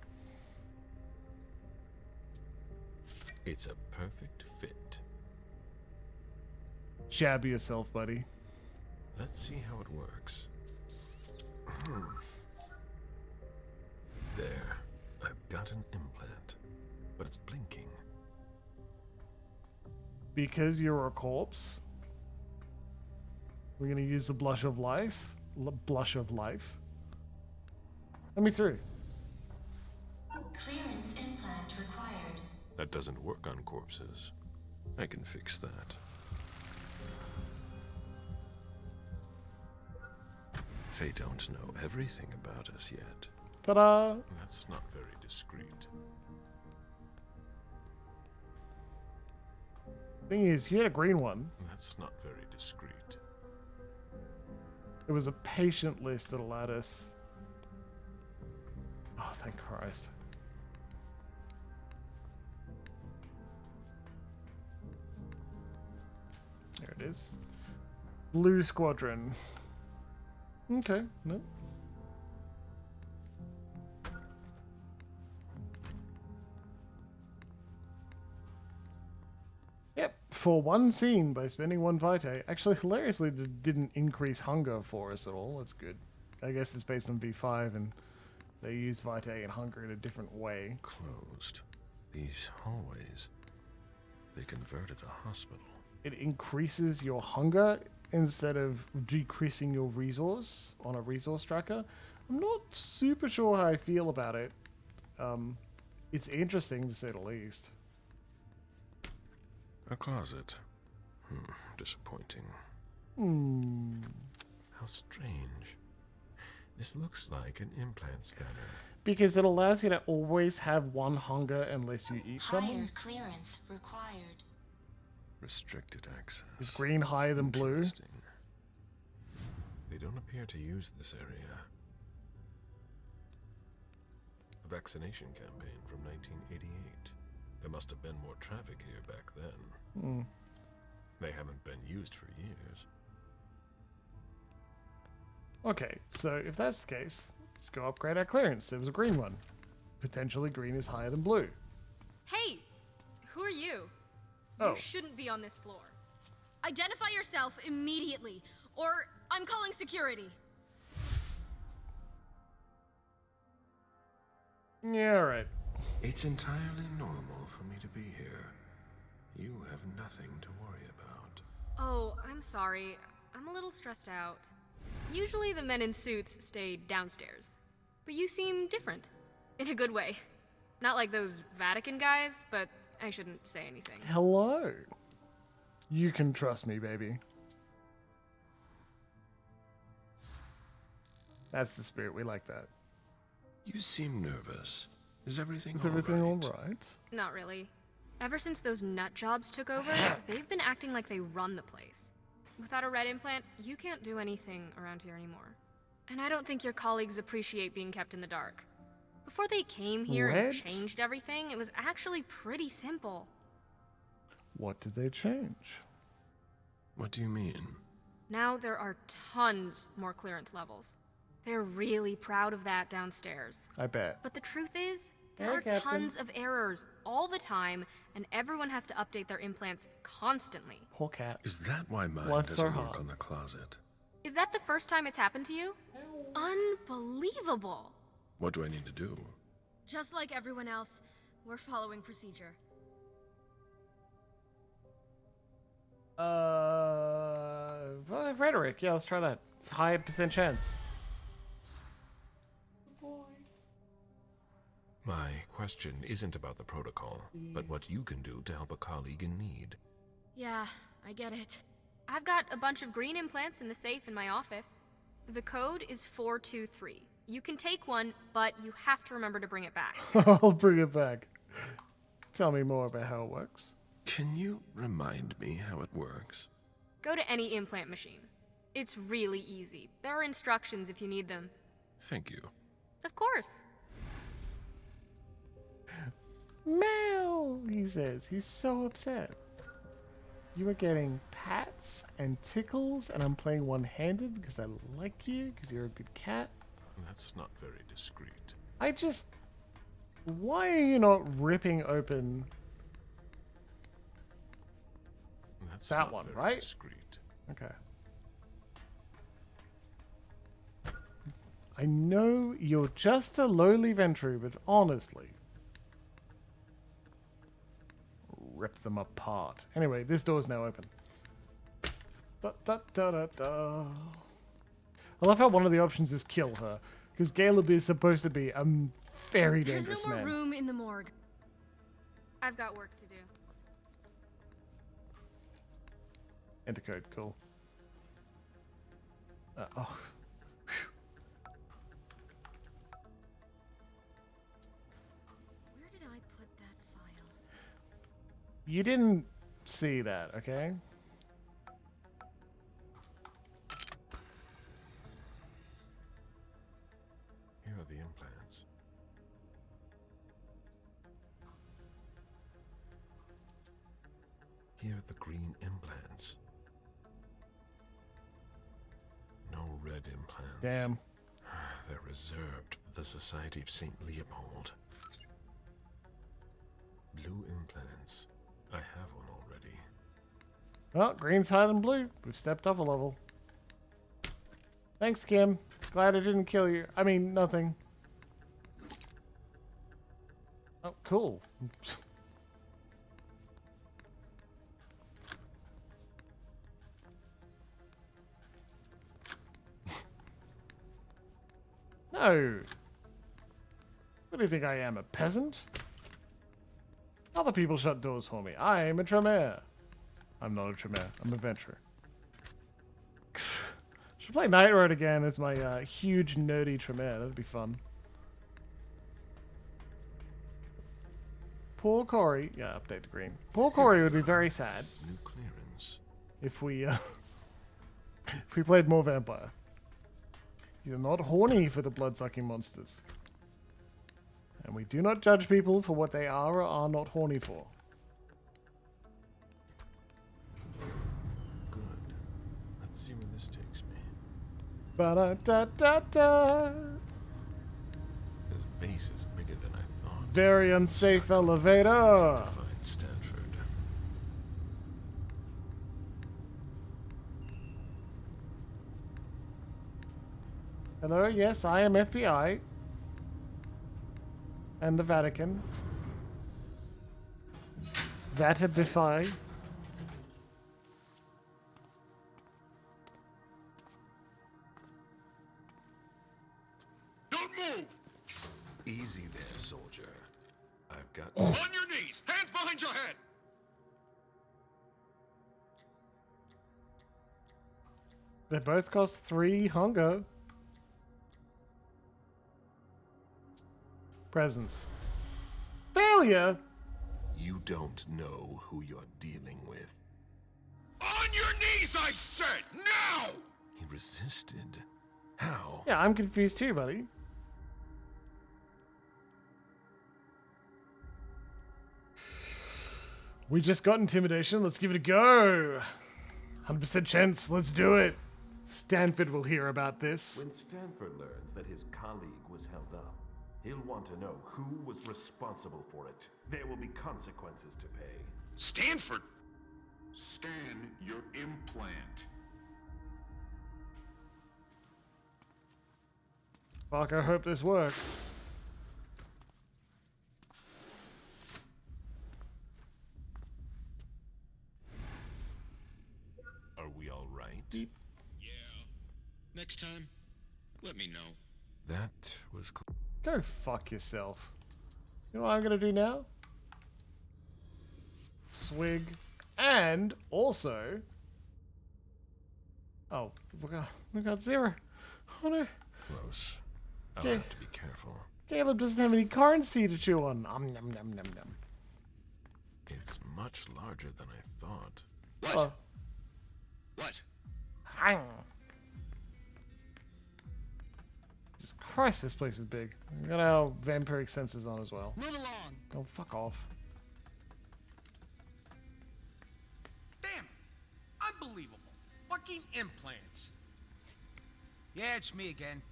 It's a perfect fit. Jab yourself, buddy. Let's see how it works. There. I've got an implant. But it's blinking. Because you're a corpse. We're going to use the blush of life. Blush of life. Let me through. Clearance implant required. That doesn't work on corpses. I can fix that. They don't know everything about us yet. Ta-da! That's not very discreet. Thing is, you had a green one. That's not very discreet. It was a patient list that allowed us. Oh, thank Christ. There it is. Blue Squadron. Okay, no. Yep, for one scene by spending one vitae. Actually, hilariously, it didn't increase hunger for us at all. That's good. I guess it's based on V5 and they use vitae and hunger in a different way. Closed. These hallways, they converted a hospital. It increases your hunger instead of decreasing your resource on a resource tracker. I'm not super sure how I feel about it. It's interesting to say the least. A closet. Disappointing. Hmm. How strange. This looks like an implant scanner. Because it allows you to always have one hunger unless you eat Higher someone. clearance required. Restricted access. Is green higher than blue? Interesting. They don't appear to use this area. A vaccination campaign from 1988. There must have been more traffic here back then. They haven't been used for years. Okay, so if that's the case, let's go upgrade our clearance. There was a green one. Potentially green is higher than blue. Hey! Who are you? Oh. You shouldn't be on this floor. Identify yourself immediately, or I'm calling security. Yeah, alright. It's entirely normal for me to be here. You have nothing to worry about. Oh, I'm sorry. I'm a little stressed out. Usually the men in suits stay downstairs. But you seem different. In a good way. Not like those Vatican guys, but I shouldn't say anything. Hello. You can trust me, baby. That's the spirit. We like that. You seem nervous. Is everything all right? Not really. Ever since those nut jobs took over, they've been acting like they run the place. Without a red implant, you can't do anything around here anymore. And I don't think your colleagues appreciate being kept in the dark. Before they came here and changed everything, it was actually pretty simple. What did they change? What do you mean? Now there are tons more clearance levels. They're really proud of that downstairs. I bet. But the truth is, there Hey, are Captain. tons of errors all the time, and everyone has to update their implants constantly. Poor cat. Is that why mine Life's doesn't so work hard. on the closet? Is that the first time it's happened to you? Unbelievable! What do I need to do? Just like everyone else, we're following procedure. Well, rhetoric. Yeah, let's try that. It's a high % chance. My question isn't about the protocol, but what you can do to help a colleague in need. Yeah, I get it. I've got a bunch of green implants in the safe in my office. The code is 423. You can take one, but you have to remember to bring it back. I'll bring it back. Tell me more about how it works. Can you remind me how it works? Go to any implant machine. It's really easy. There are instructions if you need them. Thank you. Of course. Meow, he says. He's so upset. You are getting pats and tickles, and I'm playing one-handed because I like you, because you're a good cat. That's not very discreet. I just... Why are you not ripping open That's that not one, very right? discreet. Okay. I know you're just a lowly Ventru, but honestly... Rip them apart. Anyway, this door's now open. Da, da, da, da, da. I love how one of the options is kill her, because Caleb is supposed to be a very There's dangerous no more man. room in the morgue. I've got work to do. Enter code, cool. Oh. Where did I put that file? You didn't see that, okay? Here are the implants. Here are the green implants. No red implants. Damn. They're reserved for the Society of St. Leopold. Blue implants. I have one already. Well, green's higher than blue. We've stepped up a level. Thanks, Kim. Glad I didn't kill you. I mean, nothing. Oh, cool. No. What do you think I am, a peasant? Other people shut doors for me. I'm a Tremere. I'm not a Tremere. I'm a Venturer. Should play Night Road again as my huge nerdy Tremere. That'd be fun. Poor Corey. Yeah, update to green. Poor Corey would be very sad. New clearance. If we if we played more vampire. You're not horny for the blood-sucking monsters. And we do not judge people for what they are or are not horny for. Good. Let's see where this takes me. Ba-da-da-da-da. This base is bigger than I thought. Very unsafe elevator. To find Stanford. Hello, yes, I am FBI. And the Vatican. Vatabify. Don't move! Easy there, soldier. I've got... On your knees! Hands behind your head! They both cost 3 hunger. Presents. Failure! You don't know who you're dealing with. On your knees, I said! Now! He resisted. How? Yeah, I'm confused too, buddy. We just got intimidation. Let's give it a go. 100% chance. Let's do it. Stanford will hear about this. When Stanford learns that his colleague was held up, he'll want to know who was responsible for it. There will be consequences to pay. Stanford! Stan your implant. Fuck, I hope this works. Are we all right? Yeah. Next time, let me know. That was... Go fuck yourself. You know what I'm gonna do now? Swig. And also... Oh, we got 0. Oh no. Close. I'll Okay. have to be careful. Caleb doesn't have any currency to chew on. Nom nom nom nom nom. It's much larger than I thought. What? Oh. What? Hang. Jesus Christ, this place is big. We got our vampiric senses on as well. Move along. Oh, fuck off. Damn! Unbelievable. Fucking implants. Yeah, it's me again.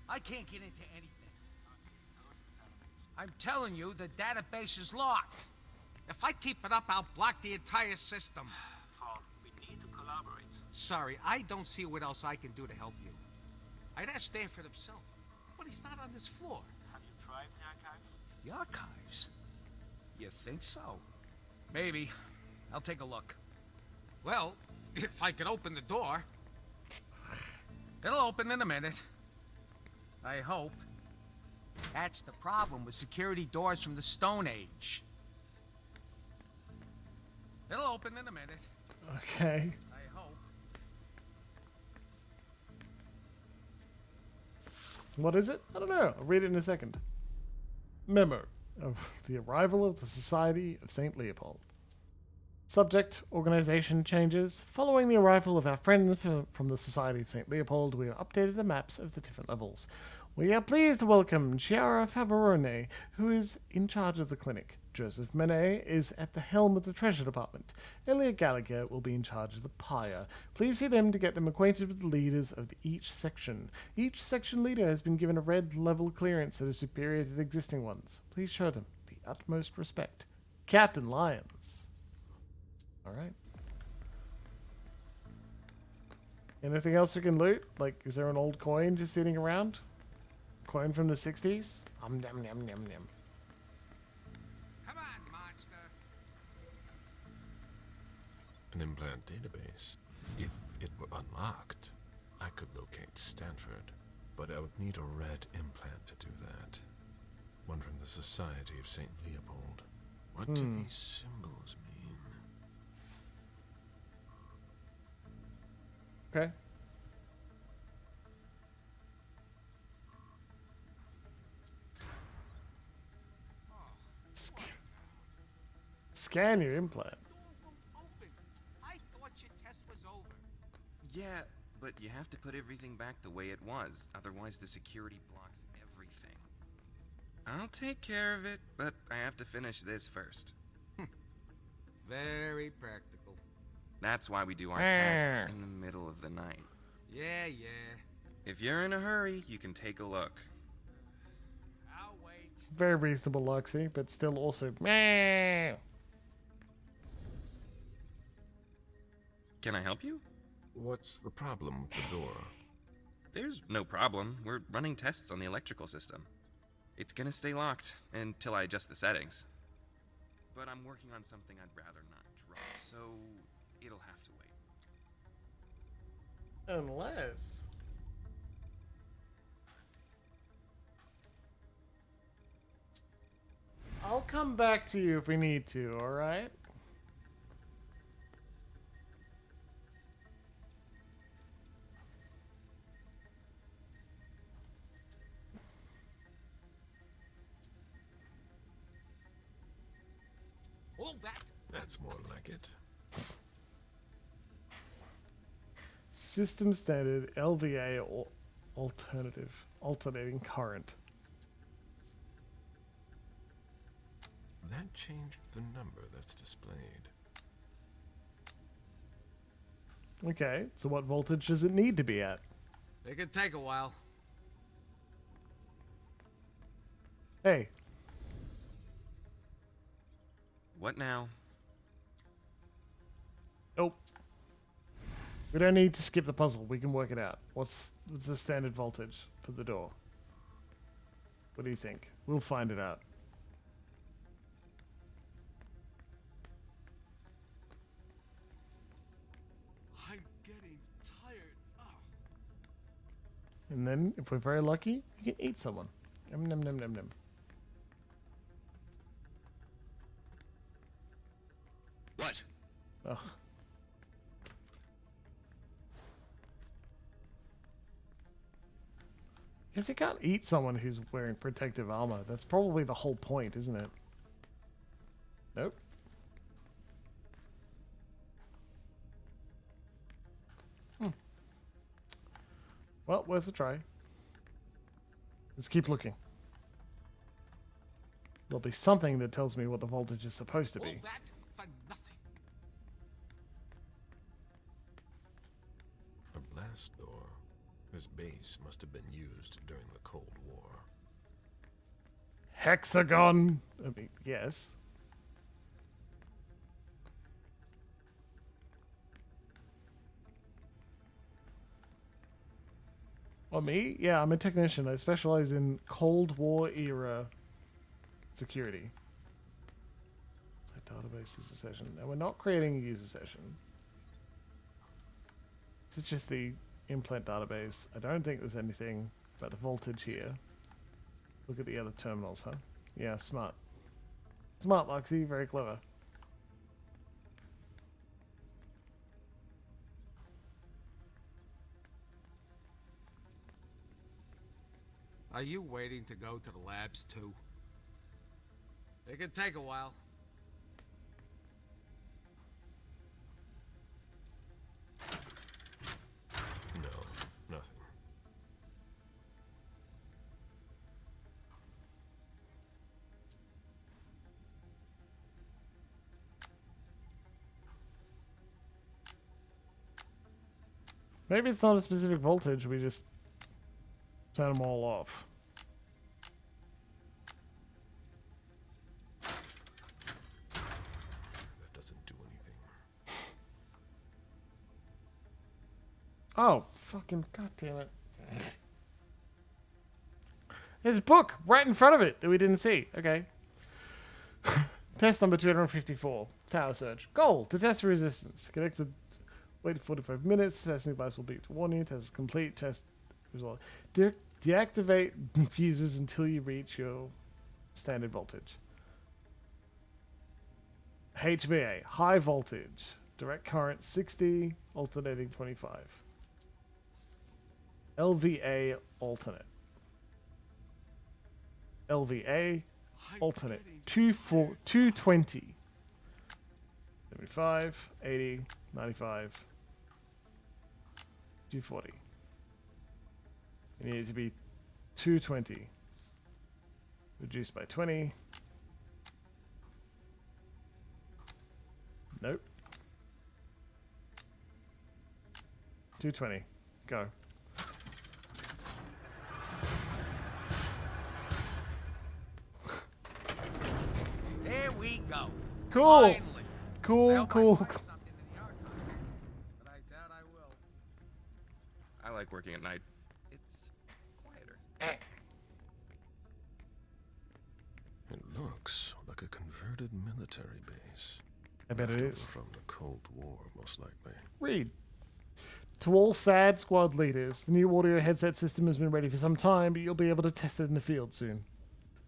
I can't get into anything. I'm telling you, the database is locked. If I keep it up, I'll block the entire system. We need to collaborate. Sorry, I don't see what else I can do to help you. I'd ask Stanford himself, but he's not on this floor. Have you tried the archives? The archives? You think so? Maybe. I'll take a look. Well, if I could open the door. It'll open in a minute. I hope. That's the problem with security doors from the Stone Age. It'll open in a minute. Okay. I hope. What is it? I don't know. I'll read it in a second. Memo of the arrival of the Society of St. Leopold. Subject, organization changes. Following the arrival of our friends from the Society of St. Leopold, we have updated the maps of the different levels. We are pleased to welcome Chiara Favorone, who is in charge of the clinic. Joseph Manet is at the helm of the treasure department. Elliot Gallagher will be in charge of the pyre. Please see them to get them acquainted with the leaders of each section. Each section leader has been given a red level clearance that is superior to the existing ones. Please show them the utmost respect. Captain Lyons. Alright. Anything else we can loot? Like, is there an old coin just sitting around? Coin from the 60s? Nom nom nom nom nom. Come on, monster. An implant database. If it were unlocked, I could locate Stanford. But I would need a red implant to do that. One from the Society of St. Leopold. What do these symbols mean? Okay. scan your implant. Open. I thought your test was over. Yeah, but you have to put everything back the way it was, otherwise the security blocks everything. I'll take care of it, but I have to finish this first. Very practical. That's why we do our tests in the middle of the night. Yeah, yeah. If you're in a hurry, you can take a look. I'll wait. Very reasonable, Luxie, but still also meh. Can I help you? What's the problem with the door? There's no problem. We're running tests on the electrical system. It's gonna stay locked until I adjust the settings. But I'm working on something I'd rather not drop, so it'll have to wait. Unless... I'll come back to you if we need to, alright? All that? That's more like it. System standard LVA or alternating current. That changed the number that's displayed. Okay, so what voltage does it need to be at? It could take a while. Hey. What now? Nope. We don't need to skip the puzzle. We can work it out. What's the standard voltage for the door? What do you think? We'll find it out. I'm getting tired. And then, if we're very lucky, we can eat someone. Nom nom nom nom nom. What? Ugh. Guess you can't eat someone who's wearing protective armor. That's probably the whole point, isn't it? Nope. Well, worth a try. Let's keep looking. There'll be something that tells me what the voltage is supposed to be. All that for nothing. A blast door. This base must have been used during the Cold War. Hexagon! I mean, yes. Well, me? Yeah, I'm a technician. I specialize in Cold War era security. Database user session. And we're not creating a user session. This is just the implant database. I don't think there's anything about the voltage here. Look at the other terminals, huh? Yeah, smart. Smart, Luxie. Very clever. Are you waiting to go to the labs too? It could take a while. No, nothing. Maybe it's not a specific voltage. We just turn them all off. That doesn't do anything. Oh, fucking goddamn it. There's a book right in front of it that we didn't see. Okay. Test number 254. Tower surge. Goal. To test resistance. Connected. Wait 45 minutes. Testing device will beep to warn you. Test is complete. Test result. Deactivate fuses until you reach your standard voltage. HVA. High voltage. Direct current 60. Alternating 25. LVA alternate. LVA alternate 220. 75, 80, 95, 240. You need it to be 220. Reduced by 20. Nope. 220. Go. There we go. Cool. Finally. I Cool, hope I cool. find something in the archives, but I doubt I will. I like working at night. It's quieter. It looks like a converted military base. I bet it Leftover is. From the Cold War, most likely. Read. To all SAD squad leaders, the new audio headset system has been ready for some time, but you'll be able to test it in the field soon.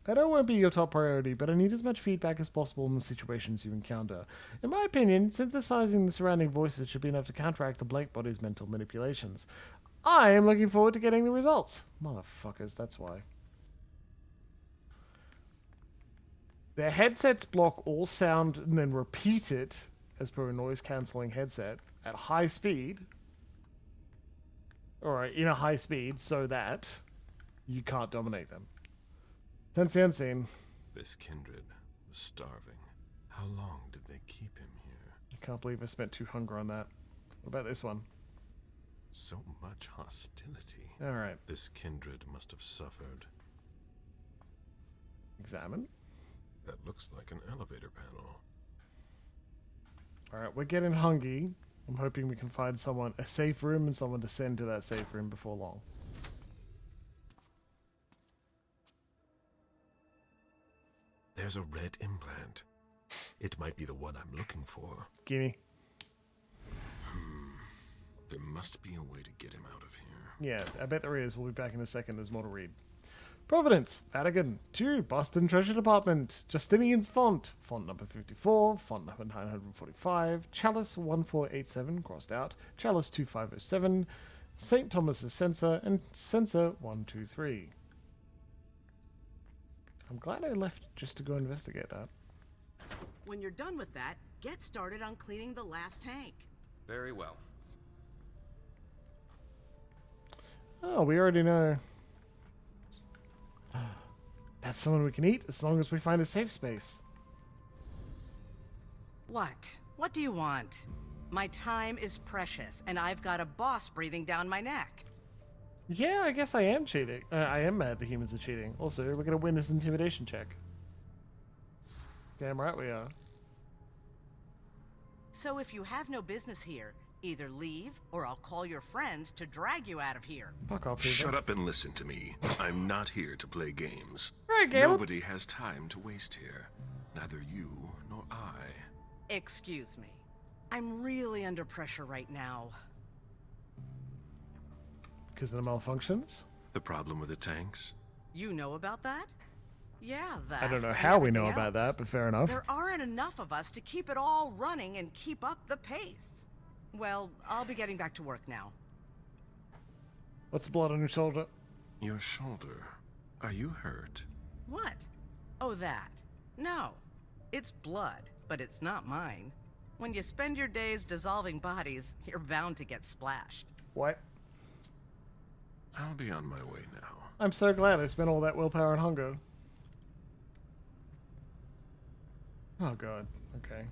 I know it won't be your top priority, but I need as much feedback as possible in the situations you encounter. In my opinion, synthesizing the surrounding voices should be enough to counteract the blank body's mental manipulations. I am looking forward to getting the results. Motherfuckers, that's why. Their headsets block all sound and then repeat it, as per a noise-cancelling headset, at high speed. Alright, in a high speed, so that you can't dominate them. Sensei unseen. This kindred was starving. How long did they keep him here? I can't believe I spent 2 hunger on that. What about this one? So much hostility. Alright. This kindred must have suffered. Examine. That looks like an elevator panel. Alright, we're getting hungry. I'm hoping we can find someone, a safe room, and someone to send to that safe room before long. There's a red implant. It might be the one I'm looking for. Gimme. There must be a way to get him out of here. Yeah, I bet there is. We'll be back in a second. There's more to read. Providence, Vatican, 2, Boston Treasure Department, Justinian's Font, font number 54, font number 945, Chalice 1487, crossed out, Chalice 2507, St. Thomas's Censer, and Censer 123. I'm glad I left just to go investigate that. When you're done with that, get started on cleaning the last tank. Very well. Oh, we already know. That's someone we can eat as long as we find a safe space. What? What do you want? My time is precious, and I've got a boss breathing down my neck. Yeah, I guess I am cheating. I am mad the humans are cheating. Also, we're going to win this intimidation check. Damn right we are. So if you have no business here, either leave, or I'll call your friends to drag you out of here. Fuck off, Shut up and listen to me. I'm not here to play games. Right, Caleb. Nobody has time to waste here. Neither you nor I. Excuse me. I'm really under pressure right now. Because of the malfunctions? The problem with the tanks? You know about that? Yeah, that. I don't know and how we know everything about else. that, but fair enough. There aren't enough of us to keep it all running and keep up the pace. Well, I'll be getting back to work now. What's the blood on your shoulder? Your shoulder. Are you hurt? What? Oh, that. No. It's blood, but it's not mine. When you spend your days dissolving bodies, you're bound to get splashed. What? I'll be on my way now. I'm so glad I spent all that willpower on hunger. Oh god. Okay.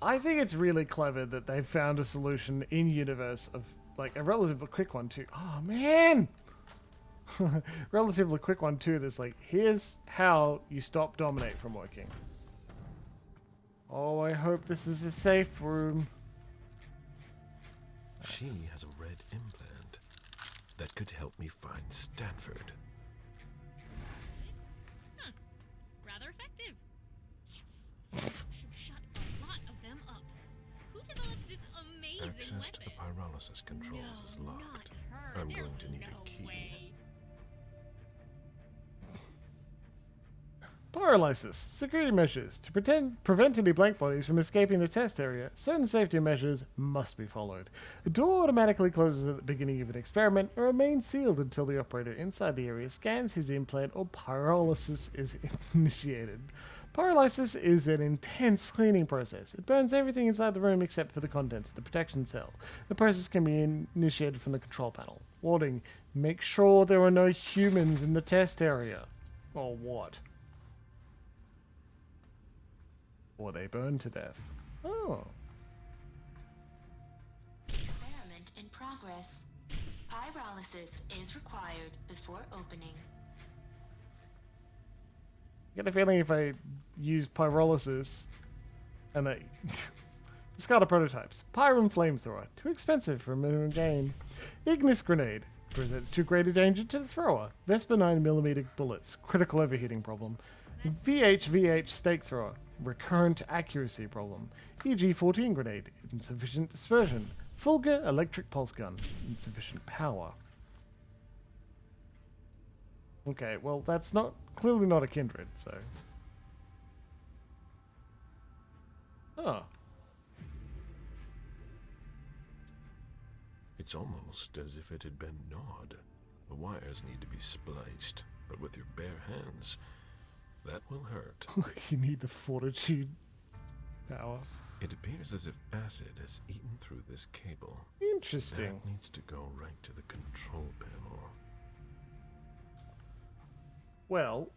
I think it's really clever that they've found a solution in universe of, like, a relatively quick one too. Oh man! Relatively quick one too that's like, here's how you stop Dominate from working. Oh, I hope this is a safe room. She has a red implant that could help me find Stanford. Huh. Rather effective. Yes. Should shut a lot of them up. Who developed this amazing Access weapon? to the pyrolysis controls is locked. I'm going to need a key. Pyrolysis. Security measures. To prevent any blank bodies from escaping the test area, certain safety measures must be followed. The door automatically closes at the beginning of an experiment and remains sealed until the operator inside the area scans his implant or pyrolysis is initiated. Pyrolysis is an intense cleaning process. It burns everything inside the room except for the contents of the protection cell. The process can be initiated from the control panel. Warning, make sure there are no humans in the test area. Or what? Or they burn to death. Oh. Experiment in progress. Pyrolysis is required before opening. I get the feeling if I use pyrolysis and I discard prototypes. Pyrum flamethrower, too expensive for a minimum gain. Ignis grenade presents too great a danger to the thrower. Vesper 9mm bullets, critical overheating problem. VH stake thrower, recurrent accuracy problem. EG-14 grenade, insufficient dispersion. Fulgur electric pulse gun, insufficient power. Okay, well that's clearly not a kindred, so. Oh. It's almost as if it had been gnawed. The wires need to be spliced, but with your bare hands, that will hurt. You need the fortitude power. It appears as if acid has eaten through this cable. Interesting. That needs to go right to the control panel. Well,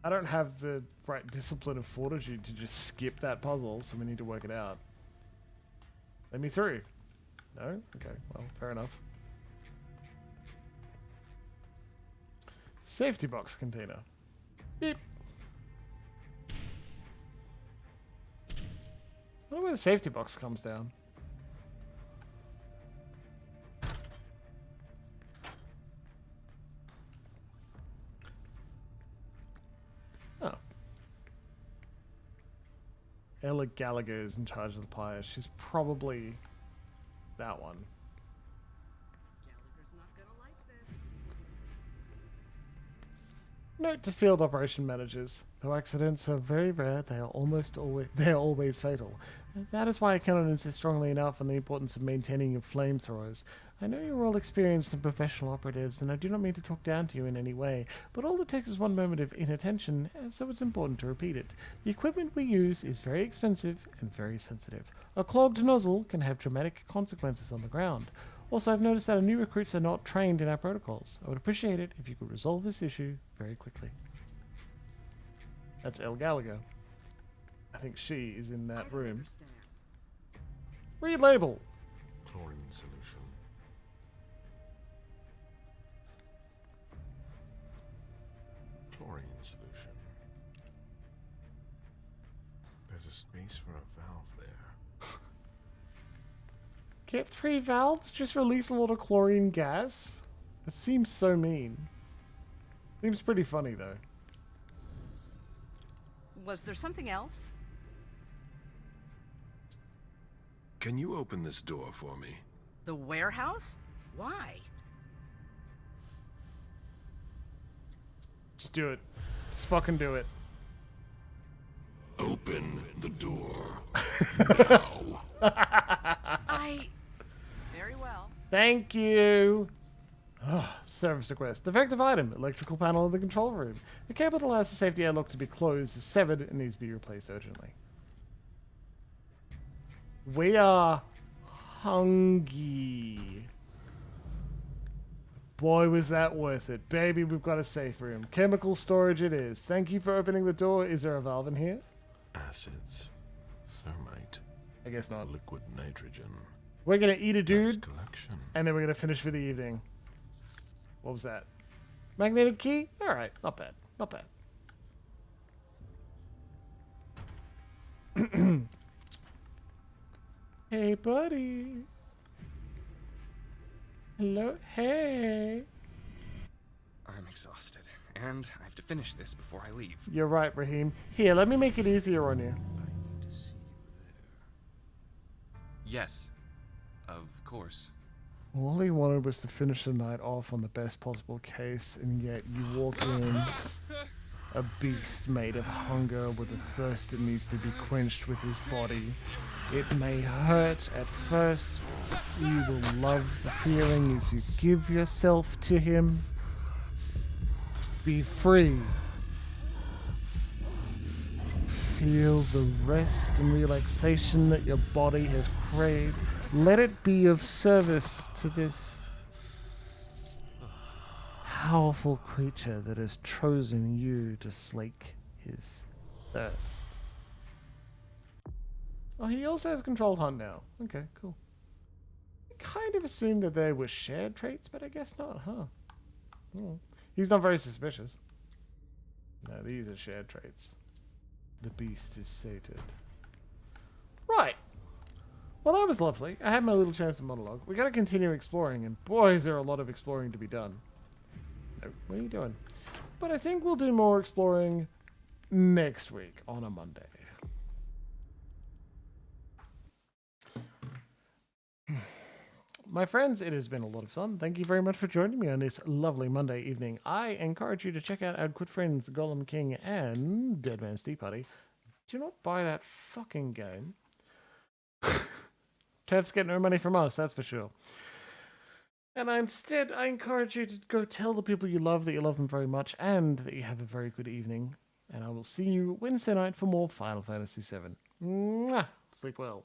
I don't have the right discipline of fortitude to just skip that puzzle, so we need to work it out. Let me through. No? Okay, well, fair enough. Safety box container. Beep. I wonder where the safety box comes down. Oh. Ella Gallagher is in charge of the pyre. She's probably that one. Gallagher's not gonna like this. Note to field operation managers: though accidents are very rare, they are always fatal. That is why I cannot insist strongly enough on the importance of maintaining your flamethrowers. I know you're all experienced and professional operatives, and I do not mean to talk down to you in any way, but all it takes is one moment of inattention, and so it's important to repeat it. The equipment we use is very expensive and very sensitive. A clogged nozzle can have dramatic consequences on the ground. Also, I've noticed that our new recruits are not trained in our protocols. I would appreciate it if you could resolve this issue very quickly. That's Elle Gallagher. I think she is in that room. Read label. Chlorine solution. Chlorine solution. There's a space for a valve there. Get 3 valves? Just release a lot of chlorine gas? It seems so mean. Seems pretty funny though. Was there something else? Can you open this door for me? The warehouse? Why? Just do it. Just fucking do it. Open the door. Now. Very well. Thank you. Service request. Defective item. Electrical panel of the control room. The cable that allows the safety airlock to be closed is severed and needs to be replaced urgently. We are hungry. Boy, was that worth it. Baby, we've got a safe room. Chemical storage it is. Thank you for opening the door. Is there a valve in here? Acids. Thermite. I guess not. Liquid nitrogen. We're going to eat a dude, Nice collection. and then we're going to finish for the evening. What was that? Magnetic key? Alright, not bad. Not bad. Hey, buddy. Hello? Hey. I'm exhausted, and I have to finish this before I leave. You're right, Raheem. Here, let me make it easier on you. Yes, of course. All he wanted was to finish the night off on the best possible case, and yet you walk in a beast made of hunger with a thirst that needs to be quenched with his body. It may hurt at first. You will love the feeling as you give yourself to him. Be free. feel the rest and relaxation that your body has craved. Let it be of service to this powerful creature that has chosen you to slake his thirst. Oh, he also has controlled hunt now. Okay, cool. I kind of assumed that they were shared traits, but I guess not, huh? Oh. He's not very suspicious. No, these are shared traits. The beast is sated. Right. Well, that was lovely. I had my little chance to monologue. We gotta continue exploring, and boy, is there a lot of exploring to be done. No, what are you doing? But I think we'll do more exploring next week on a Monday. My friends, it has been a lot of fun. Thank you very much for joining me on this lovely Monday evening. I encourage you to check out our good friends Golem King and Dead Man's Tea Party. Do not buy that fucking game. Tev's getting no money from us, that's for sure. And instead, I encourage you to go tell the people you love that you love them very much and that you have a very good evening. And I will see you Wednesday night for more Final Fantasy VII. Mwah! Sleep well.